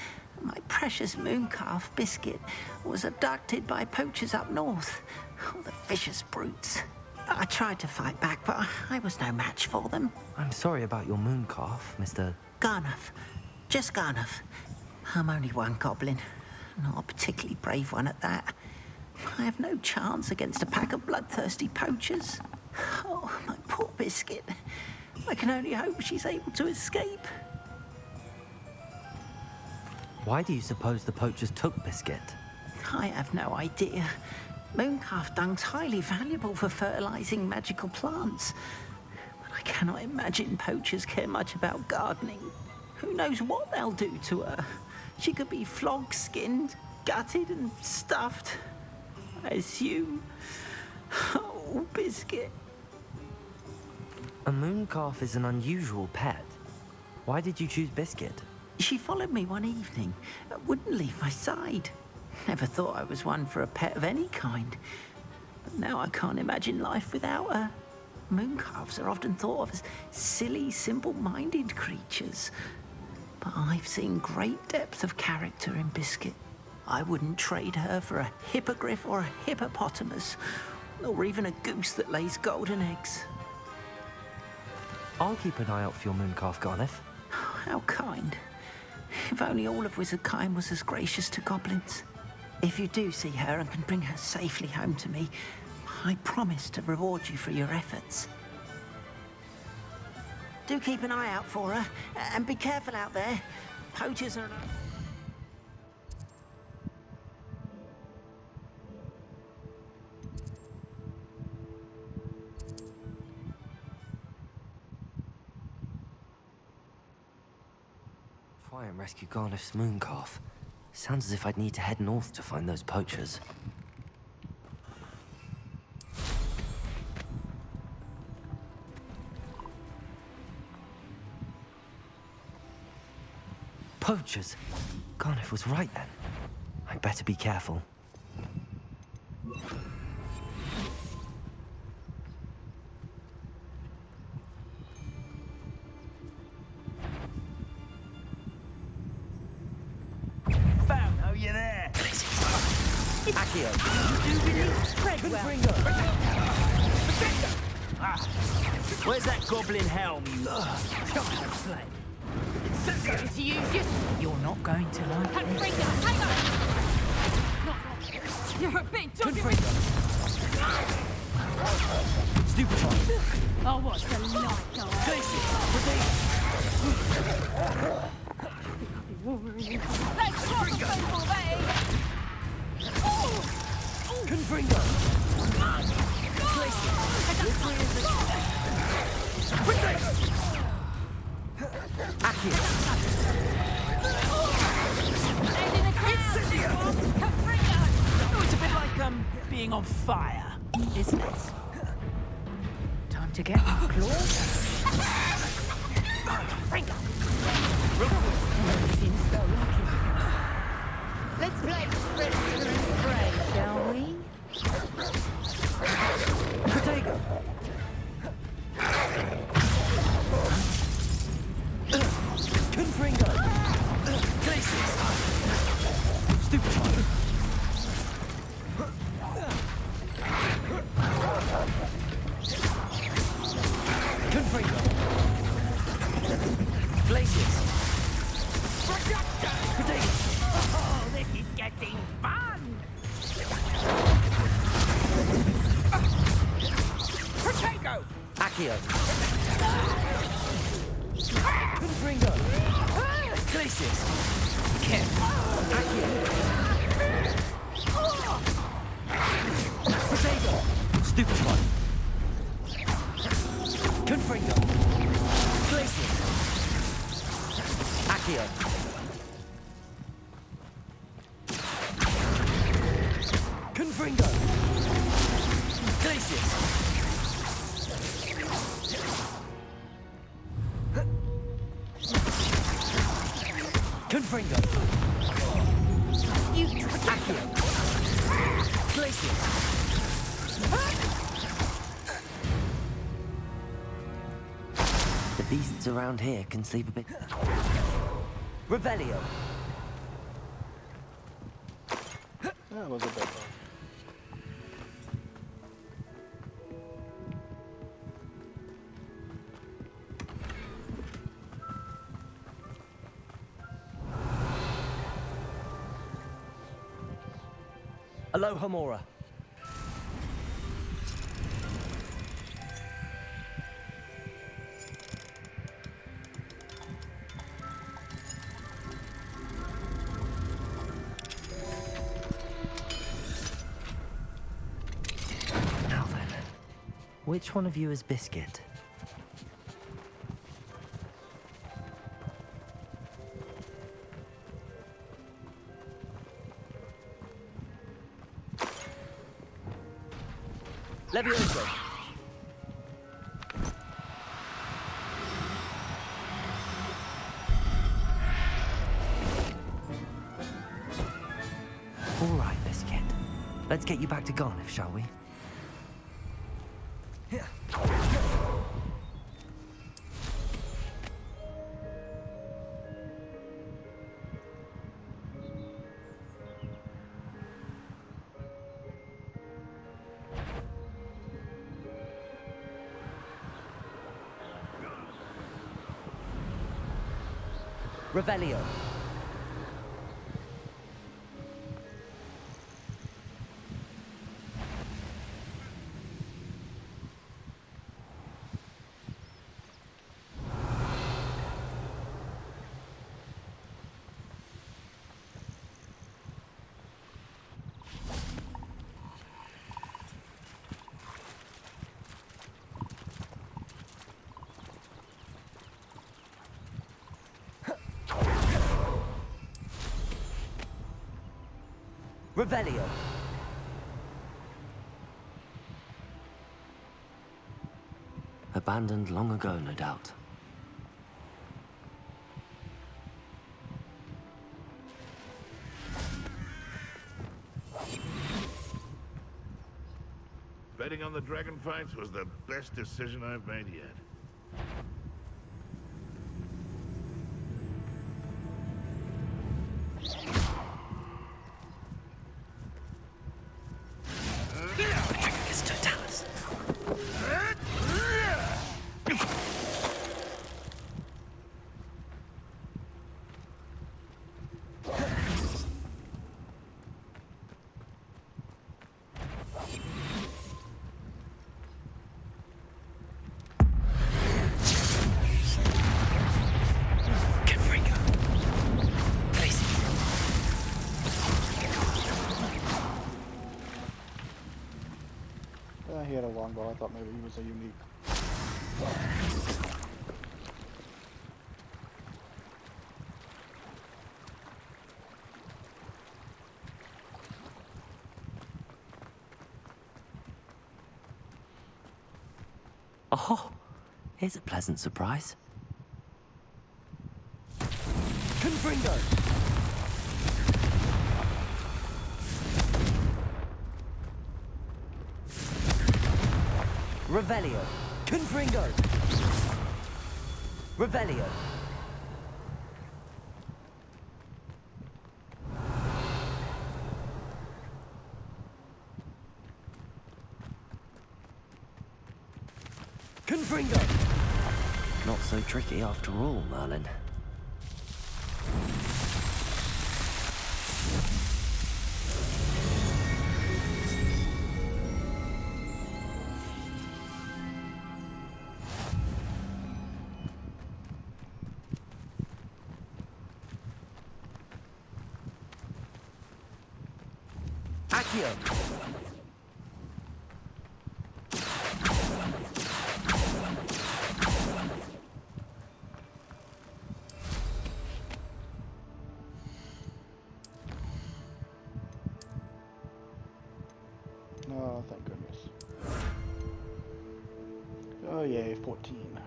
My precious mooncalf biscuit was abducted by poachers up north. Oh, the vicious brutes. I tried to fight back, but I was no match for them. I'm sorry about your mooncalf, Mr. Garnuff. Just Garnuff. I'm only one goblin. Not a particularly brave one at that. I have no chance against a pack of bloodthirsty poachers. Oh, my poor biscuit. I can only hope she's able to escape. Why do you suppose the poachers took Biscuit? I have no idea. Mooncalf dung's highly valuable for fertilizing magical plants. But I cannot imagine poachers care much about gardening. Who knows what they'll do to her? She could be flogged, skinned, gutted and stuffed. I assume. Oh, Biscuit. A mooncalf is an unusual pet. Why did you choose Biscuit? She followed me one evening, wouldn't leave my side. Never thought I was one for a pet of any kind. But now I can't imagine life without her. Mooncalves are often thought of as silly, simple-minded creatures. But I've seen great depth of character in Biscuit. I wouldn't trade her for a hippogriff or a hippopotamus, or even a goose that lays golden eggs. I'll keep an eye out for your mooncalf, Garneth. How kind. If only all of Wizardkind was as gracious to goblins. If you do see her and can bring her safely home to me, I promise to reward you for your efforts. Do keep an eye out for her, and be careful out there. Poachers are... Try and rescue Garneth's mooncalf. Sounds as if I'd need to head north to find those poachers. Poachers? Garneth was right then. I'd better be careful. Found, you there? Accio! Where's that goblin helm you child slave? It's so good to use you. You're not going to like it. You're a big doggy. Stupefy! Oh, what's the light go out? Let's go, people, babe! Confringo! It's a bit like being on fire, isn't it? Time to get close. Let's play Prisoner and Prey, shall we? Potato! Confringo! Glacius! Stupefy! Confringo! Glacius! Potato! Oh, this is getting fun! Potato! Accio! Confringo! Glacius! Accio! Potato! Stupefy! Confringo! Glacius! Accio! Confringo! Glacius! Confringo! You Accio! Glacius! The beasts around here can sleep a bit. Revelio! That was a bit rough. Aloha Mora. Which one of you is Biscuit? Levioso! All right, Biscuit. Let's get you back to Garniff, shall we? Revelio. Revelio. Abandoned long ago, no doubt. Betting on the dragon fights was the best decision I've made yet. It's Totalis. He had a longbow. I thought maybe he was a unique. Oh, here's a pleasant surprise. Confringo! Revelio. Confringo! Revelio. Confringo! Not so tricky after all, Merlin. Accio! Oh, thank goodness. Oh, yay, 14.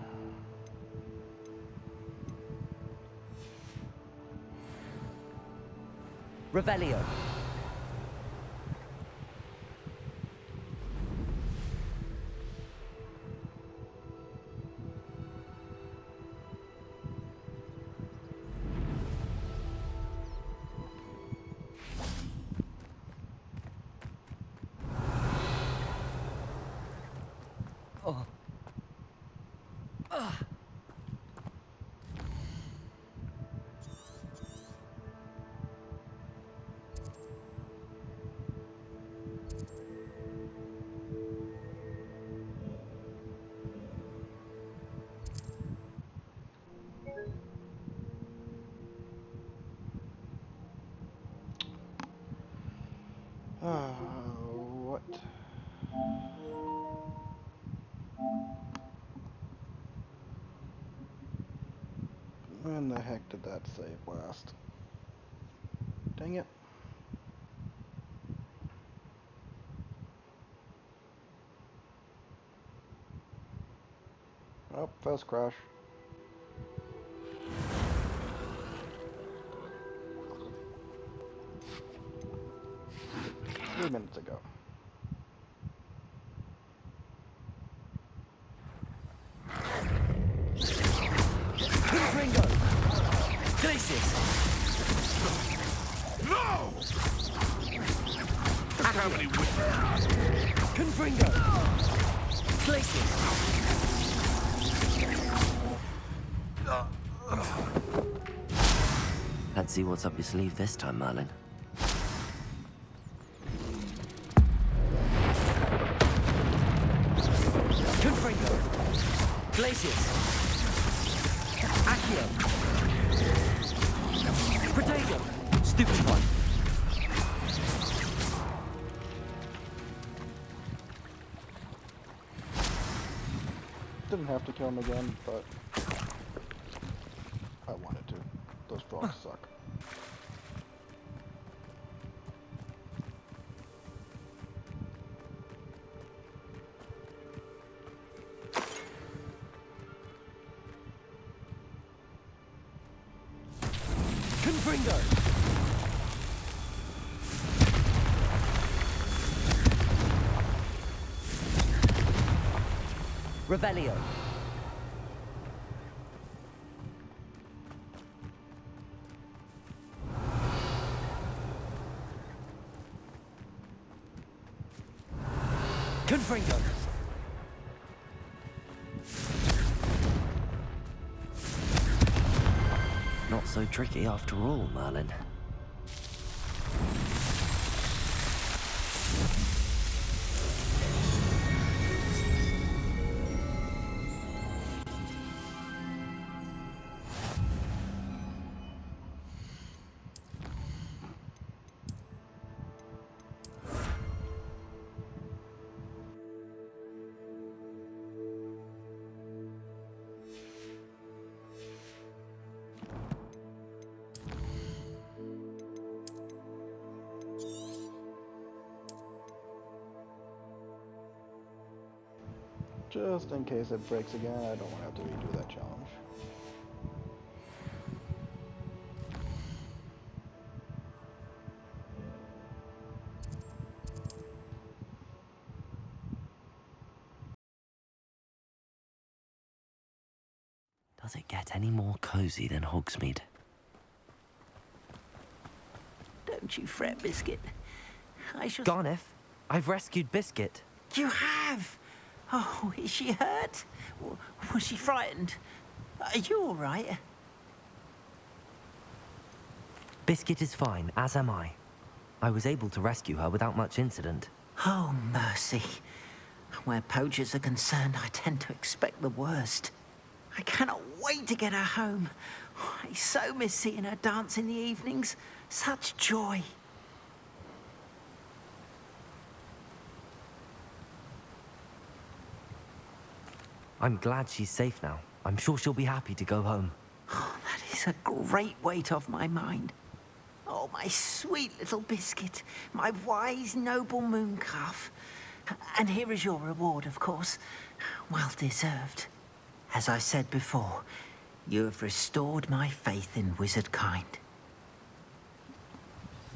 Revelio. Oh. heck did that save last? Dang it. Oh, first crash. Three minutes ago. Ringo! Glacius! No! Just how many Confringo! Glacius! Let's see what's up your sleeve this time, Merlin. Confringo! Glacius! Accio! Protego! Stupid one! Didn't have to kill him again, but I wanted to. Those frogs suck. Confringo! Revelio! Confringo! Not so tricky after all, Merlin. Just in case it breaks again, I don't want to have to redo that challenge. Does it get any more cozy than Hogsmeade? Don't you fret, Biscuit. I shall... Garneth, I've rescued Biscuit. You have? Oh, is she hurt? Was she frightened? Are you all right? Biscuit is fine, as am I. I was able to rescue her without much incident. Oh, mercy. Where poachers are concerned, I tend to expect the worst. I cannot wait to get her home. I so miss seeing her dance in the evenings. Such joy. I'm glad she's safe now. I'm sure she'll be happy to go home. Oh, that is a great weight off my mind. Oh, my sweet little Biscuit, my wise, noble moon calf. And here is your reward, of course. Well deserved. As I said before, you have restored my faith in wizard kind.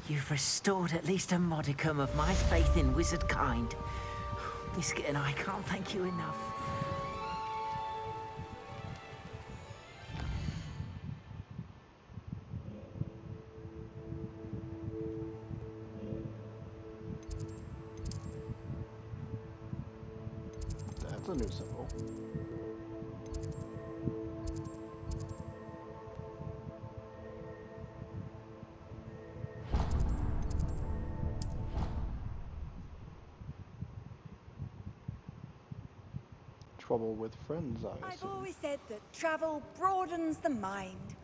You've restored at least a modicum of my faith in wizard kind. Biscuit and I can't thank you enough. That's a new symbol. Trouble with friends, I I've assume. always said that travel broadens the mind.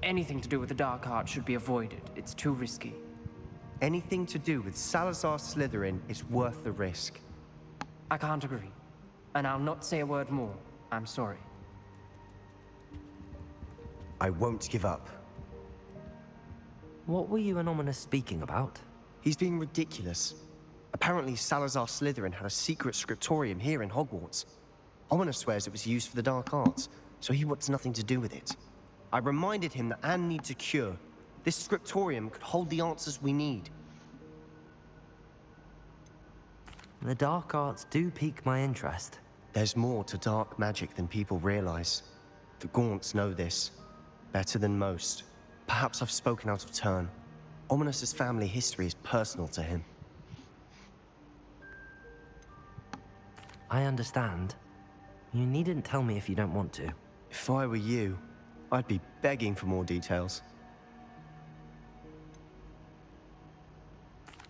Anything to do with the dark art should be avoided. It's too risky. Anything to do with Salazar Slytherin is worth the risk. I can't agree. And I'll not say a word more. I'm sorry. I won't give up. What were you and Ominous speaking about? He's being ridiculous. Apparently, Salazar Slytherin had a secret scriptorium here in Hogwarts. Ominous swears it was used for the dark arts, so he wants nothing to do with it. I reminded him that Anne needs a cure. This scriptorium could hold the answers we need. The dark arts do pique my interest. There's more to dark magic than people realize. The Gaunts know this better than most. Perhaps I've spoken out of turn. Ominous's family history is personal to him. I understand. You needn't tell me if you don't want to. If I were you, I'd be begging for more details.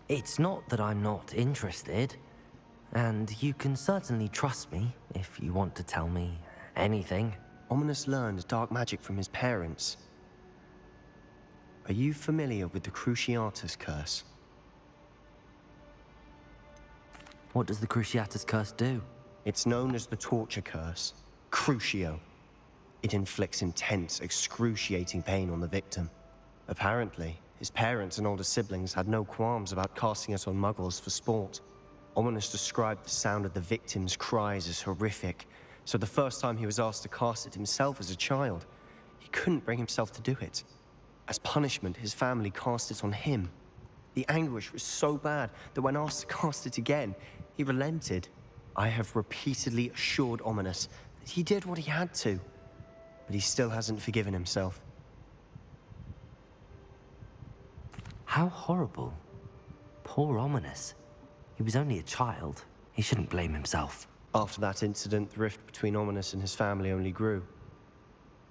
It's not that I'm not interested. And you can certainly trust me if you want to tell me anything. Ominous learned dark magic from his parents. Are you familiar with the Cruciatus Curse? What does the Cruciatus Curse do? It's known as the Torture Curse, Crucio. It inflicts intense, excruciating pain on the victim. Apparently, his parents and older siblings had no qualms about casting it on muggles for sport. Ominous described the sound of the victim's cries as horrific, so the first time he was asked to cast it himself as a child, he couldn't bring himself to do it. As punishment, his family cast it on him. The anguish was so bad that when asked to cast it again, he relented. I have repeatedly assured Ominous that he did what he had to, but he still hasn't forgiven himself. How horrible. Poor Ominous. He was only a child. He shouldn't blame himself. After that incident, the rift between Ominous and his family only grew.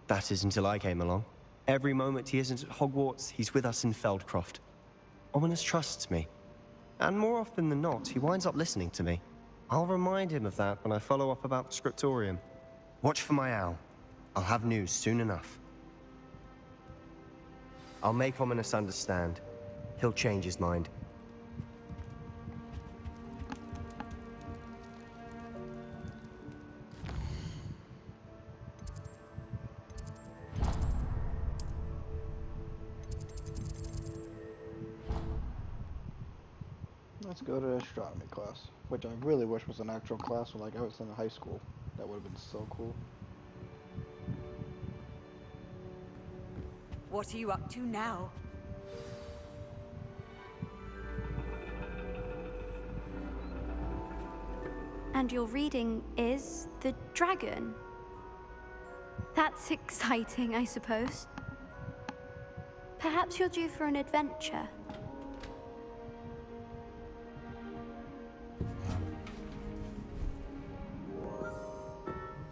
That is until I came along. Every moment he isn't at Hogwarts, he's with us in Feldcroft. Ominous trusts me. And more often than not, he winds up listening to me. I'll remind him of that when I follow up about the scriptorium. Watch for my owl. I'll have news soon enough. I'll make Ominous understand. He'll change his mind. Let's go to astronomy class, which I really wish was an actual class like I was in high school. That would have been so cool. What are you up to now? And your reading is The Dragon. That's exciting, I suppose. Perhaps you're due for an adventure.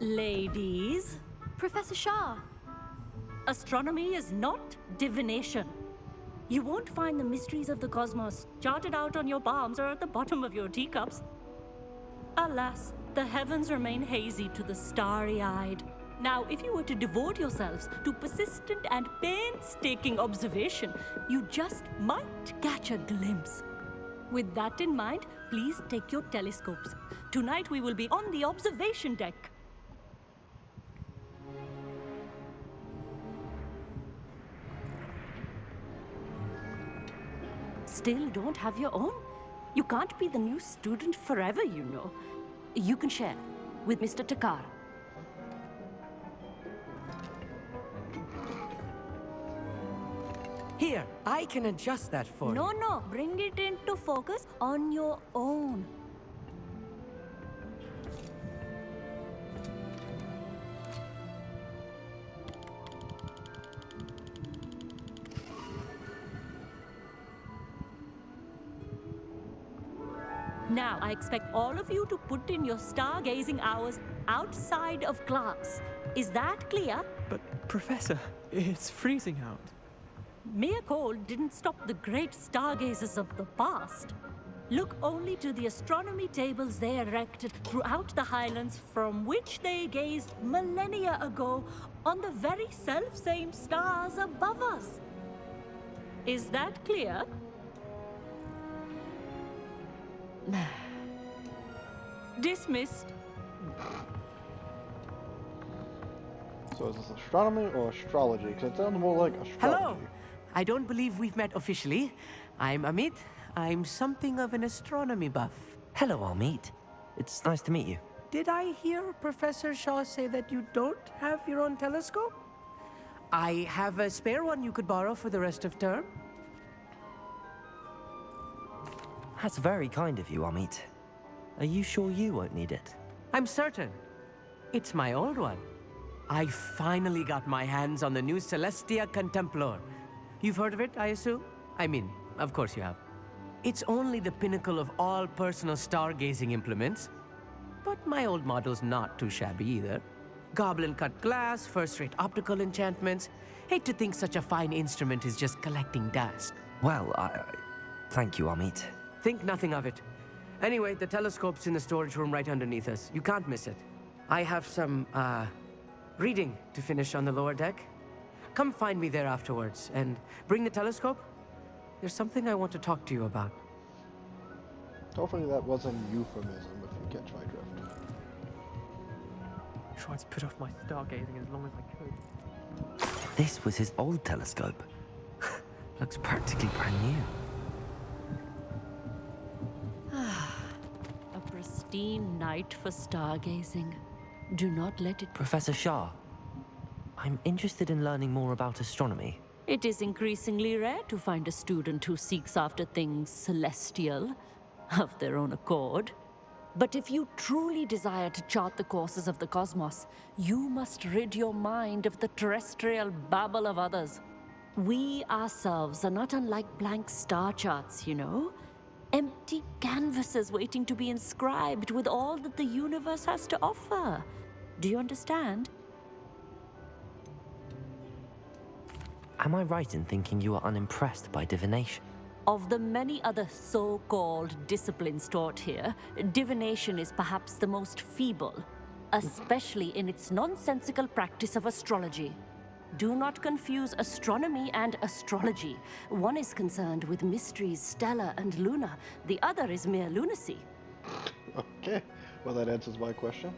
Ladies, Professor Shah. astronomy is not divination. You won't find the mysteries of the cosmos charted out on your palms or at the bottom of your teacups. Alas, the heavens remain hazy to the starry-eyed. Now, if you were to devote yourselves to persistent and painstaking observation, you just might catch a glimpse. With that in mind, please take your telescopes. Tonight we will be on the observation deck. Still don't have your own? You can't be the new student forever, you know. You can share with Mr. Takar. Here, I can adjust that for you. No, bring it into focus on your own. Now, I expect all of you to put in your stargazing hours outside of class. Is that clear? But, Professor, it's freezing out. Mere cold didn't stop the great stargazers of the past. Look only to the astronomy tables they erected throughout the Highlands from which they gazed millennia ago on the very self-same stars above us. Is that clear? Dismissed. So is this astronomy or astrology? Because it sounds more like astrology. Hello! I don't believe we've met officially. I'm Amit. I'm something of an astronomy buff. Hello, Amit. It's nice to meet you. Did I hear Professor Shaw say that you don't have your own telescope? I have a spare one you could borrow for the rest of term. That's very kind of you, Amit. Are you sure you won't need it? I'm certain. It's my old one. I finally got my hands on the new Celestia Contemplar. You've heard of it, I assume? I mean, of course you have. It's only the pinnacle of all personal stargazing implements. But my old model's not too shabby either. Goblin-cut glass, first-rate optical enchantments. Hate to think such a fine instrument is just collecting dust. Well, thank you, Amit. Think nothing of it. Anyway, the telescope's in the storage room right underneath us. You can't miss it. I have some, reading to finish on the lower deck. Come find me there afterwards, and bring the telescope. There's something I want to talk to you about. Hopefully that wasn't euphemism, if you catch my drift. Tried to put off my stargazing as long as I could. This was his old telescope. Looks practically brand new. A pristine night for stargazing. Do not let it... Professor Shah, I'm interested in learning more about astronomy. It is increasingly rare to find a student who seeks after things celestial, of their own accord. But if you truly desire to chart the courses of the cosmos, you must rid your mind of the terrestrial babble of others. We ourselves are not unlike blank star charts, you know? Empty canvases waiting to be inscribed with all that the universe has to offer. Do you understand? Am I right in thinking you are unimpressed by divination? Of the many other so-called disciplines taught here, divination is perhaps the most feeble, especially in its nonsensical practice of astrology. Do not confuse astronomy and astrology. One is concerned with mysteries stellar and lunar. The other is mere lunacy. Okay, well that answers my question.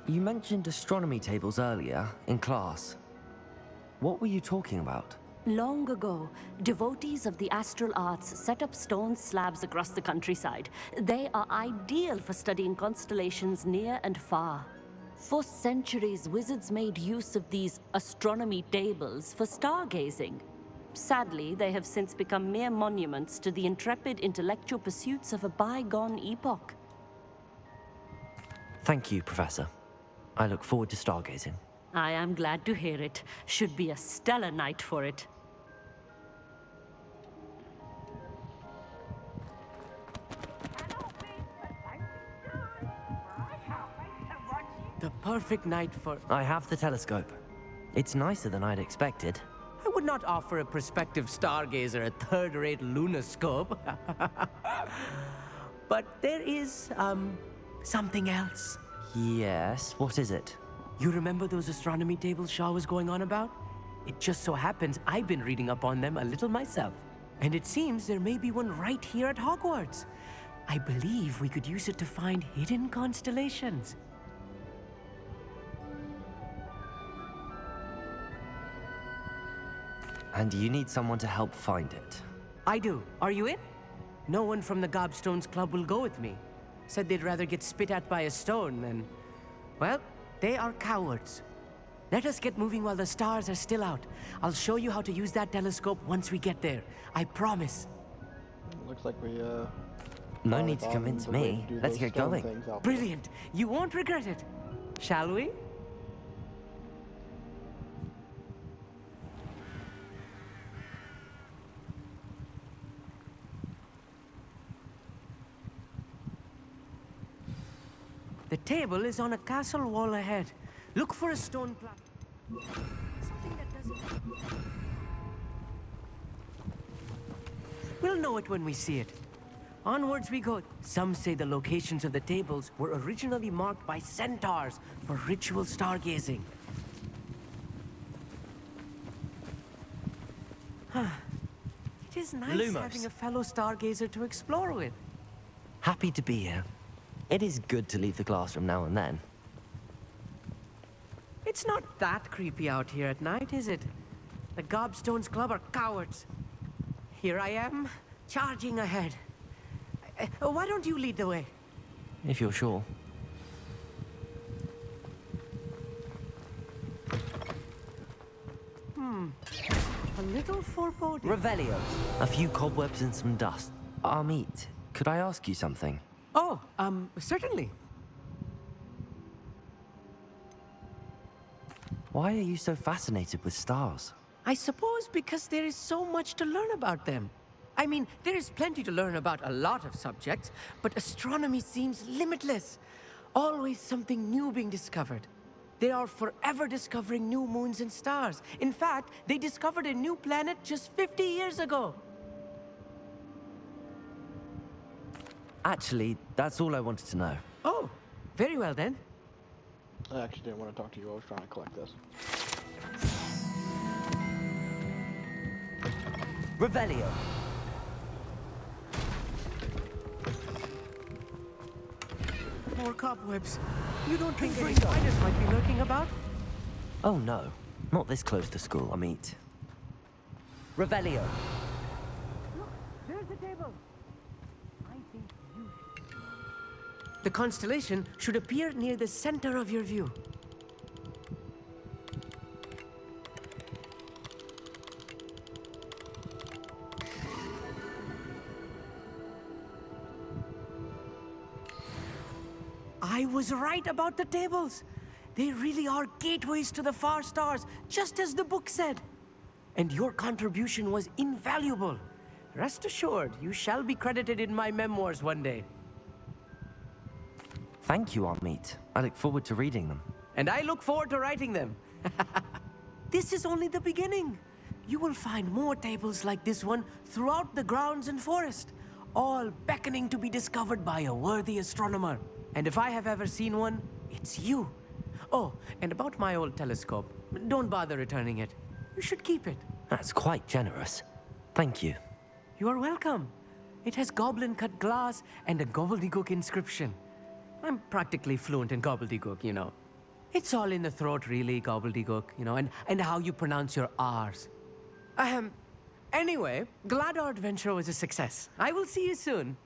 You mentioned astronomy tables earlier, in class. What were you talking about? Long ago, devotees of the astral arts set up stone slabs across the countryside. They are ideal for studying constellations near and far. For centuries, wizards made use of these astronomy tables for stargazing. Sadly, they have since become mere monuments to the intrepid intellectual pursuits of a bygone epoch. Thank you, Professor. I look forward to stargazing. I am glad to hear it. Should be a stellar night for it. The perfect night for... I have the telescope. It's nicer than I'd expected. I would not offer a prospective stargazer a third-rate lunoscope. But there is, something else. Yes, what is it? You remember those astronomy tables Shaw was going on about? It just so happens I've been reading up on them a little myself. And it seems there may be one right here at Hogwarts. I believe we could use it to find hidden constellations. And you need someone to help find it. I do. Are you in? No one from the Gobstones Club will go with me. Said they'd rather get spit at by a stone than... Well, they are cowards. Let us get moving while the stars are still out. I'll show you how to use that telescope once we get there. I promise. Looks like we, No need to convince me. Let's get going. Brilliant. You won't regret it. Shall we? The table is on a castle wall ahead. Look for a stone platform. Something that doesn't... We'll know it when we see it. Onwards we go. Some say the locations of the tables were originally marked by centaurs for ritual stargazing. It is nice Lumos. having a fellow stargazer to explore with. Happy to be here. It is good to leave the classroom now and then. It's not that creepy out here at night, is it? The Gobstones Club are cowards. Here I am, charging ahead. Why don't you lead the way? If you're sure. A little foreboding. Revelio. A few cobwebs and some dust. Amit, could I ask you something? Oh, certainly. Why are you so fascinated with stars? I suppose because there is so much to learn about them. I mean, there is plenty to learn about a lot of subjects, but astronomy seems limitless. Always something new being discovered. They are forever discovering new moons and stars. In fact, they discovered a new planet just 50 years ago. Actually, that's all I wanted to know. Oh, very well then. I actually didn't want to talk to you. I was trying to collect this. Revelio. More cobwebs. You don't think any spiders might be lurking about? Oh no, not this close to school, Amit. Revelio. Look, there's the table. I think you should. The constellation should appear near the center of your view. I was right about the tables. They really are gateways to the far stars, just as the book said. And your contribution was invaluable. Rest assured, you shall be credited in my memoirs one day. Thank you, Amit. I look forward to reading them. And I look forward to writing them. This is only the beginning. You will find more tables like this one throughout the grounds and forest, all beckoning to be discovered by a worthy astronomer. And if I have ever seen one, it's you. Oh, and about my old telescope, don't bother returning it. You should keep it. That's quite generous. Thank you. You are welcome. It has goblin-cut glass and a gobbledygook inscription. I'm practically fluent in gobbledygook, you know. It's all in the throat, really, gobbledygook, you know, and how you pronounce your R's. Anyway, glad our adventure was a success. I will see you soon.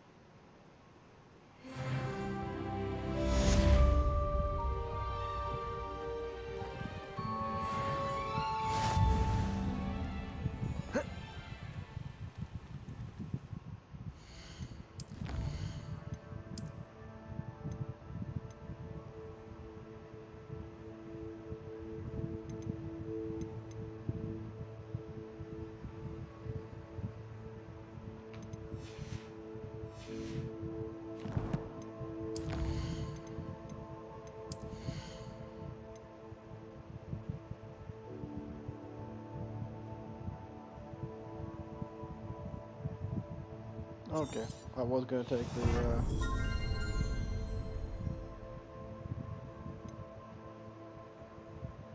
Okay, I was gonna take the,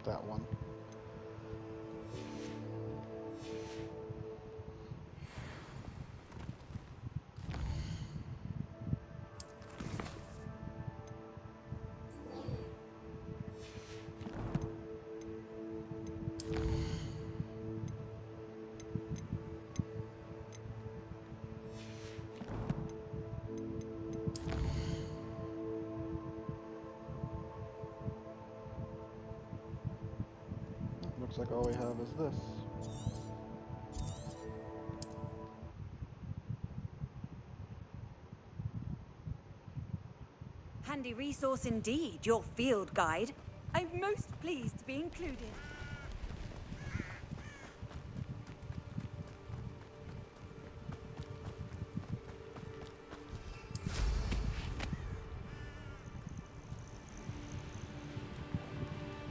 that one. Looks like all we have is this. Handy resource indeed, your field guide. I'm most pleased to be included.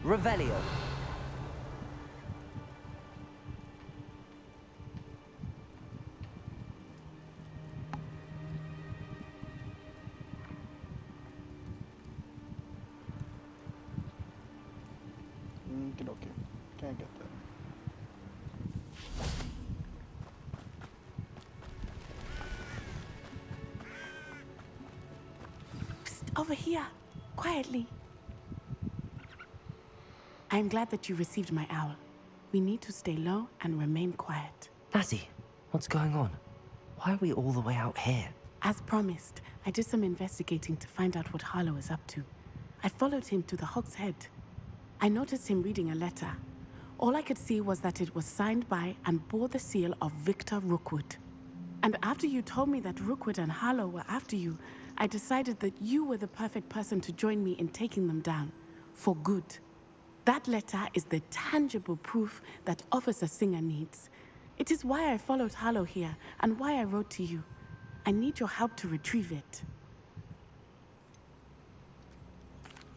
Revelio. Okay, can't get that. Psst, over here, quietly. I'm glad that you received my owl. We need to stay low and remain quiet. Natty, what's going on? Why are we all the way out here? As promised, I did some investigating to find out what Harlow is up to. I followed him to the Hog's Head. I noticed him reading a letter. All I could see was that it was signed by and bore the seal of Victor Rookwood. And after you told me that Rookwood and Harlow were after you, I decided that you were the perfect person to join me in taking them down. For good. That letter is the tangible proof that Officer Singer needs. It is why I followed Harlow here, and why I wrote to you. I need your help to retrieve it.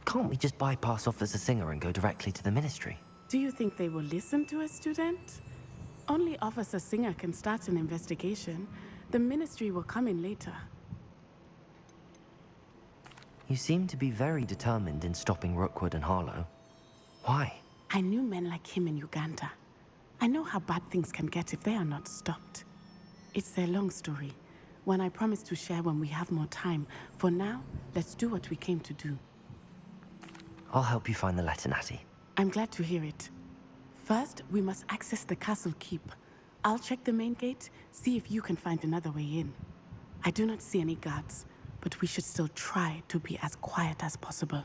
Can't we just bypass Officer Singer and go directly to the Ministry? Do you think they will listen to a student? Only Officer Singer can start an investigation. The Ministry will come in later. You seem to be very determined in stopping Rookwood and Harlow. Why? I knew men like him in Uganda. I know how bad things can get if they are not stopped. It's a long story, one I promise to share when we have more time. For now, let's do what we came to do. I'll help you find the letter, Natty. I'm glad to hear it. First, we must access the castle keep. I'll check the main gate, see if you can find another way in. I do not see any guards, but we should still try to be as quiet as possible.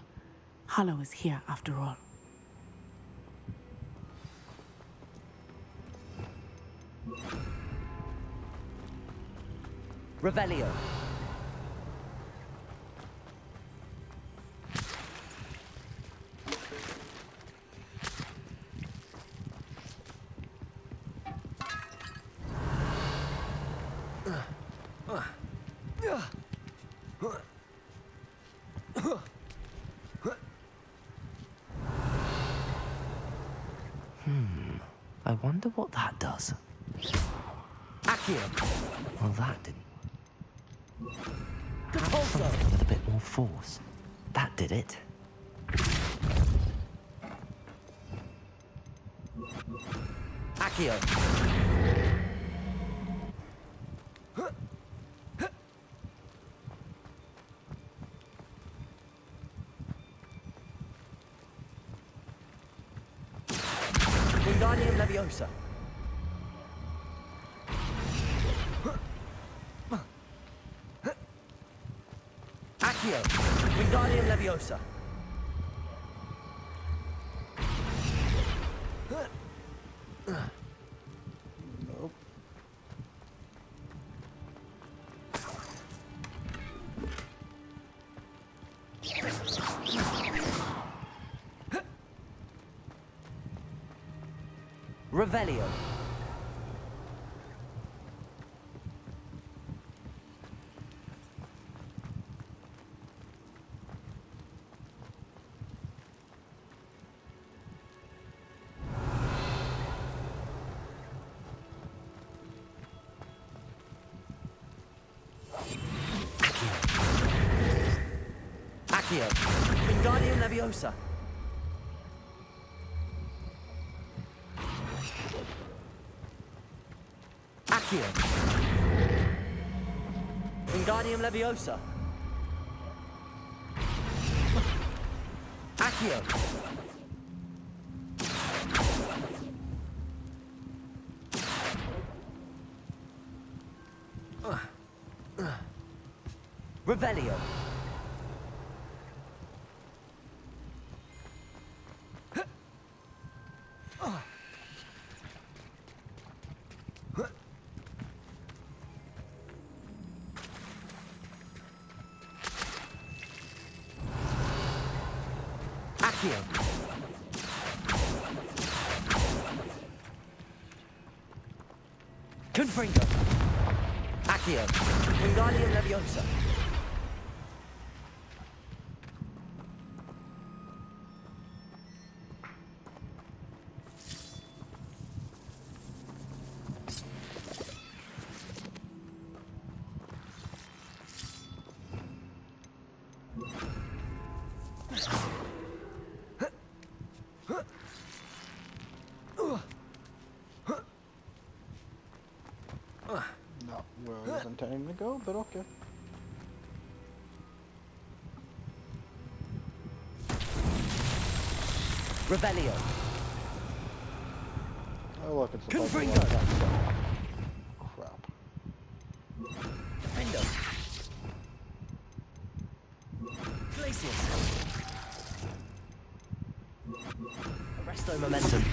Harlow is here after all. Revelio. I wonder what that does. Accio. Well, that didn't. Perhaps something with a bit more force. That did it. Accio. Wingardium Leviosa. Accio. Wingardium Leviosa. Nope. Revelio. Accio. Wingardium Leviosa. Accio. Wingardium Leviosa. Accio. Revelio. Accio. Confringo. Accio. Wingardium Leviosa. Not where I was intending to go, but okay. Revelio. Oh look, it's the Confringo. Crap. Findo. Glacius. Arresto momentum.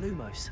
Lumos.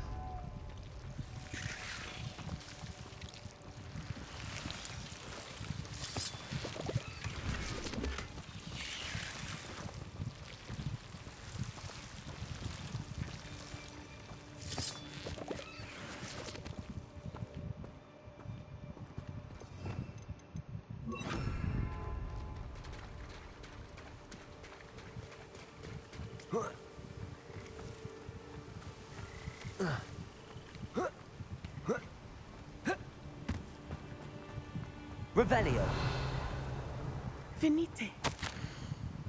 Revelio. Finite.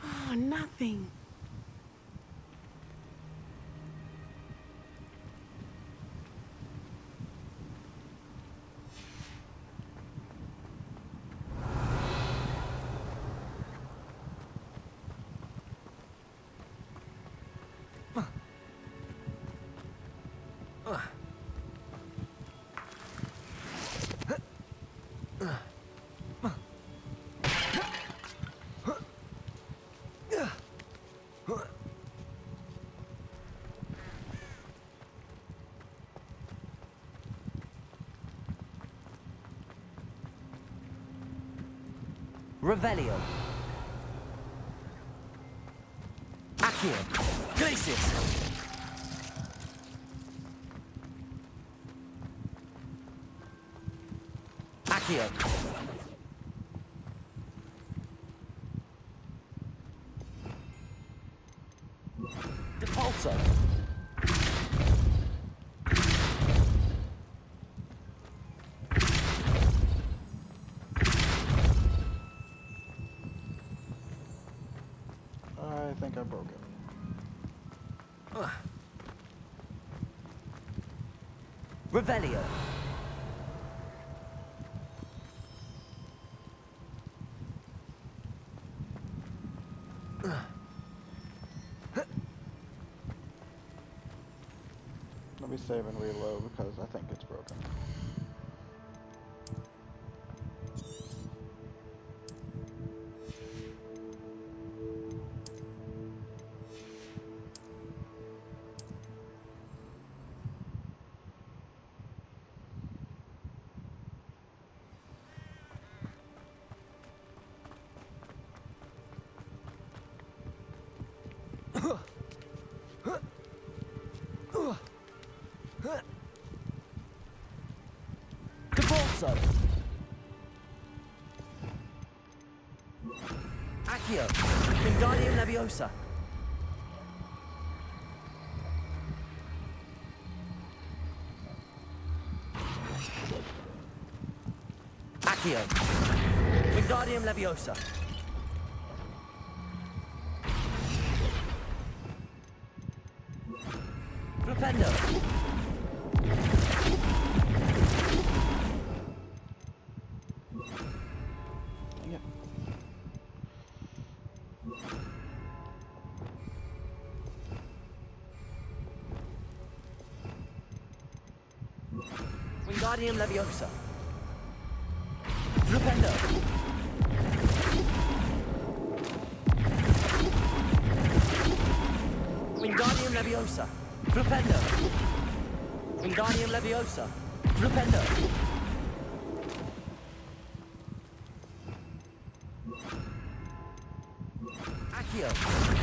Oh, nothing. Revelio. Accio. Glacius. Accio. Depulso. I think I broke it. Revelio. Let me save and reload because I think it's broken. Depulso. Accio. Wingardium Leviosa. Accio. Wingardium Leviosa. Flipendo. Yeah. Wingardium Leviosa. Flipendo. Wingardium Leviosa. Flipendo. Wingardium Leviosa. Flipendo. Accio.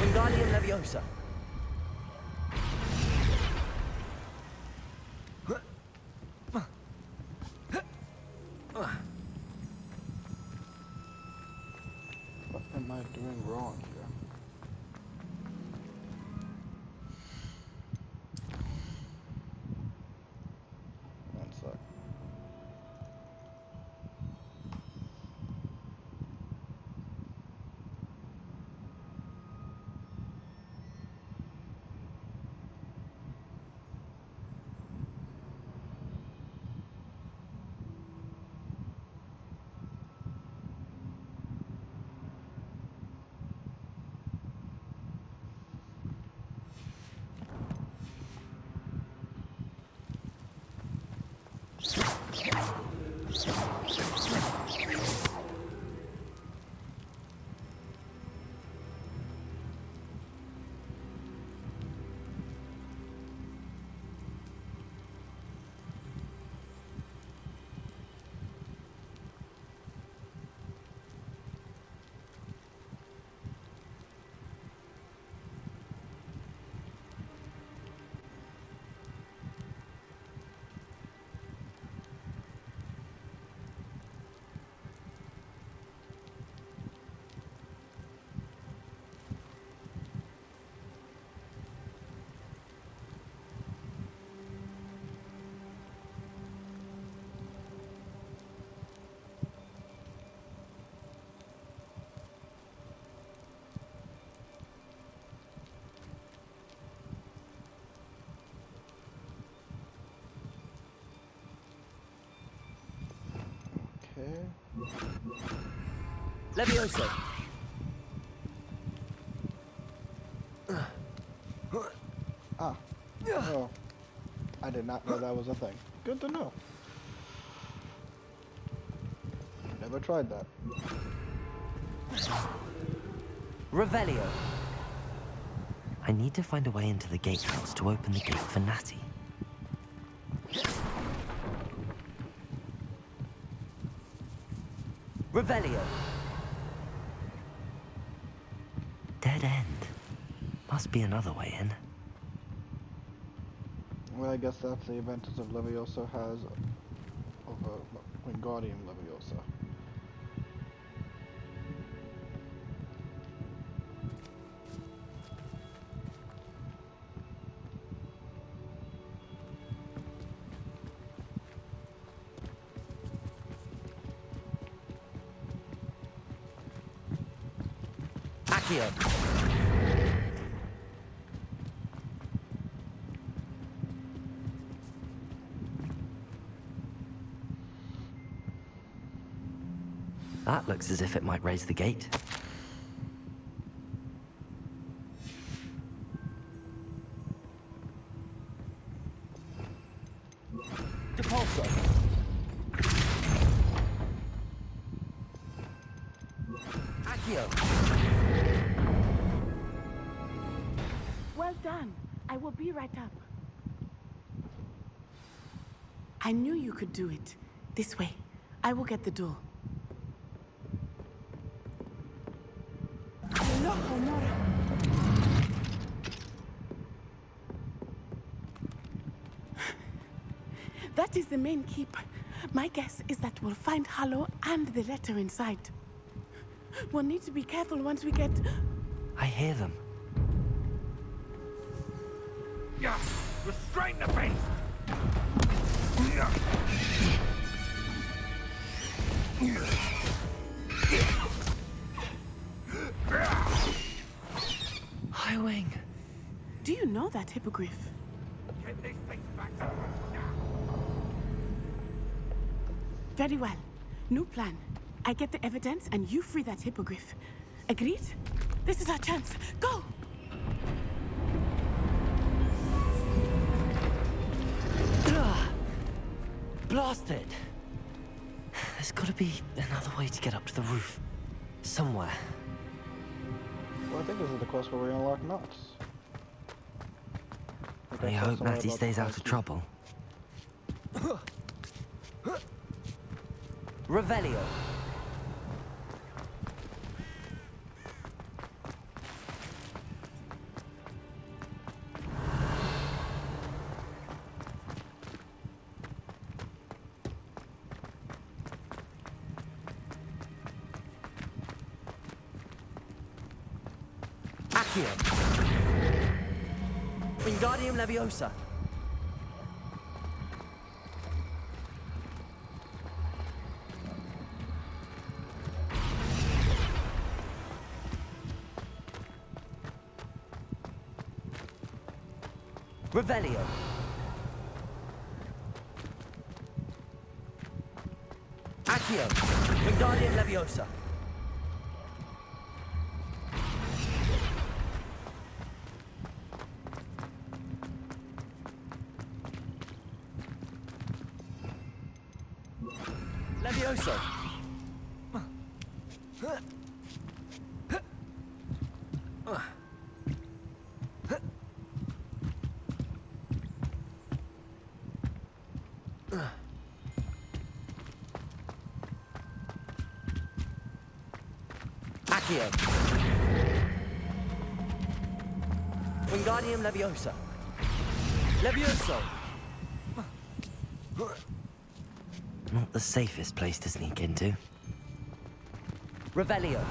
Wingardium Leviosa. What am I doing wrong here? Okay. Levioso. Ah. Oh. I did not know that was a thing. Good to know. Never tried that. Revelio. I need to find a way into the gatehouse to open the gate for Natty. Revelio. Dead end. Must be another way in. Well, I guess that's the advantage of Leviosa has over Wingardium Leviosa. Accio. That looks as if it might raise the gate. Depulso. Accio. Well done. I will be right up. I knew you could do it. This way. I will get the door. That is the main keep. My guess is that we'll find Hallow and the letter inside. We'll need to be careful once we get... I hear them. Yeah, restrain the beast! High Wing. Do you know that hippogriff? Get these things back to Very well. New plan. I get the evidence and you free that hippogriff. Agreed? This is our chance. Go! Blasted! There's gotta be another way to get up to the roof. Somewhere. Well, I think this is the quest where we unlock knots. I hope Natty stays out of trouble. Revelio. Accio. Wingardium Leviosa. Revelio. Accio. Wingardium Leviosa. Levioso! Accio! Wingardium Leviosa! Levioso! Not the safest place to sneak into. Revelio!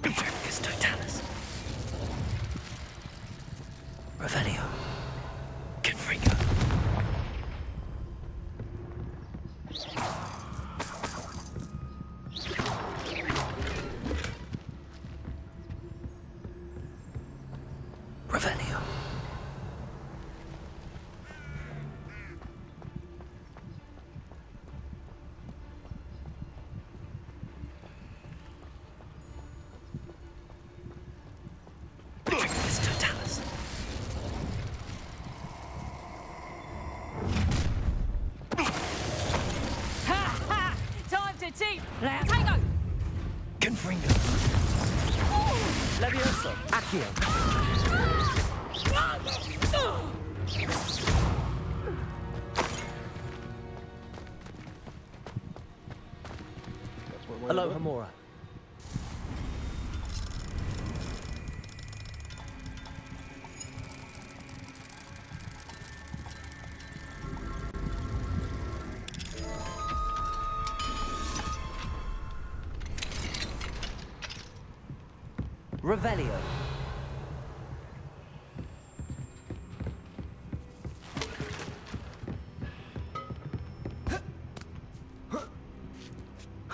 Infectus Totalis. Revelio. Confringo. Revelio. Infectus Totalis. Ha ha! Time to teach. Tango! Confringo. Levioso! Accio! Aloha Mora. Revelio.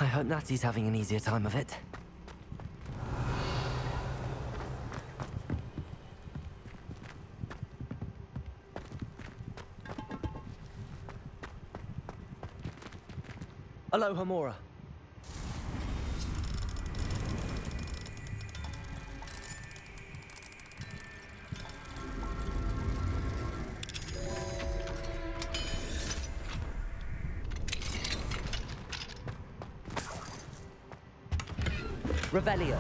I hope Natty's having an easier time of it. Aloha Mora. Revelio.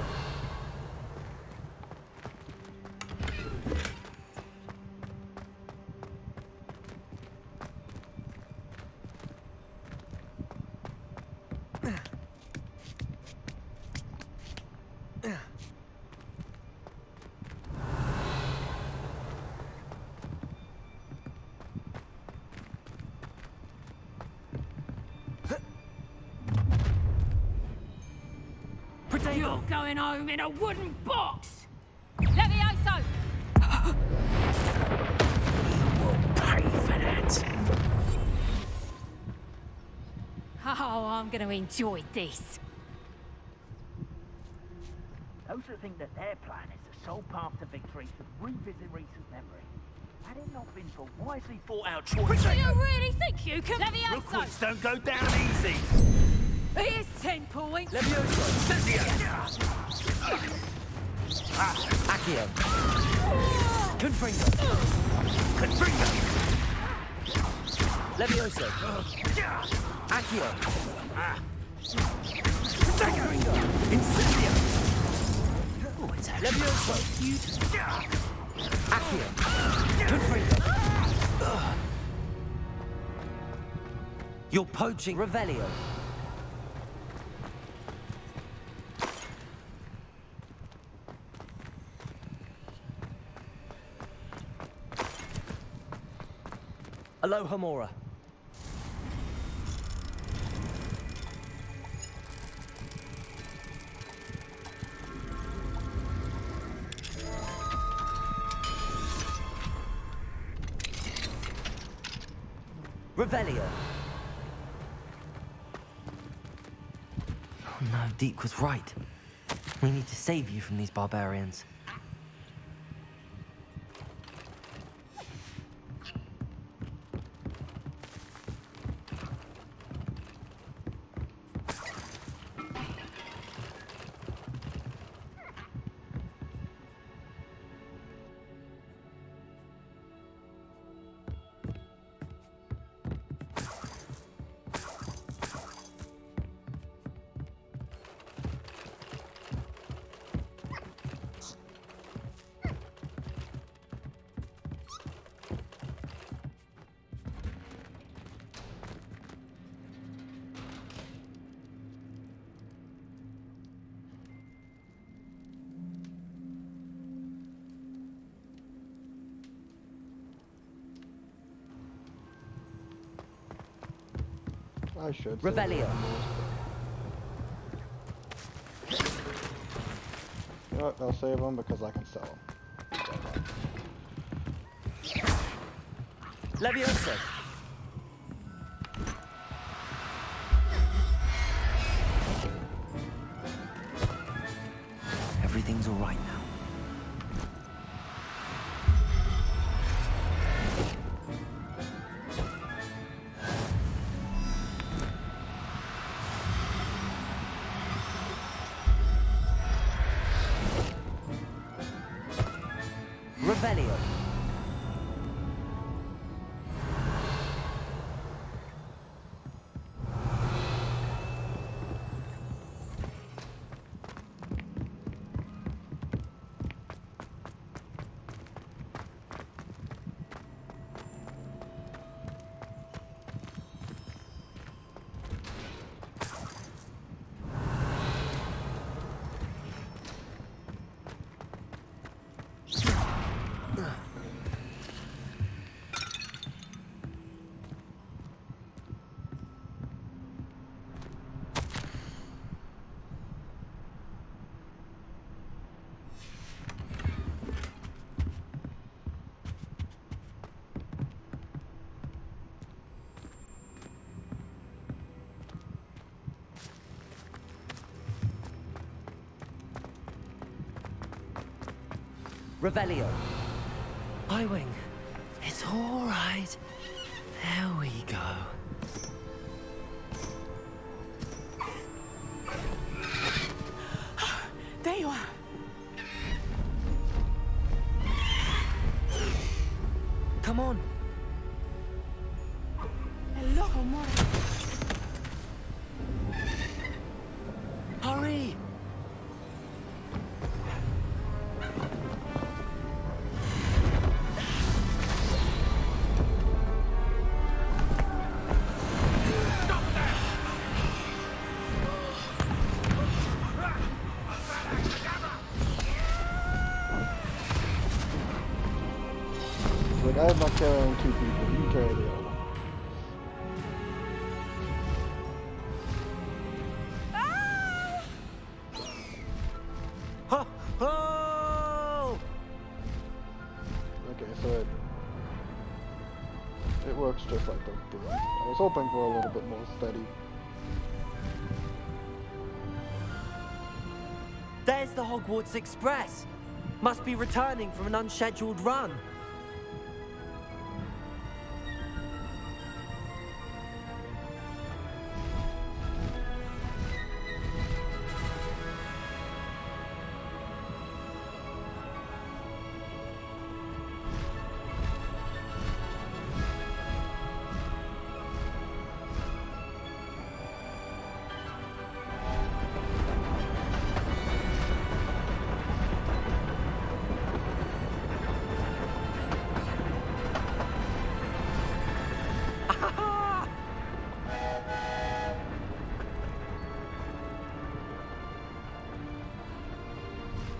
You're going home in a wooden box! Levioso! Pay for that. Oh, I'm going to enjoy this. Those who think that their plan is the sole path to victory should revisit recent memory. Had it not been for wisely thought out choices... Do you really think you can... Rookwoods Levioso! don't go down easy. Here's 10 points! Levioso! Accio! Confringo! Confringo! Levioso! Accio! Confringo! Incendio! Oh, it's Levioso! cute. Accio! Confringo! You're poaching Revelio. Aloha Mora. Revelio. Oh no, Deke was right. We need to save you from these barbarians. I should. Revelio. You know what? I'll save them because I can sell them. Leviosa. Everything's all right now. Revelio. Revelio. Highwing. It's all right. There we go. There you are. Come on. Hello, amor. Hurry. Like, I'm not carrying two people, you can carry the other one. Ho! Ho! Okay, so it works just like the broom. I was hoping for a little bit more steady. There's the Hogwarts Express. Must be returning from an unscheduled run.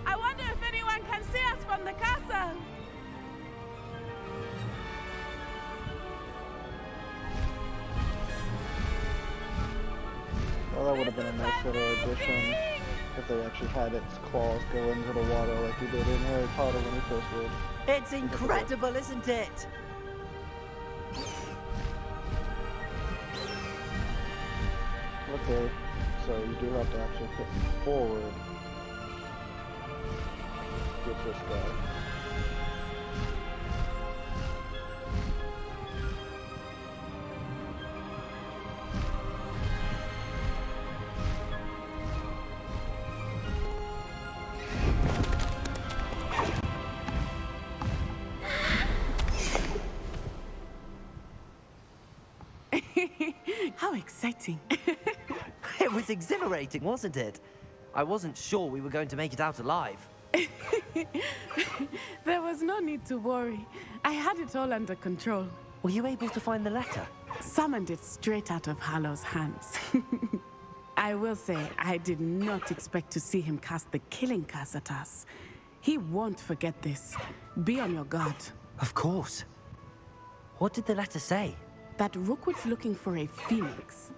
I wonder if anyone can see us from the castle. Well, that would have been a nice little addition if they actually had its claws go into the water like he did in Harry Potter when he first did. It's incredible, isn't it? Okay, so you do have to actually hit forward. Get this guy. How exciting. It was exhilarating, wasn't it? I wasn't sure we were going to make it out alive. There was no need to worry. I had it all under control. Were you able to find the letter? Summoned it straight out of Hallow's hands. I will say, I did not expect to see him cast the killing curse at us. He won't forget this. Be on your guard. Of course. What did the letter say? That Rookwood's looking for a phoenix.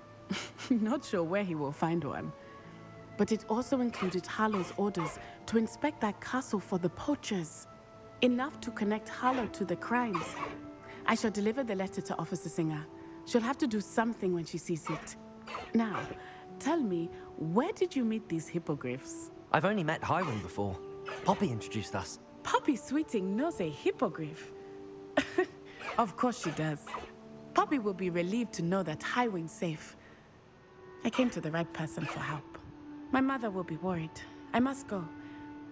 Not sure where he will find one. But it also included Harlow's orders to inspect that castle for the poachers. Enough to connect Harlow to the crimes. I shall deliver the letter to Officer Singer. She'll have to do something when she sees it. Now, tell me, where did you meet these hippogriffs? I've only met Highwing before. Poppy introduced us. Poppy Sweeting knows a hippogriff. Of course she does. Poppy will be relieved to know that Highwing's safe. I came to the right person for help. My mother will be worried. I must go.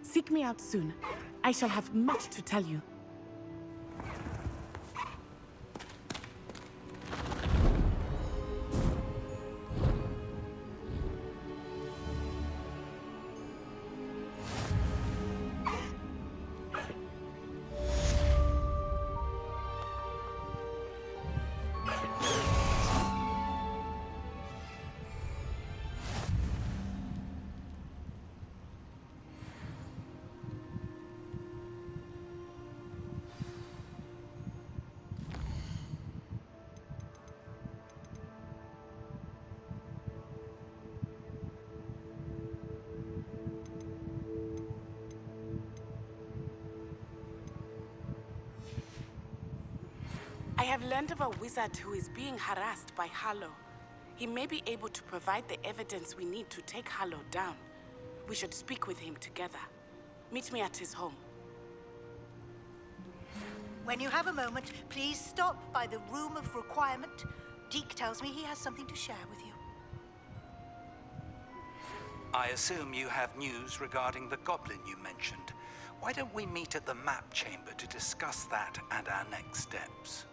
Seek me out soon. I shall have much to tell you. I have learned of a wizard who is being harassed by Harlow. He may be able to provide the evidence we need to take Harlow down. We should speak with him together. Meet me at his home. When you have a moment, please stop by the Room of Requirement. Deke tells me he has something to share with you. I assume you have news regarding the goblin you mentioned. Why don't we meet at the map chamber to discuss that and our next steps?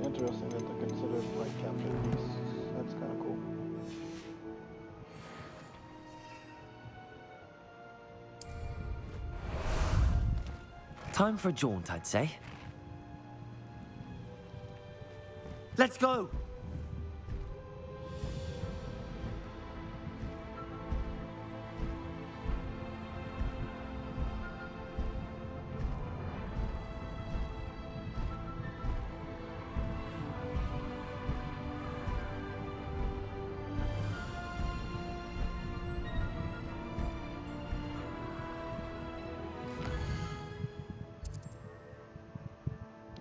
Interesting that they're considered like captive beasts. That's kind of cool. Time for a jaunt, I'd say. Let's go!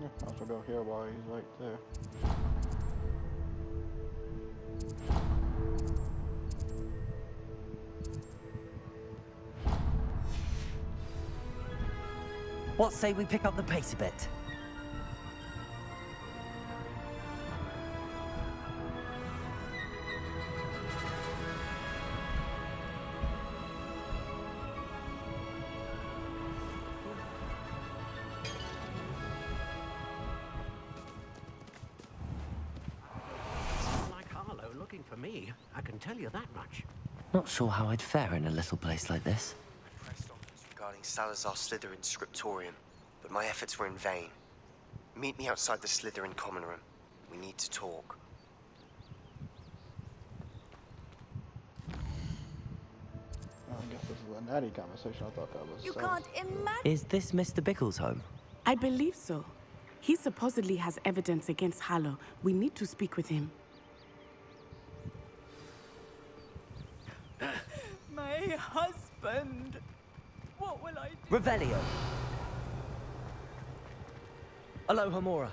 Yeah, I'll also go here while he's right there. What say we pick up the pace a bit? Like Harlow looking for me, I can tell you that much. Not sure how I'd fare in a little place like this. Pressed offers regarding Salazar Slytherin's scriptorium, but my efforts were in vain. Meet me outside the Slytherin common room. We need to talk. Oh, I guess this is a natty conversation. I thought that was. You can't imagine. Is this Mr. Bickle's home? I believe so. He supposedly has evidence against Harlow. We need to speak with him. My husband. What will I do? Revelio. Alohomora.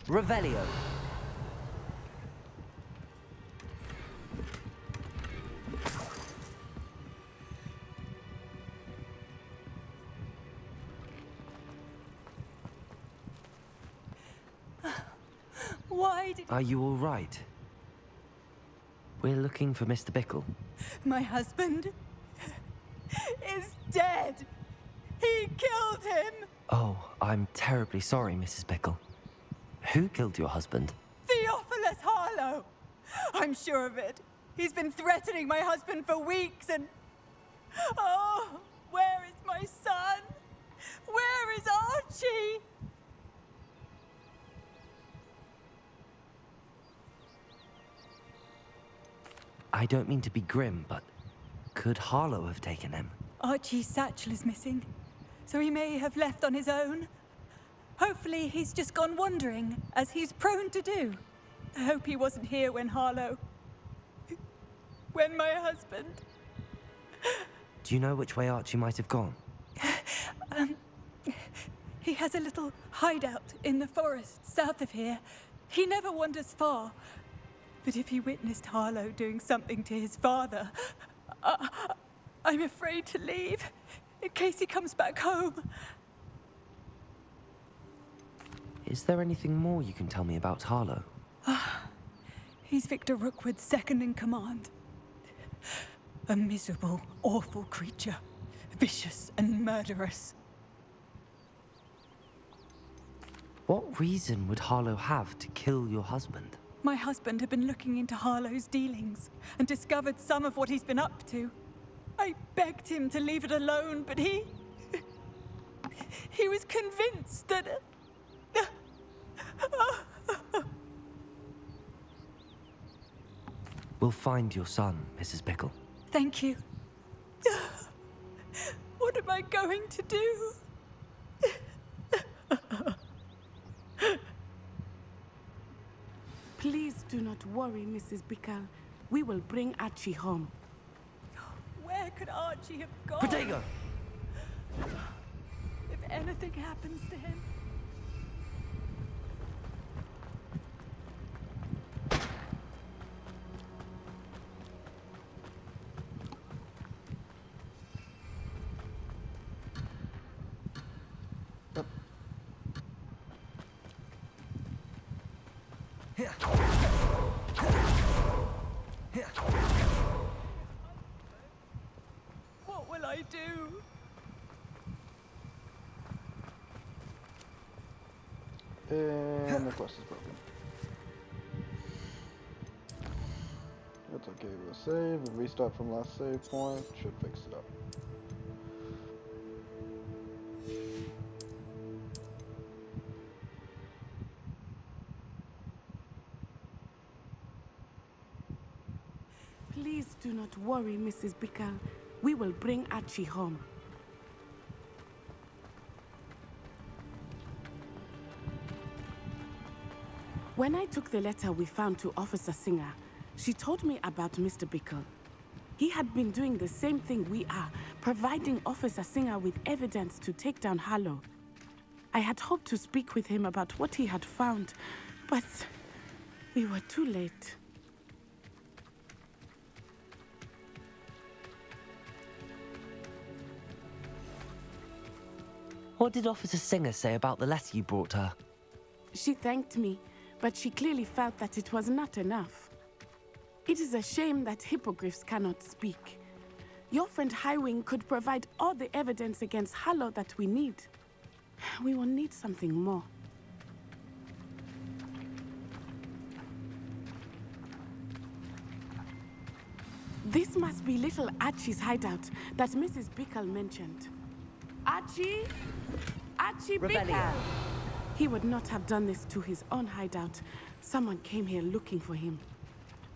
Revelio. Why did Are you all right? We're looking for Mr. Bickle. my husband is dead? He killed him. Oh, I'm terribly sorry, Mrs. Bickle. Who killed your husband? Theophilus Harlow. I'm sure of it. He's been threatening my husband for weeks and... Oh, where is my son? Where is Archie? I don't mean to be grim, but could Harlow have taken him? Archie's satchel is missing, so he may have left on his own. Hopefully he's just gone wandering, as he's prone to do. I hope he wasn't here when when my husband... Do you know which way Archie might have gone? He has a little hideout in the forest south of here. He never wanders far. But if he witnessed Harlow doing something to his father, I'm afraid to leave, in case he comes back home. Is there anything more you can tell me about Harlow? He's Victor Rookwood's second in command. A miserable, awful creature. Vicious and murderous. What reason would Harlow have to kill your husband? My husband had been looking into Harlow's dealings and discovered some of what he's been up to. I begged him to leave it alone, but he was convinced that... We'll find your son, Mrs. Bickle. Thank you. What am I going to do? Please do not worry, Mrs. Bickle. We will bring Archie home. Where could Archie have gone? Protego! If anything happens to him... What will I do? And the quest is broken. It's okay, we'll save and restart from last save point. Should fix it up. Please do not worry, Mrs. Bickle. We will bring Archie home. When I took the letter we found to Officer Singer, she told me about Mr. Bickle. He had been doing the same thing we are, providing Officer Singer with evidence to take down Harlow. I had hoped to speak with him about what he had found, but we were too late. What did Officer Singer say about the letter you brought her? She thanked me, but she clearly felt that it was not enough. It is a shame that hippogriffs cannot speak. Your friend Highwing could provide all the evidence against Harlow that we need. We will need something more. This must be little Archie's hideout that Mrs. Bickle mentioned. Archie? Archie Revelio. Bickle! He would not have done this to his own hideout. Someone came here looking for him.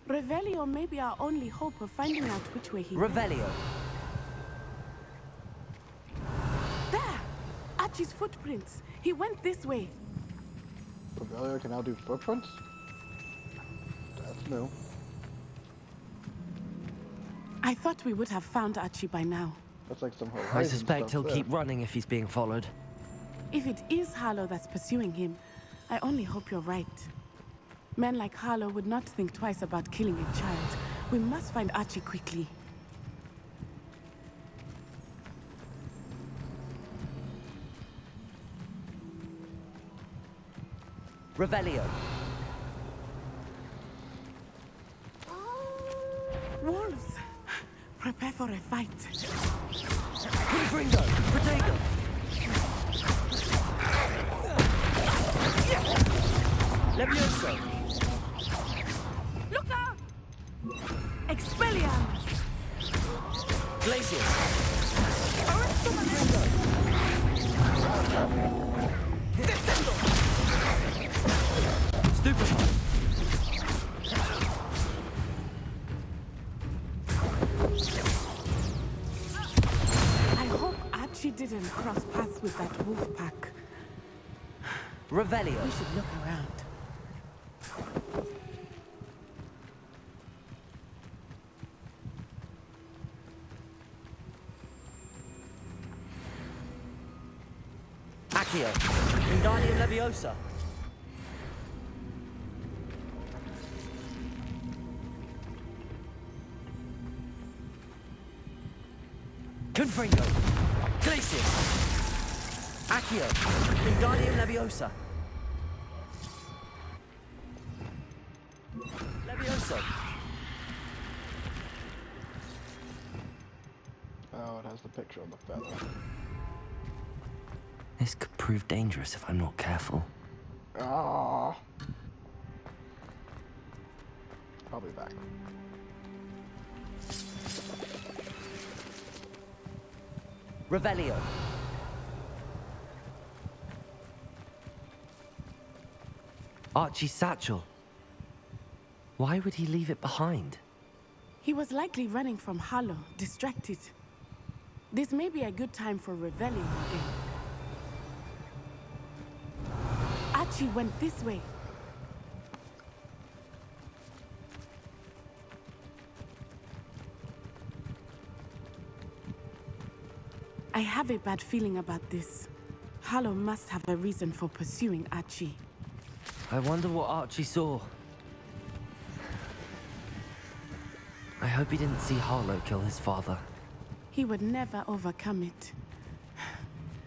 Revelio may be our only hope of finding out which way he went. Revelio. There! Archie's footprints. He went this way. Revelio can now do footprints? That's new. I thought we would have found Archie by now. That's like some Horizon I suspect stuff he'll there. keep running if he's being followed. If it is Harlow that's pursuing him, I only hope you're right. Men like Harlow would not think twice about killing a child. We must find Archie quickly. Revelio. Wolves! Prepare for a fight. Confringo. Protego. Levioso. Look out! Expelliarmus! Glacius. Descendo! Stupefy. I hope Archie didn't cross paths with that wolf pack. Revelio. We should look around. Accio. Wingardium Leviosa. Confringo. Glacius. Accio. Wingardium Leviosa. Levioso. Oh, it has the picture of the feather. This could prove dangerous if I'm not careful. Ah. I'll be back. Revelio. Archie's satchel. Why would he leave it behind? He was likely running from Harlow, distracted. This may be a good time for Revelio again. Archie went this way. I have a bad feeling about this. Harlow must have a reason for pursuing Archie. I wonder what Archie saw. I hope he didn't see Harlow kill his father. He would never overcome it.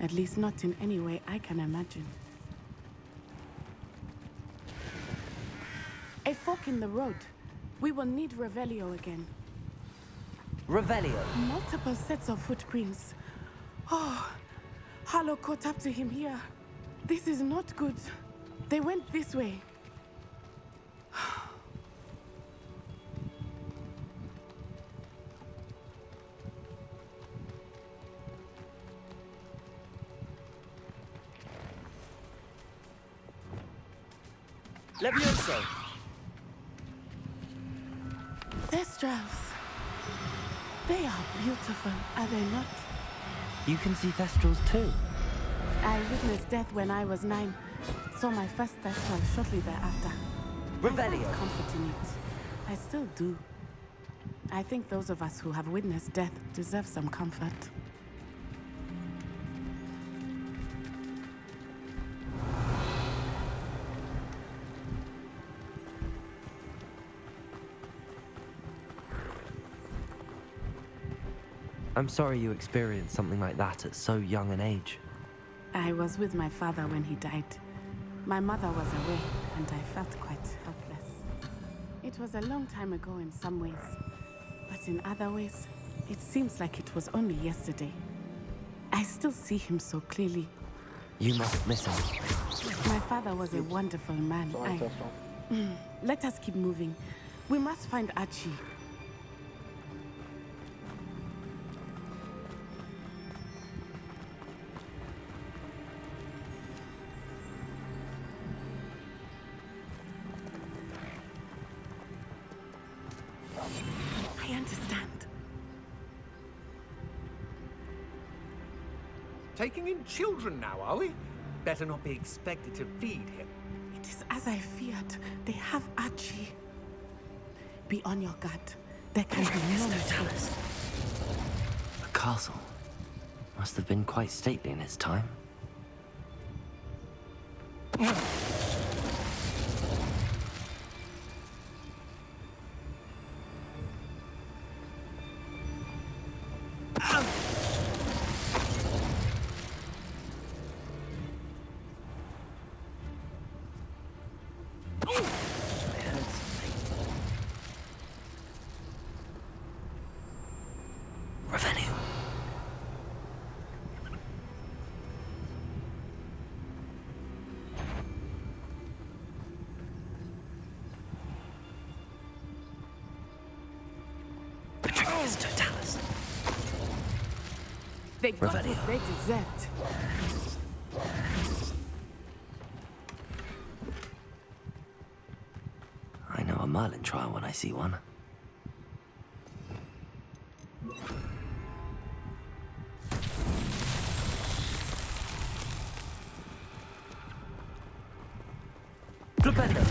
At least not in any way I can imagine. A fork in the road. We will need Revelio again. Revelio. Multiple sets of footprints. Oh, Harlow caught up to him here. This is not good. They went this way. Levioso. Thestrals. They are beautiful, are they not? You can see Thestrals too. I witnessed death when I was 9. Saw my first Thestral shortly thereafter. Revelio. I found comfort in it. I still do. I think those of us who have witnessed death deserve some comfort. I'm sorry you experienced something like that at so young an age. I was with my father when he died. My mother was away, and I felt quite helpless. It was a long time ago in some ways, but in other ways, it seems like it was only yesterday. I still see him so clearly. You must miss him. My father was a wonderful man. Let us keep moving. We must find Archie. taking in children now, are we? Better not be expected to feed him. It is as I feared. They have Archie. Be on your guard. There can be no mistakes. The castle must have been quite stately in its time. They got what they deserved. I know a Merlin trial when I see one. Flipendo!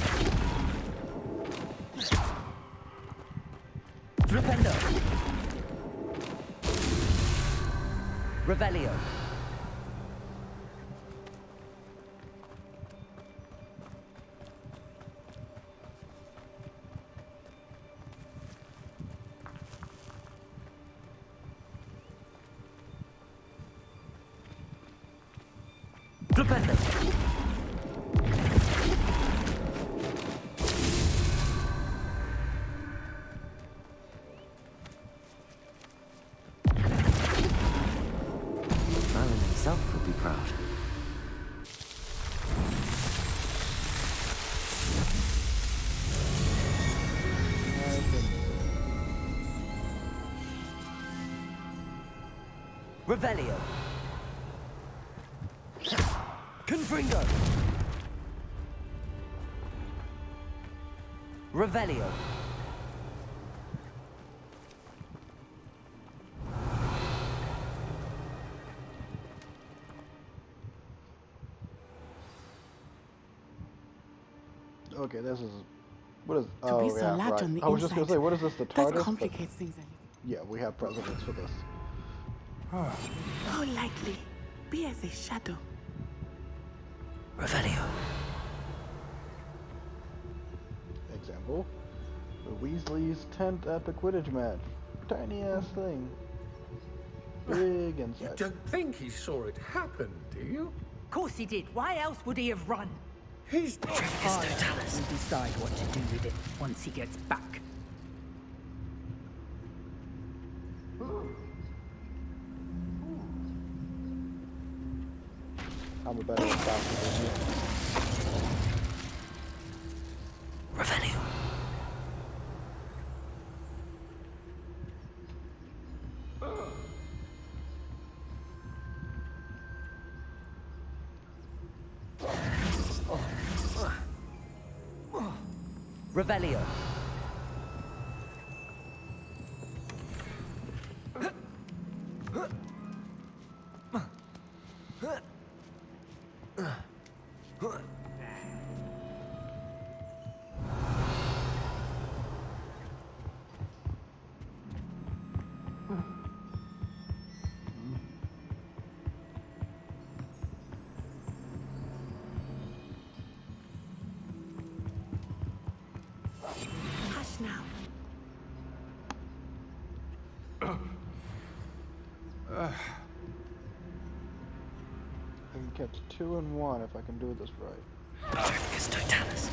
Flipendo! Revelio! Flipendo! Merlin himself would be proud. Revelio! Confringo! Revelio! Okay, this is... What is... To Oh, be so yeah, large right. on the I was just gonna inside, say, what is this, the that TARDIS? complicates things a little. Yeah, we have precedents for this. Go lightly. Be as a shadow. Revelio. Example, the Weasley's tent at the Quidditch match. Tiny ass thing. Big You inside. don't think he saw it happen, do you? Of course he did. Why else would he have run? He's Harlow will decide what to do with it once he gets back. I'm a better assassin than you. Revelio. Revelio! Hush now. I can catch 2 in 1 if I can do this right. It's Totalis.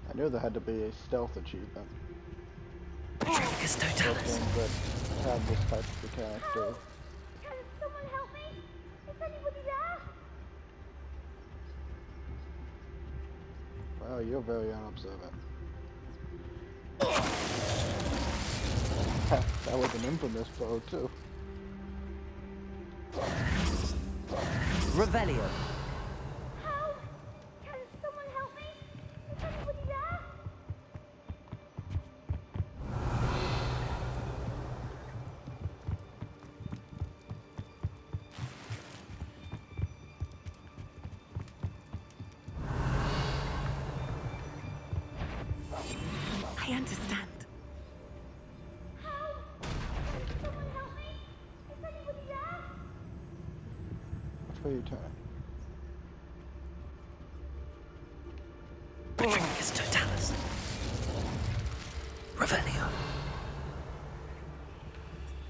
I knew there had to be a stealth achievement. It's Those Totalis. games that have this type of mechanic do. Wow, you're very unobservant. That was an infamous bow, too. Revelio. Help! Can someone help me? Is anybody there? I understand. Help! Can someone help me? Is anybody there? Which way are you turning? Patricius Totalis. Revelio.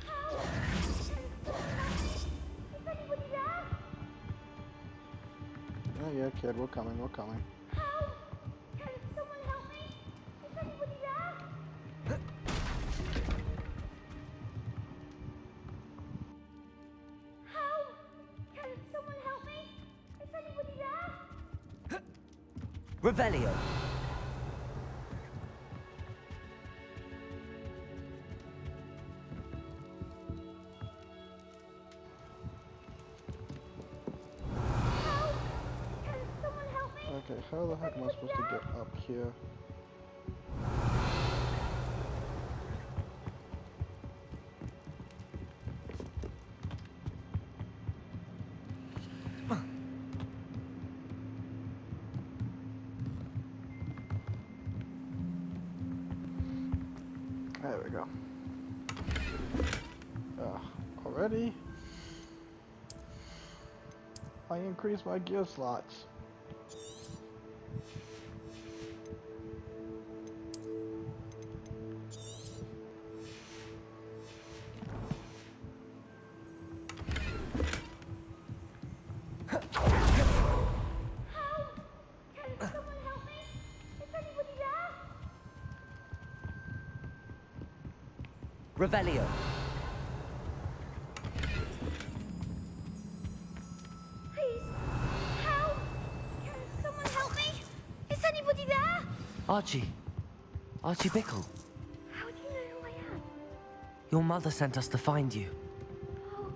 Help! Can someone help me? Is anybody there? Oh yeah, kid, we're coming, we're coming. Help! Can someone help me? Is anybody there? Help! Can someone help me? Is anybody there? Revelio. Can someone help me? Okay, how the heck am I supposed to get up here? There we go. Already? I increased my gear slots. Can someone help me? Is anybody there? Revelio. Please, help! Can someone help me? Is anybody there? Archie. Archie Bickle. How do you know who I am? Your mother sent us to find you. Oh,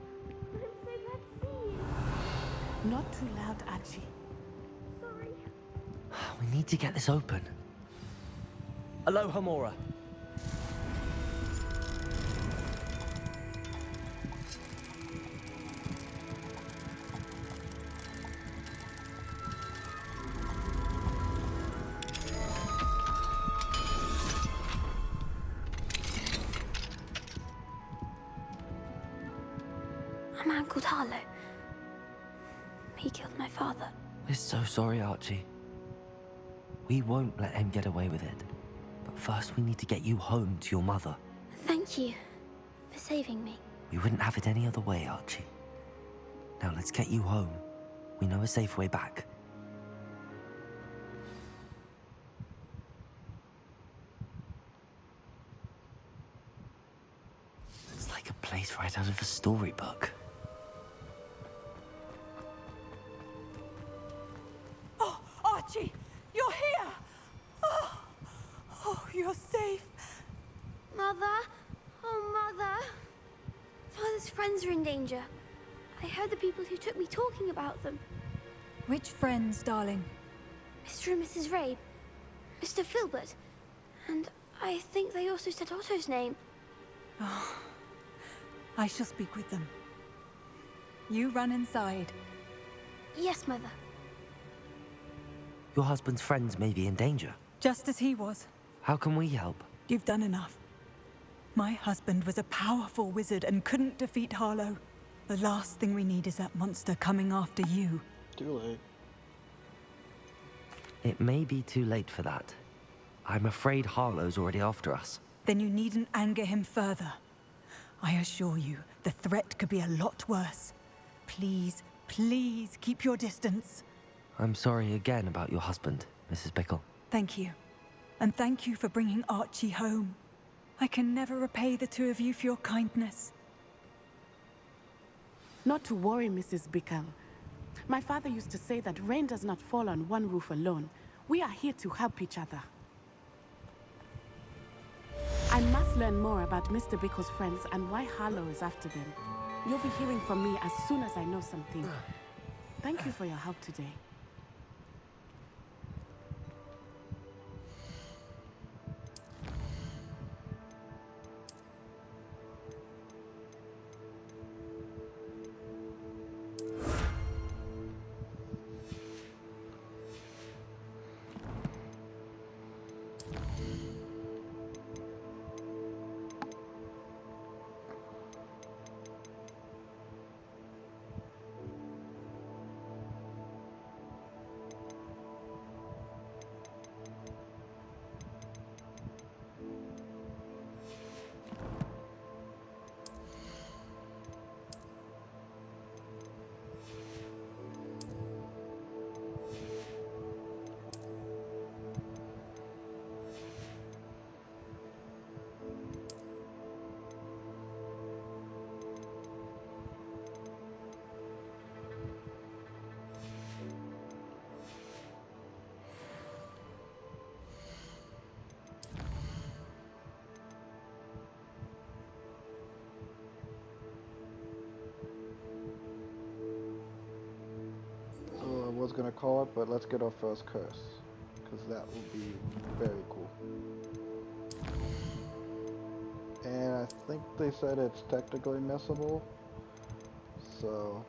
but I'm so glad to see you. Not too loud, Archie. Sorry. We need to get this open. Aloha Mora. A man called Harlow. He killed my father. We're so sorry, Archie. We won't let him get away with it. But first we need to get you home to your mother. Thank you for saving me. We wouldn't have it any other way, Archie. Now let's get you home. We know a safe way back. It's like a place right out of a storybook. Oh, Archie, you're here! Oh, you're safe. Mother? Oh, Mother. Father's friends are in danger. I heard the people who took me talking about them. Which friends, darling? Mr. and Mrs. Rabe, Mr. Filbert, and I think they also said Otto's name. Oh, I shall speak with them. You run inside. Yes, Mother. Your husband's friends may be in danger. Just as he was. How can we help? You've done enough. My husband was a powerful wizard and couldn't defeat Harlow. The last thing we need is that monster coming after you. Too late. It may be too late for that. I'm afraid Harlow's already after us. Then you needn't anger him further. I assure you, the threat could be a lot worse. Please, please keep your distance. I'm sorry again about your husband, Mrs. Bickle. Thank you. And thank you for bringing Archie home. I can never repay the two of you for your kindness. Not to worry, Mrs. Bickle. My father used to say that rain does not fall on one roof alone. We are here to help each other. I I must learn more about Mr. Bickle's friends and why Harlow is after them. You'll be hearing from me as soon as I know something. Thank you for your help today. I was gonna call it, but let's get our first curse, because that would be very cool. And I think they said it's technically missable, so...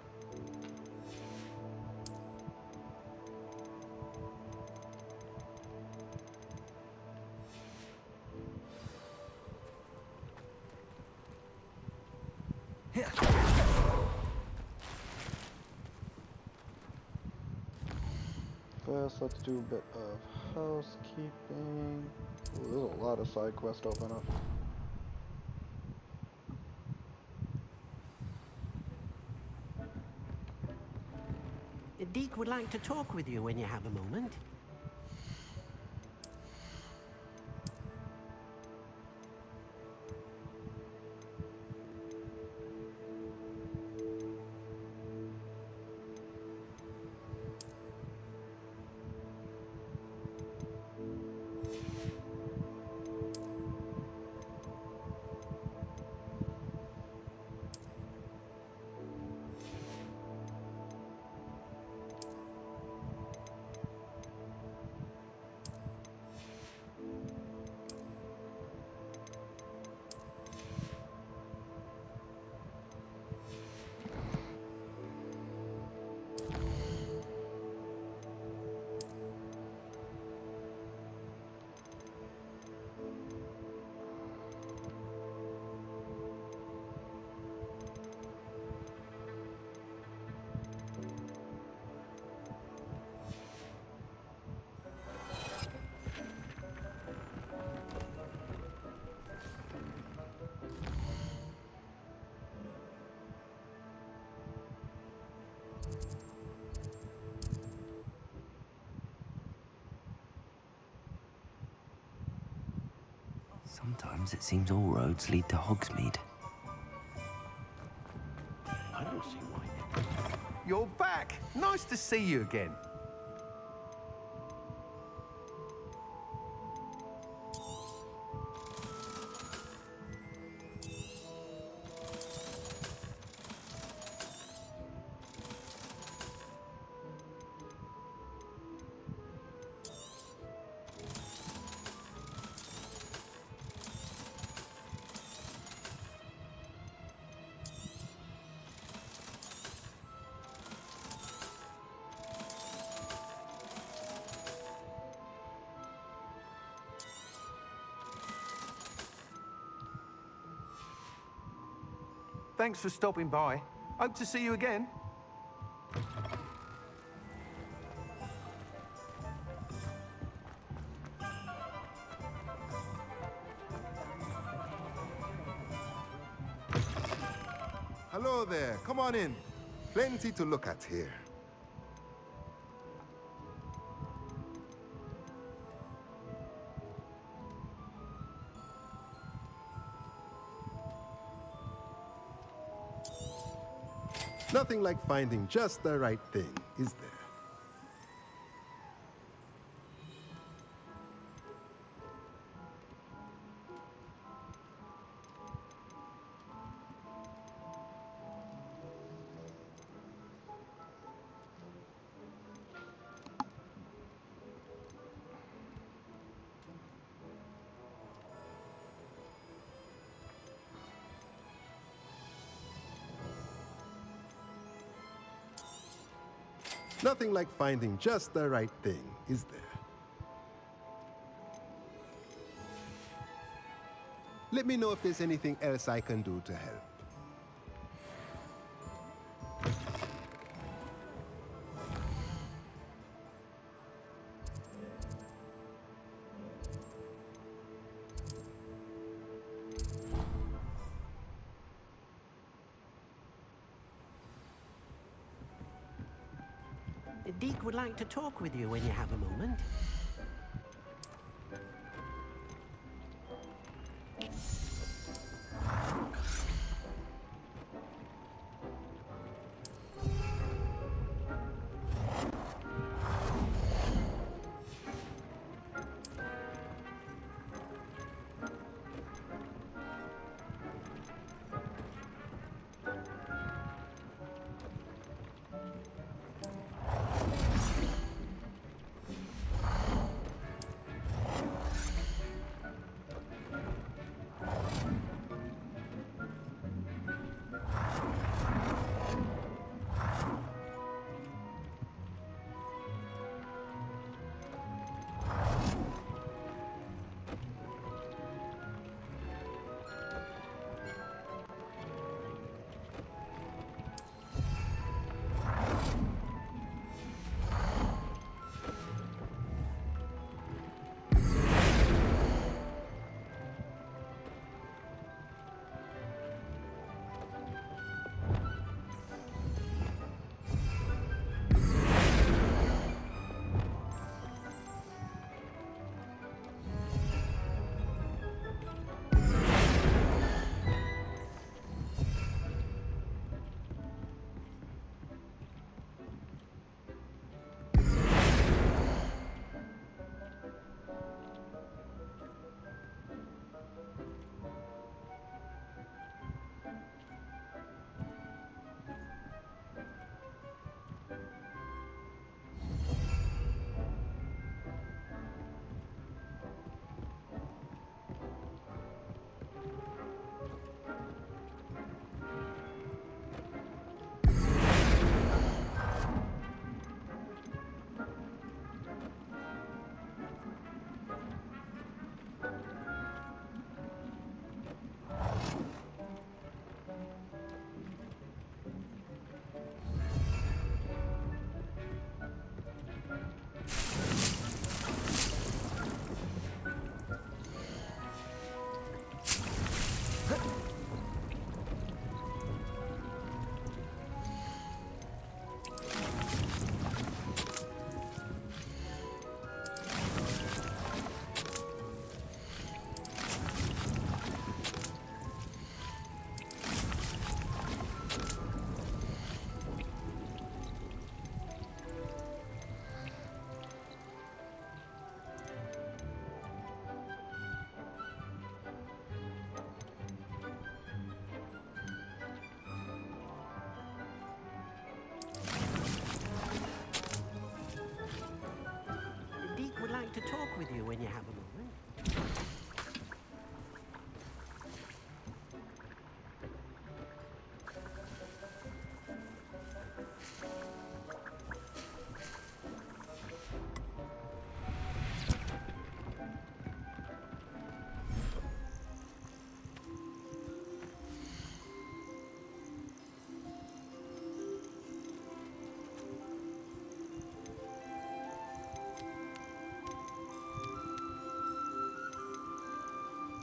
First, let's do a bit of housekeeping. Ooh, there's a lot of side quests open up. Deke would like to talk with you when you have a moment. Sometimes it seems all roads lead to Hogsmeade. I don't see why. You're back! Nice to see you again. Thanks for stopping by. Hope to see you again. Hello there. Come on in. Plenty to look at here. Nothing like finding just the right thing, is there? Nothing like finding just the right thing, is there? Let me know if there's anything else I can do to help. Deke would like to talk with you when you have a moment. Deke would like to talk with you when you have a moment.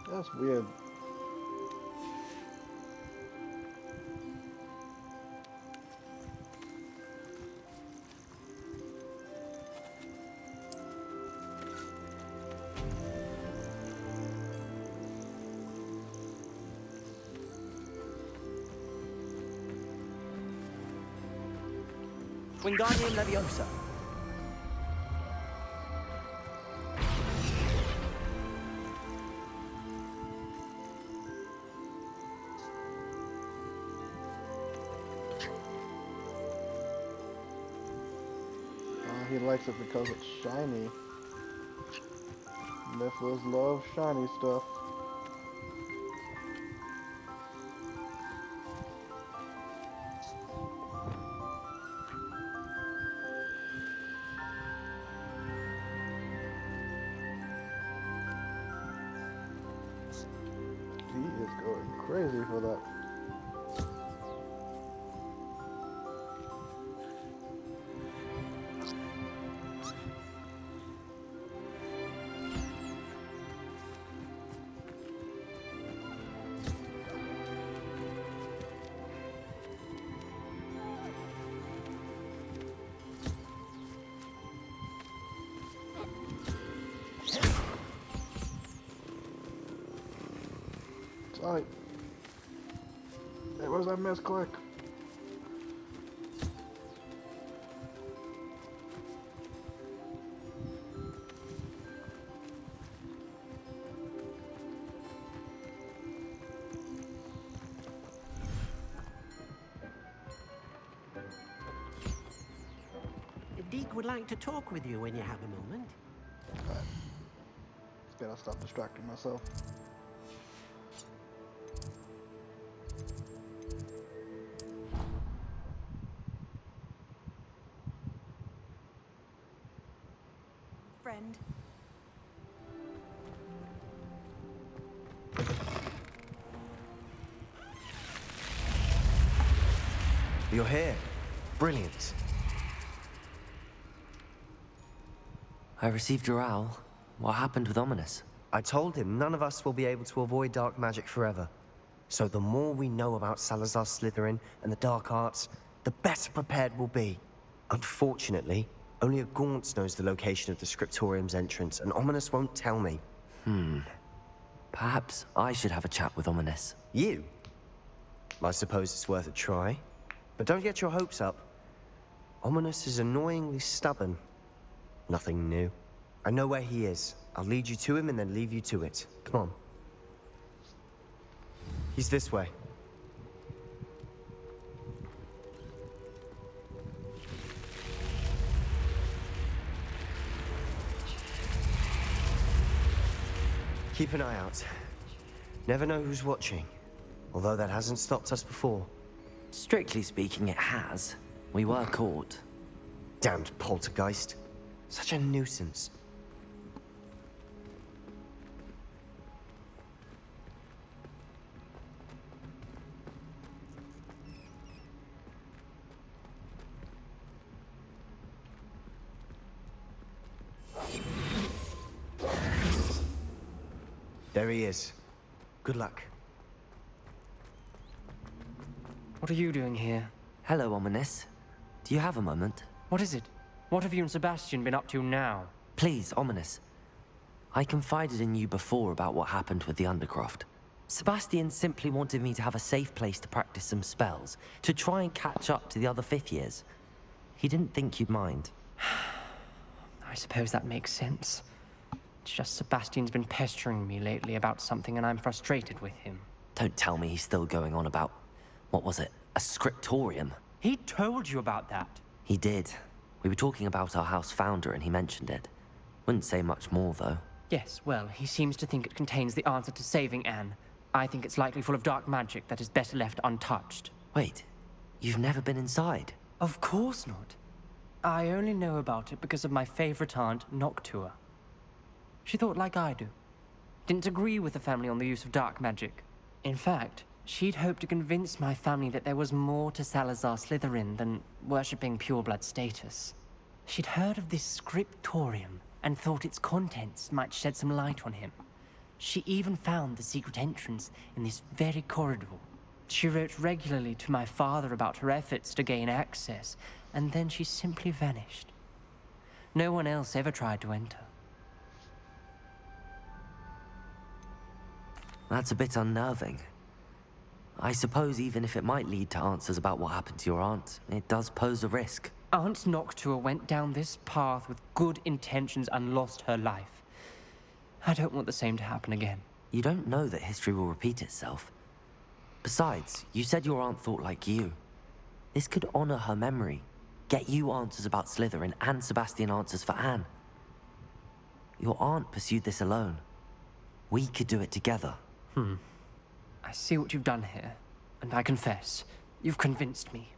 That's weird. Wingardium Leviosa. He likes it because it's shiny. Mythos love shiny stuff. is going crazy for that. Sorry. It was a misclick. Deke would like to talk with you when you have a moment. Alright. Just gotta stop distracting myself. Friend. You're here. Brilliant. I received your owl. What happened with Ominous? I told him none of us will be able to avoid dark magic forever. So the more we know about Salazar Slytherin and the dark arts, the better prepared we'll be. Unfortunately, only a Gaunt knows the location of the Scriptorium's entrance, and Ominous won't tell me. Perhaps I should have a chat with Ominous. You? I suppose it's worth a try. But don't get your hopes up. Ominous is annoyingly stubborn. Nothing new. I know where he is. I'll lead you to him and then leave you to it. Come on. He's this way. Keep an eye out. Never know who's watching. Although that hasn't stopped us before. Strictly speaking, it has. We were caught. Damned poltergeist. Such a nuisance. There he is. Good luck. What are you doing here? Hello, Ominous. Do you have a moment? What is it? What have you and Sebastian been up to now? Please, Ominous. I confided in you before about what happened with the Undercroft. Sebastian simply wanted me to have a safe place to practice some spells, to try and catch up to the other fifth years. He didn't think you'd mind. I suppose that makes sense. It's just Sebastian's been pestering me lately about something and I'm frustrated with him. Don't tell me he's still going on about, what was it, a scriptorium? He told you about that. He did. We were talking about our house founder and he mentioned it. Wouldn't say much more, though. Yes, well, he seems to think it contains the answer to saving Anne. I think it's likely full of dark magic that is better left untouched. Wait, you've never been inside? Of course not. I only know about it because of my favorite aunt, Noctua. She thought like I do. Didn't agree with the family on the use of dark magic. In fact, she'd hoped to convince my family that there was more to Salazar Slytherin than worshipping pureblood status. She'd heard of this scriptorium and thought its contents might shed some light on him. She even found the secret entrance in this very corridor. She wrote regularly to my father about her efforts to gain access, and then she simply vanished. No one else ever tried to enter. That's a bit unnerving. I suppose even if it might lead to answers about what happened to your aunt, it does pose a risk. Aunt Noctua went down this path with good intentions and lost her life. I don't want the same to happen again. You don't know that history will repeat itself. Besides, you said your aunt thought like you. This could honor her memory, get you answers about Slytherin and Sebastian answers for Anne. Your aunt pursued this alone. We could do it together. I see what you've done here, and I confess, you've convinced me.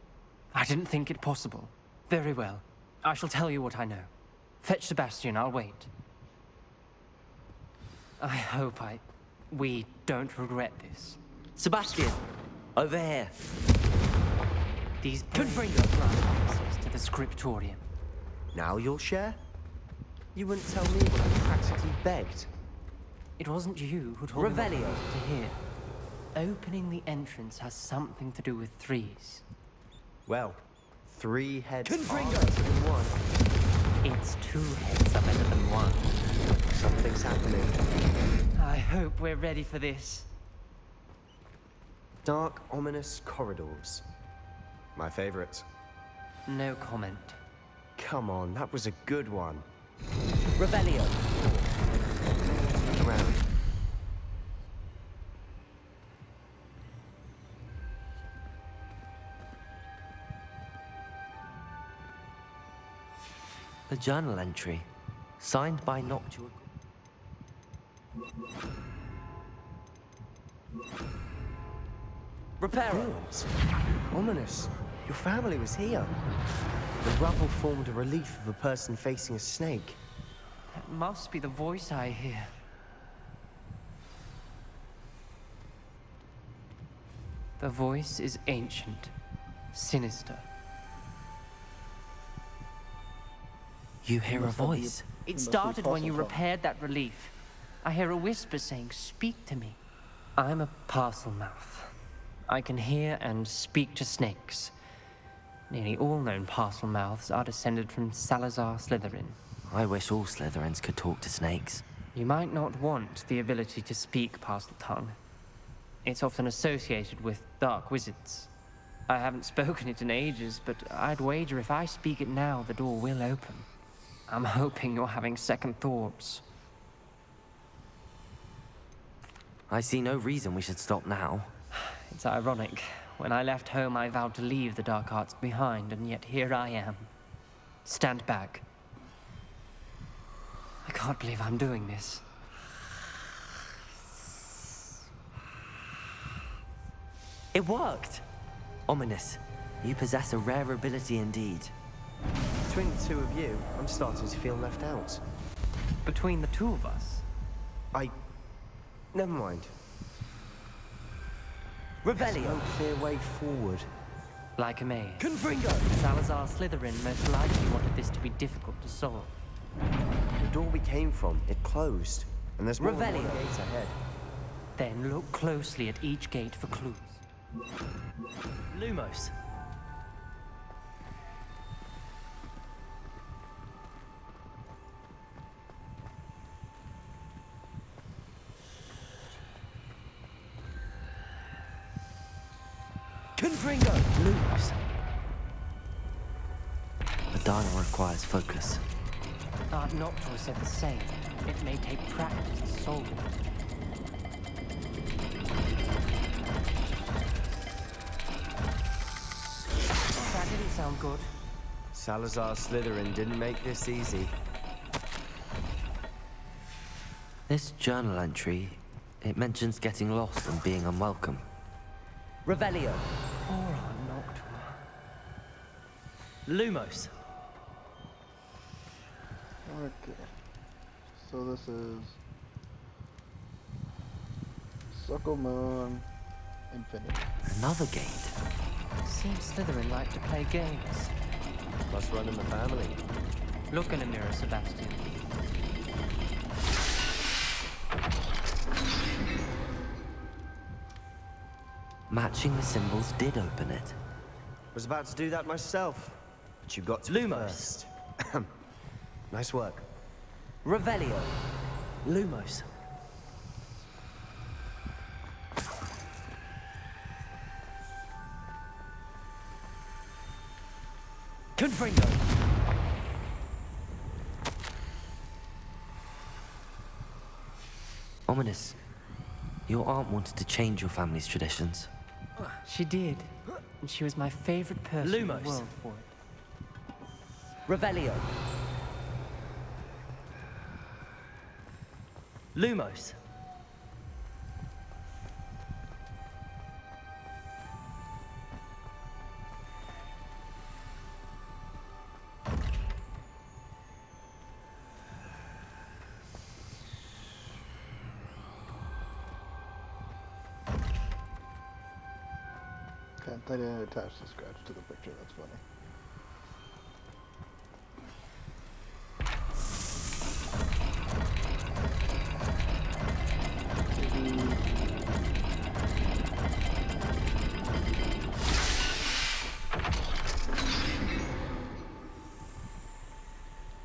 I didn't think it possible. Very well. I shall tell you what I know. Fetch Sebastian, I'll wait. I hope we don't regret this. Sebastian, over here. These Confringo grant access to the scriptorium. Now you'll share? You wouldn't tell me when I practically begged. It wasn't you who told me what I Revelio. wanted to hear. Opening the entrance has something to do with threes. Well, 3 heads are Confringo. better than 1. It's 2 heads are better than 1. Something's happening. I hope we're ready for this. Dark, ominous corridors. My favorite. No comment. Come on, that was a good one. Revelio. Look around. A journal entry, signed by Noctua. Reparo. Ruins. Ominous. Your family was here. The rubble formed a relief of a person facing a snake. That must be the voice I hear. The voice is ancient, sinister. You hear a voice. It started when you repaired that relief. I hear a whisper saying, "Speak to me." I'm a parcel mouth. I can hear and speak to snakes. Nearly all known parcel mouths are descended from Salazar Slytherin. I wish all Slytherins could talk to snakes. You might not want the ability to speak parcel tongue. It's often associated with dark wizards. I haven't spoken it in ages, but I'd wager if I speak it now, the door will open. I'm hoping you're having second thoughts. I see no reason we should stop now. It's ironic. When I left home, I vowed to leave the dark arts behind, and yet here I am. Stand back. I can't believe I'm doing this. It worked! Ominous. You possess a rare ability indeed. Between the 2 of you, I'm starting to feel left out. Between the 2 of us? Never mind. Revelio. There's no clear way forward. Like a maze. Confringo! Salazar Slytherin most likely wanted this to be difficult to solve. The door we came from, it closed. And there's more than Revelio. one gate ahead. Then look closely at each gate for clues. Lumos. Confringo! Lumos. The dial requires focus. Art Noctua said the same. It may take practice to solve it. That didn't sound good. Salazar Slytherin didn't make this easy. This journal entry, it mentions getting lost and being unwelcome. Revelio. Poor Art Noctua. Lumos. Okay. So this is Suckle Moon Infinity. Another gate. Seems Slytherin like to play games. Must run in the family. Look in a mirror, Sebastian. Matching the symbols did open it. Was about to do that myself, but you got to Lumos. first. Nice work. Revelio. Lumos. Confringo. Ominous. Your aunt wanted to change your family's traditions. She did. And she was my favorite person in the Lumos. world for it. Revelio. Lumos. Okay, they didn't attach the scratch to the picture, that's funny.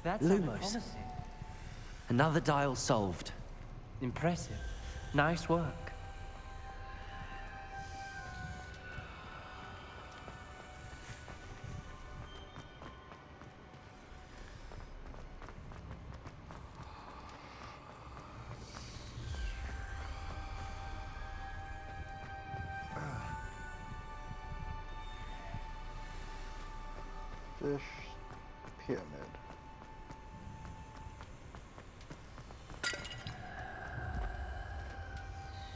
That's Lumos. promising. Another dial solved. Impressive. Nice work. Fish pyramid.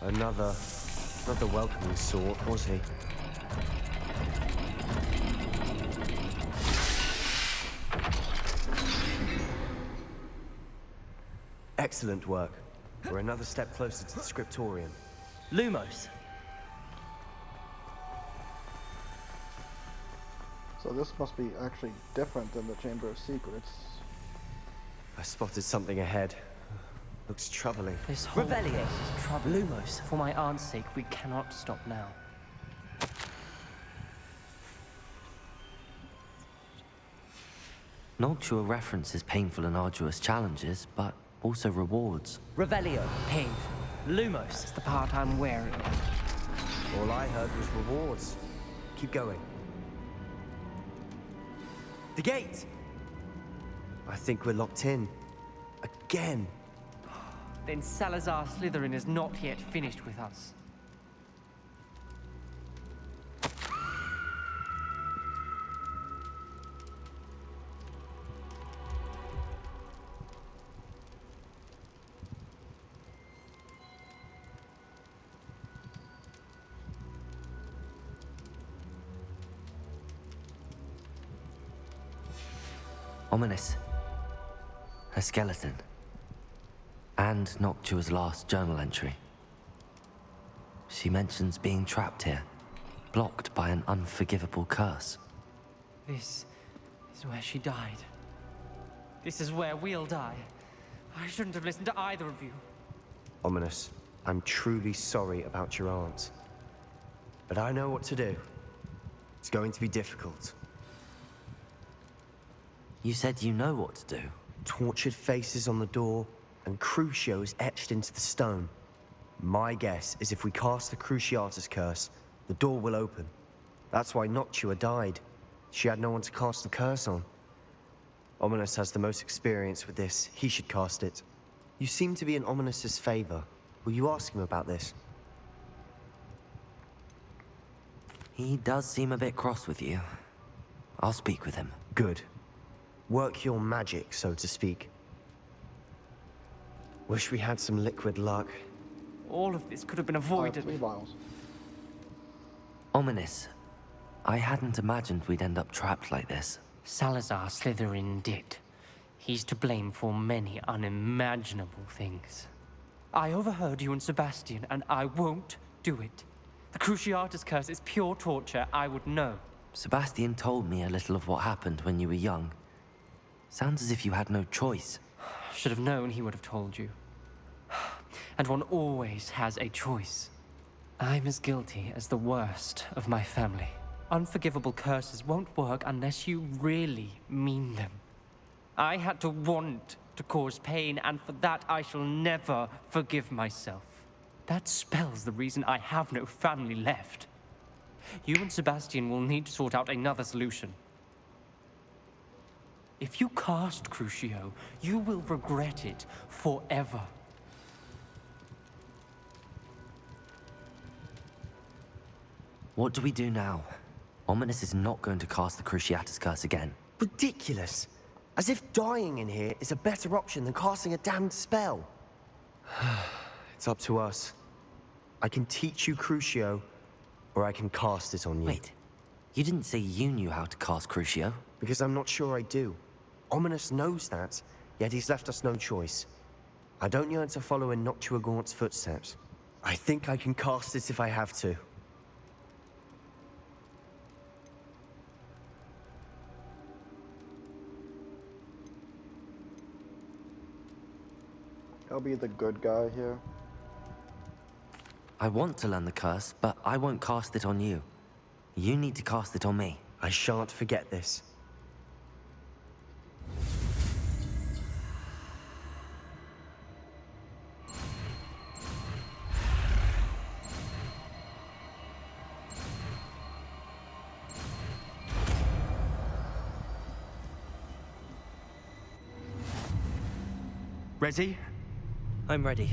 Another, not the welcoming sort, was he? Excellent work. We're another step closer to the scriptorium. Lumos. So this must be actually different than the Chamber of Secrets. I spotted something ahead. Looks troubling. This whole Revelio. place is trouble. Lumos. For my aunt's sake, we cannot stop now. Noctua references painful and arduous challenges, but also rewards. Revelio. Painful. Lumos. It's the part I'm wary of. All I heard was rewards. Keep going. The gate! I think we're locked in. Again. Then Salazar Slytherin is not yet finished with us. Ominous. A skeleton. And Noctua's last journal entry. She mentions being trapped here, blocked by an unforgivable curse. This is where she died. This is where we'll die. I shouldn't have listened to either of you. Ominous, I'm truly sorry about your aunt. But I know what to do. It's going to be difficult. You said you know what to do. Tortured faces on the door, and Crucios etched into the stone. My guess is if we cast the Cruciatus curse, the door will open. That's why Noctua died. She had no one to cast the curse on. Ominous has the most experience with this. He should cast it. You seem to be in Ominous's favor. Will you ask him about this? He does seem a bit cross with you. I'll speak with him. Good. Work your magic, so to speak. Wish we had some liquid luck. All of this could have been avoided. 3 vials. Ominous. I hadn't imagined we'd end up trapped like this. Salazar Slytherin did. He's to blame for many unimaginable things. I overheard you and Sebastian, and I won't do it. The Cruciatus curse is pure torture. I would know. Sebastian told me a little of what happened when you were young. Sounds as if you had no choice. Should have known he would have told you. And one always has a choice. I'm as guilty as the worst of my family. Unforgivable curses won't work unless you really mean them. I had to want to cause pain, and for that I shall never forgive myself. That spells the reason I have no family left. You and Sebastian will need to sort out another solution. If you cast Crucio, you will regret it forever. What do we do now? Ominous is not going to cast the Cruciatus curse again. Ridiculous! As if dying in here is a better option than casting a damned spell. It's up to us. I can teach you Crucio, or I can cast it on you. Wait, you didn't say you knew how to cast Crucio? Because I'm not sure I do. Ominous knows that, yet he's left us no choice. I don't yearn to follow in Noctua Gaunt's footsteps. I think I can cast it if I have to. I'll be the good guy here. I want to learn the curse, but I won't cast it on you. You need to cast it on me. I shan't forget this. Ready? I'm ready.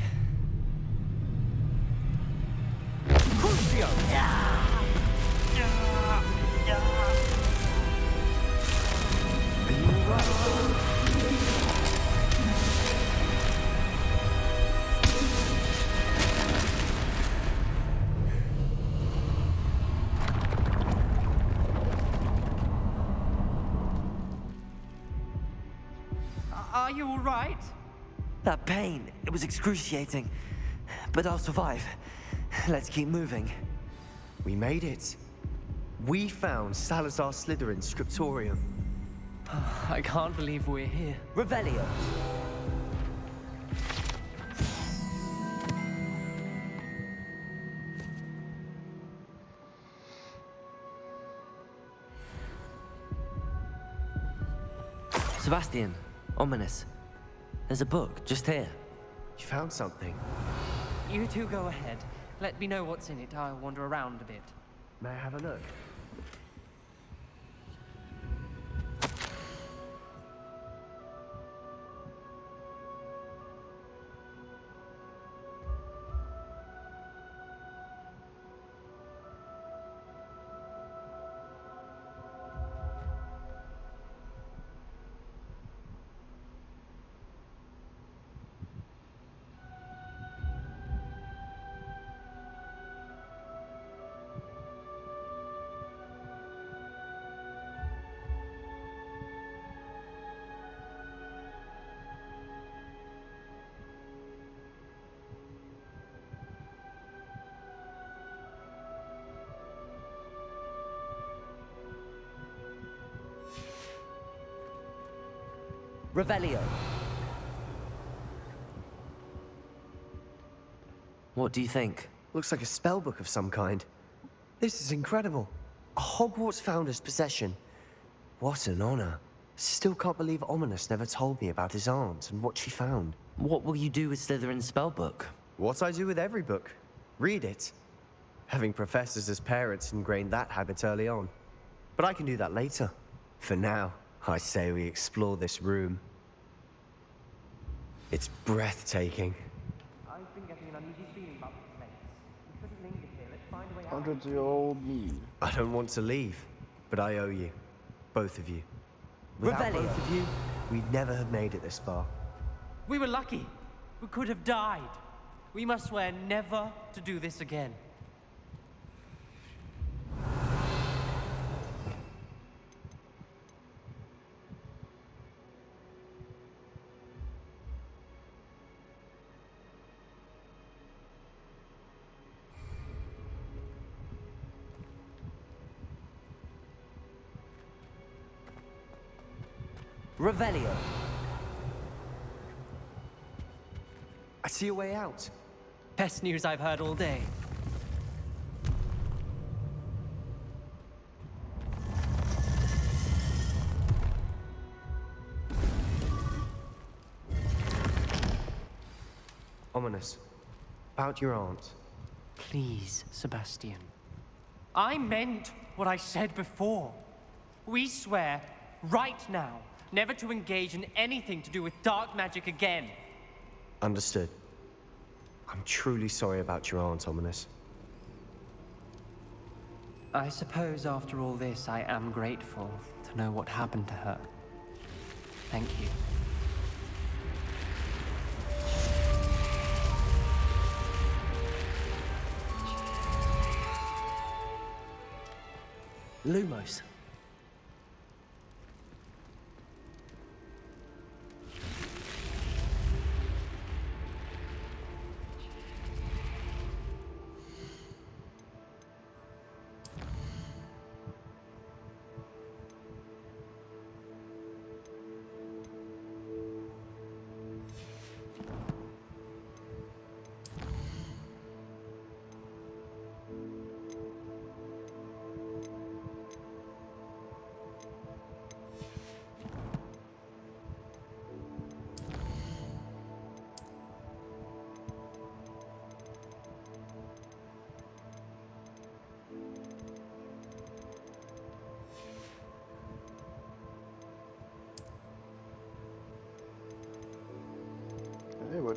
Crucio! Are you all right? That pain, it was excruciating. But I'll survive. Let's keep moving. We made it. We found Salazar Slytherin's scriptorium. I can't believe we're here. Revelio. Sebastian, ominous. There's a book just here. You found something? You two go ahead. Let me know what's in it. I'll wander around a bit. May I have a look? Revelio. What do you think? Looks like a spellbook of some kind. This is incredible. A Hogwarts founder's possession. What an honor. Still can't believe Ominous never told me about his aunt and what she found. What will you do with Slytherin's spellbook? What I do with every book. Read it. Having professors as parents ingrained that habit early on. But I can do that later. For now, I say we explore this room. It's breathtaking. I've been getting an uneasy feeling about this place. We couldn't linger here. Let's find a way out. Hundreds-year-old me. I don't want to leave, but I owe you. Both of you. Without Revelio. both of you, we'd never have made it this far. We were lucky. We could have died. We must swear never to do this again. Revelio. I see a way out. Best news I've heard all day. Ominous. About your aunt. Please, Sebastian. I meant what I said before. We swear, right now, never to engage in anything to do with dark magic again. Understood. I'm truly sorry about your aunt, Ominous. I suppose after all this, I am grateful to know what happened to her. Thank you. Lumos.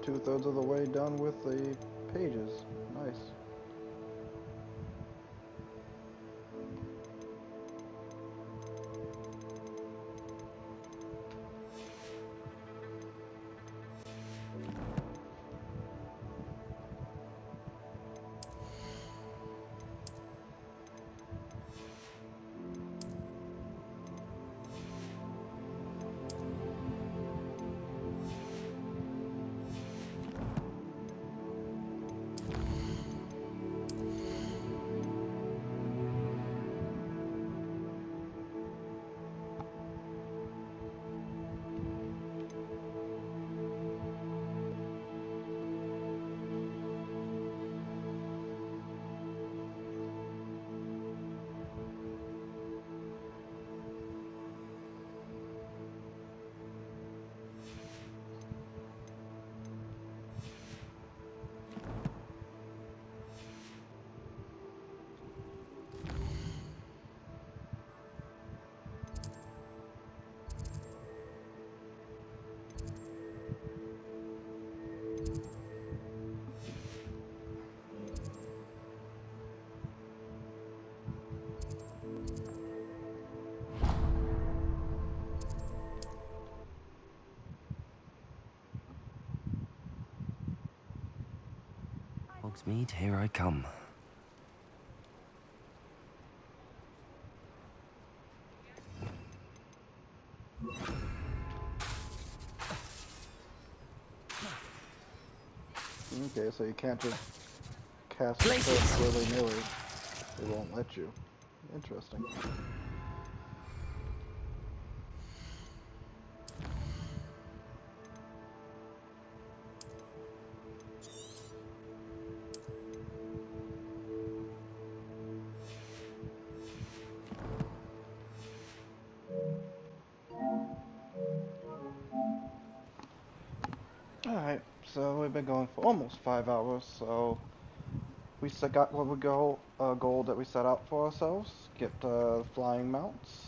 2/3 of the way done with the pages. Nice. Hogsmeade, here I come. Okay, so you can't just cast the curse willy-nilly. They won't let you. Interesting. Alright, so we've been going for almost 5 hours, so we got what we goal that we set out for ourselves, get flying mounts,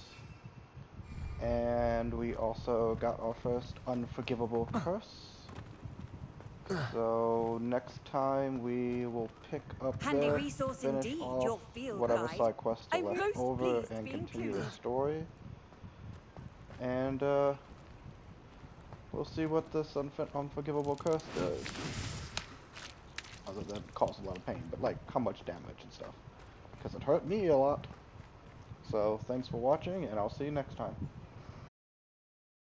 and we also got our first unforgivable curse. So next time we will pick up Handy there, resource finish indeed, off your field whatever guide. side quests are I'm left most over pleased to and be continue the included. story. And we'll see what this unforgivable curse does. Other than cause a lot of pain, but like how much damage and stuff. Because it hurt me a lot. So thanks for watching, and I'll see you next time.